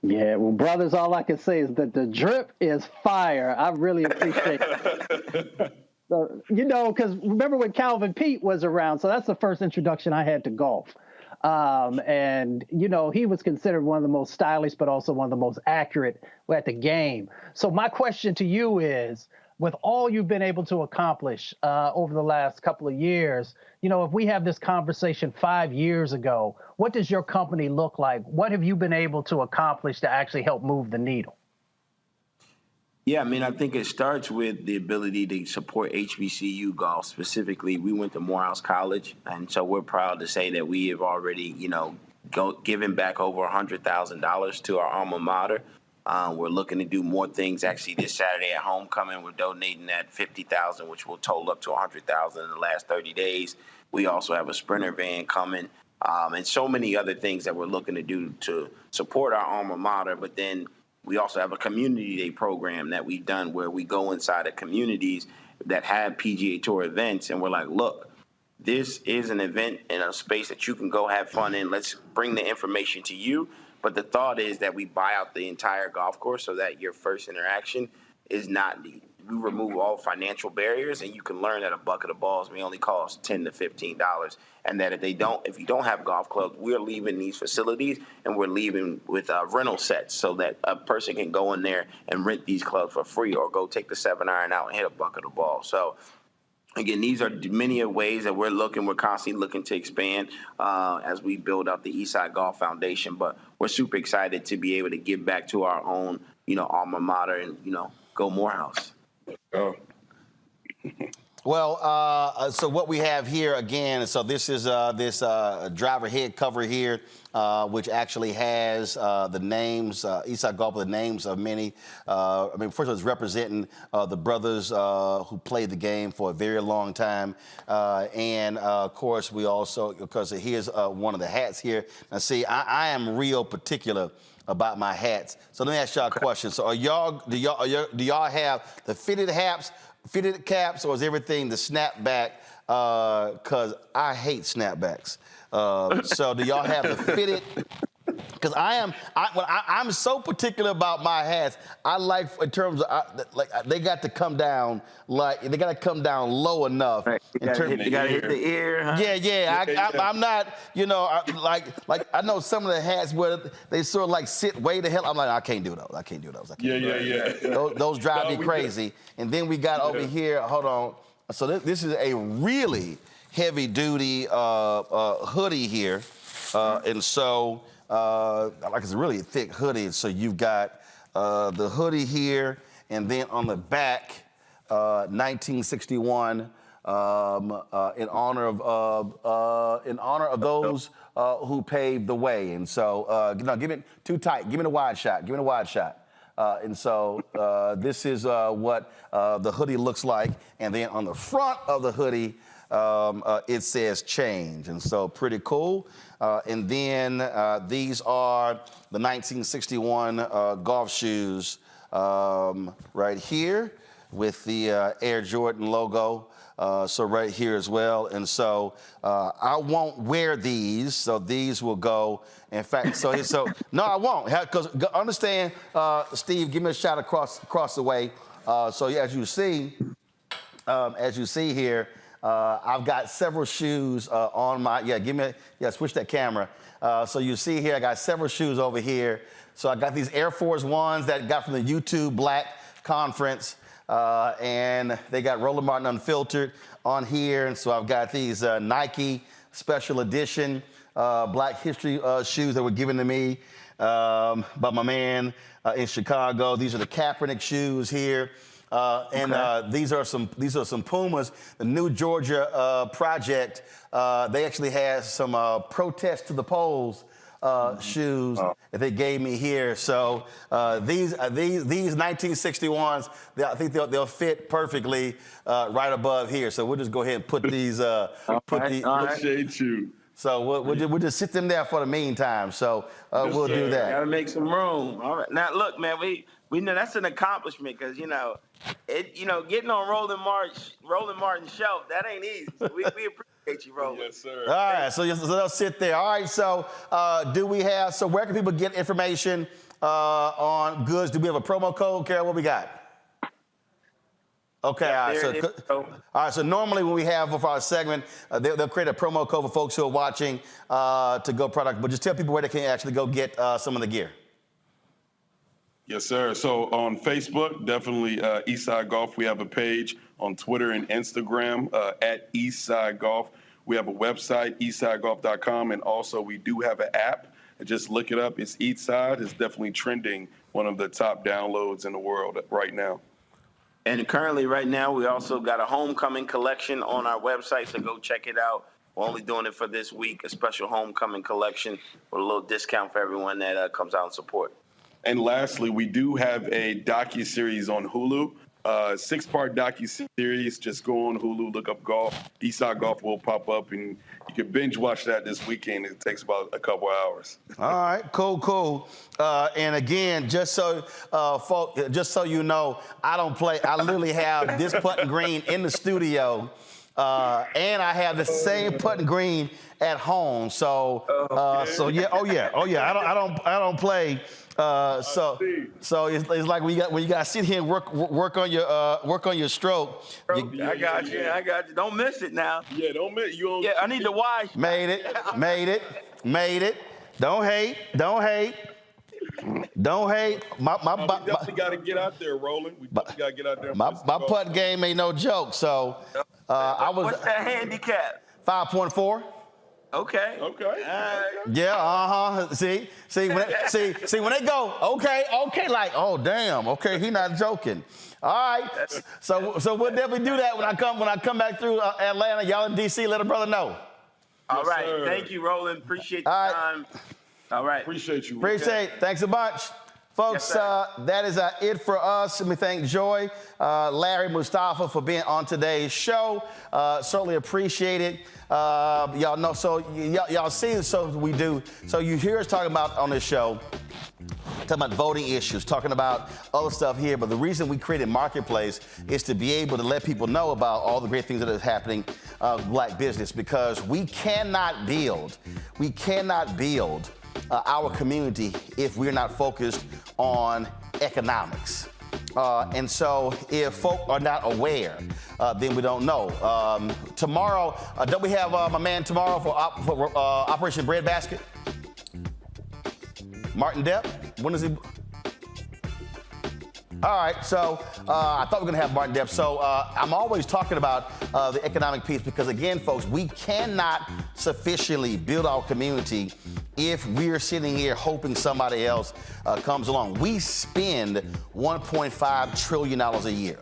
Yeah, well, brothers, all I can say is that the drip is fire. I really appreciate it. You know, because remember when Calvin Pete was around, so that's the first introduction I had to golf. And, you know, he was considered one of the most stylish, but also one of the most accurate at the game. So my question to you is, with all you've been able to accomplish over the last couple of years, you know, if we have this conversation 5 years ago, what does your company look like? What have you been able to accomplish to actually help move the needle? Yeah, I mean, I think it starts with the ability to support HBCU golf. Specifically, we went to Morehouse College, and so we're proud to say that we have already, you know, given back over $100,000 to our alma mater. We're looking to do more things. Actually, this Saturday at homecoming, we're donating that $50,000, which will total up to $100,000 in the last 30 days. We also have a Sprinter van coming, and so many other things that we're looking to do to support our alma mater. But then we also have a community day program that we've done where we go inside of communities that have PGA Tour events, and we're like, look, this is an event in a space that you can go have fun in. Let's bring the information to you. But the thought is that we buy out the entire golf course so that your first interaction is not needed. We remove all financial barriers, and you can learn that a bucket of balls may only cost $10 to $15, and that if you don't have golf clubs, we're leaving these facilities and we're leaving with rental sets so that a person can go in there and rent these clubs for free, or go take the 7-iron out and hit a bucket of balls. So again, these are many ways that we're constantly looking to expand as we build out the Eastside Golf Foundation. But we're super excited to be able to give back to our own, you know, alma mater and, you know, go Morehouse. Oh. Well, so what we have here again, so this is this driver head cover here, which actually has the names, Eastside Golf, the names of many. I mean, first of all, it's representing the brothers who played the game for a very long time. And of course, we also, because here's one of the hats here. Now, see, I am real particular about my hats. So let me ask y'all a question. So do y'all have the fitted caps, or is everything the snapback? Because I hate snapbacks. So do y'all have the fitted? Because I'm so particular about my hats. I like, in terms of they got to come down, they got to come down low enough. Right. You got to hit the ear. Huh? Yeah. I'm not, you know, like I know some of the hats where they sort of like sit way the hell. I'm like, I can't do those. Yeah. Those drive me crazy. And then we got over here. Hold on. So this is a really heavy-duty hoodie here. And so, like it's a really thick hoodie. So you've got the hoodie here, and then on the back, 1961, in honor of those who paved the way. And so, no, give it too tight. Give me the wide shot. Give me the wide shot. And so this is what the hoodie looks like. And then on the front of the hoodie, it says change. And so pretty cool. And then these are the 1961 golf shoes right here with the Air Jordan logo. So right here as well. And so I won't wear these. So these will go. In fact, so no, I won't. Because understand, Steve, give me a shot across the way. So yeah, as you see here, I've got several shoes on my, switch that camera. So you see here, I got several shoes over here. So I got these Air Force Ones that got from the YouTube Black Conference. And they got Roland Martin Unfiltered on here. And so I've got these Nike Special Edition Black History shoes that were given to me by my man in Chicago. These are the Kaepernick shoes here. And these are some Pumas. The New Georgia Project, they actually had some protest to the polls shoes that they gave me here. So these 1961s, I think they'll fit perfectly right above here. So we'll just go ahead and put these. Appreciate you. So we'll just sit them there for the meantime. So we'll do that. Gotta make some room. All right. Now look, man, we know that's an accomplishment because getting on Roland Martin's shelf, that ain't easy. So we appreciate you, Roland. Yes, sir. All right, so they'll sit there. All right, so where can people get information on goods? Do we have a promo code, Carol? What we got? Okay, all right, so normally when we have for our segment, they'll create a promo code for folks who are watching to go product, but just tell people where they can actually go get some of the gear. Yes, sir. So on Facebook, definitely Eastside Golf. We have a page on Twitter and Instagram at Eastside Golf. We have a website, eastsidegolf.com, and also we do have an app. Just look it up. It's Eastside. It's definitely trending, one of the top downloads in the world right now. And currently, right now, we also got a homecoming collection on our website, so go check it out. We're only doing it for this week, a special homecoming collection with a little discount for everyone that comes out and support. And lastly, we do have a docuseries on Hulu, 6-part docuseries. Just go on Hulu, look up golf. Eastside Golf will pop up, and you can binge watch that this weekend. It takes about a couple hours. All right, cool. And again, just so you know, I don't play. I literally have this putting green in the studio, and I have the same putting green at home. So yeah. I don't play. So it's like when you got to sit here and work on your stroke. I got you. Don't miss it now. Yeah, don't miss. Yeah, I need to watch. Made it. Don't hate. We definitely got to get out there, Roland. We definitely got to get out there. My putt game ain't no joke. So what's that handicap? 5.4. Okay. Yeah, See when they go, okay, like, oh damn, okay, he not joking. All right. So we'll definitely do that when I come back through Atlanta. Y'all in DC, let a brother know. All right. Sir. Thank you, Roland. Appreciate the time. All right. Appreciate you. Thanks a bunch. Folks, that is it for us. Let me thank Joy, Larry, Mustafa for being on today's show. Certainly appreciate it. Y'all know, so y'all see, so we do. So you hear us talking about on this show, talking about voting issues, talking about other stuff here. But the reason we created Marketplace is to be able to let people know about all the great things that are happening Black business, because we cannot build our community if we're not focused on economics. And so if folk are not aware, then we don't know. Tomorrow, don't we have my man tomorrow for Operation Breadbasket? Martin Depp? When is he? All right, so I thought we were going to have Martin Depp. So I'm always talking about the economic piece because, again, folks, we cannot sufficiently build our community if we're sitting here hoping somebody else comes along. We spend $1.5 trillion a year.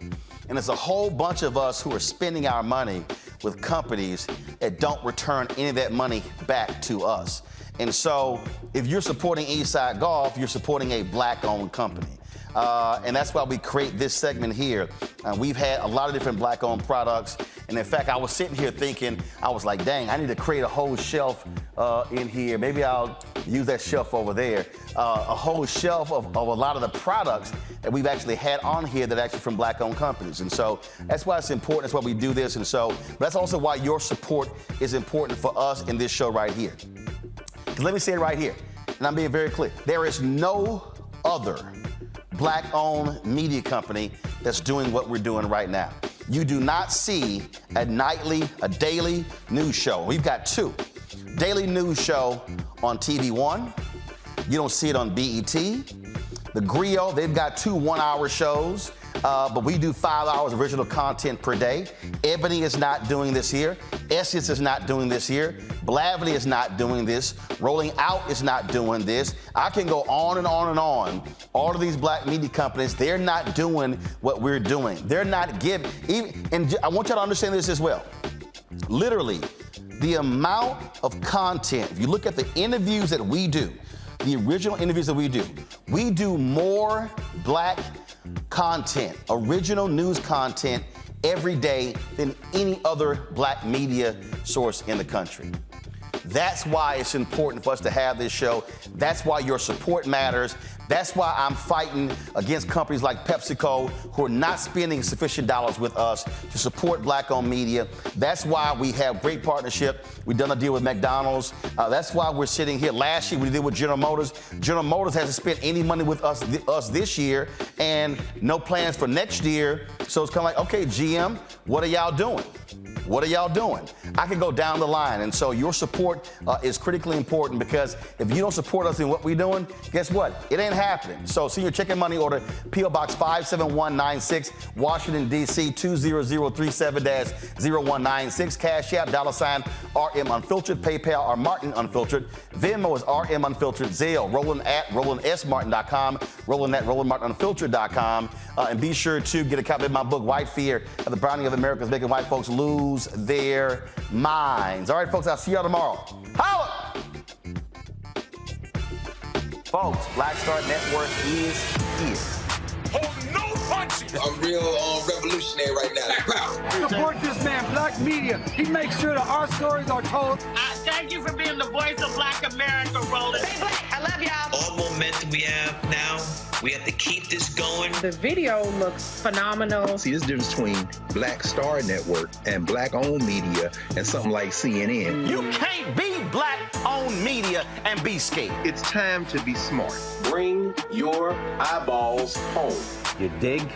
And there's a whole bunch of us who are spending our money with companies that don't return any of that money back to us. And so if you're supporting Eastside Golf, you're supporting a black-owned company. And that's why we create this segment here. We've had a lot of different black-owned products. And in fact, I was sitting here thinking, I was like, dang, I need to create a whole shelf in here. Maybe I'll use that shelf over there. A whole shelf of a lot of the products that we've actually had on here that are actually from black-owned companies. And so that's why it's important. That's why we do this. And so but that's also why your support is important for us in this show right here. Because let me say it right here, and I'm being very clear. There is no other black-owned media company that's doing what we're doing right now. You do not see a daily news show. We've got two. Daily news show on TV One. You don't see it on BET. The Griot, they've got 2 one-hour shows, but we do 5 hours of original content per day. Ebony is not doing this here. Essence is not doing this here. Blavely is not doing this. Rolling Out is not doing this. I can go on and on and on. All of these black media companies, they're not doing what we're doing. They're not giving, and I want y'all to understand this as well. Literally, the amount of content, if you look at the interviews that we do, the original interviews that we do more black content, original news content every day than any other black media source in the country. That's why it's important for us to have this show. That's why your support matters. That's why I'm fighting against companies like PepsiCo who are not spending sufficient dollars with us to support black-owned media. That's why we have great partnership. We've done a deal with McDonald's. That's why we're sitting here. Last year we did with General Motors. General Motors hasn't spent any money with us this year and no plans for next year. So it's kind of like, okay, GM, what are y'all doing? What are y'all doing? I can go down the line. And so your support is critically important because if you don't support us in what we're doing, guess what? It ain't happening. So send your chicken money order, P.O. Box 57196, Washington, D.C. 20037-0196. Cash App, $RM Unfiltered. PayPal, R Martin Unfiltered. Venmo is RM Unfiltered. Zelle, Roland at RolandSMartin.com. Roland at RolandMartinUnfiltered.com. And be sure to get a copy of my book, White Fear, The Browning of America is Making White Folks Lose Their Minds. All right, folks, I'll see y'all tomorrow. Holla! Folks, Black Star Network is here. Oh, no punches! I'm real revolutionary right now. Support this man, Black Media. He makes sure that our stories are told. Thank you for being the voice of Black America, Roland. Stay black. I love y'all. All momentum we have now, we have to keep this going. The video looks phenomenal. See, there's a difference between Black Star Network and black-owned media and something like CNN. You can't be black-owned media and be scared. It's time to be smart. Bring your eyeballs home. You dig?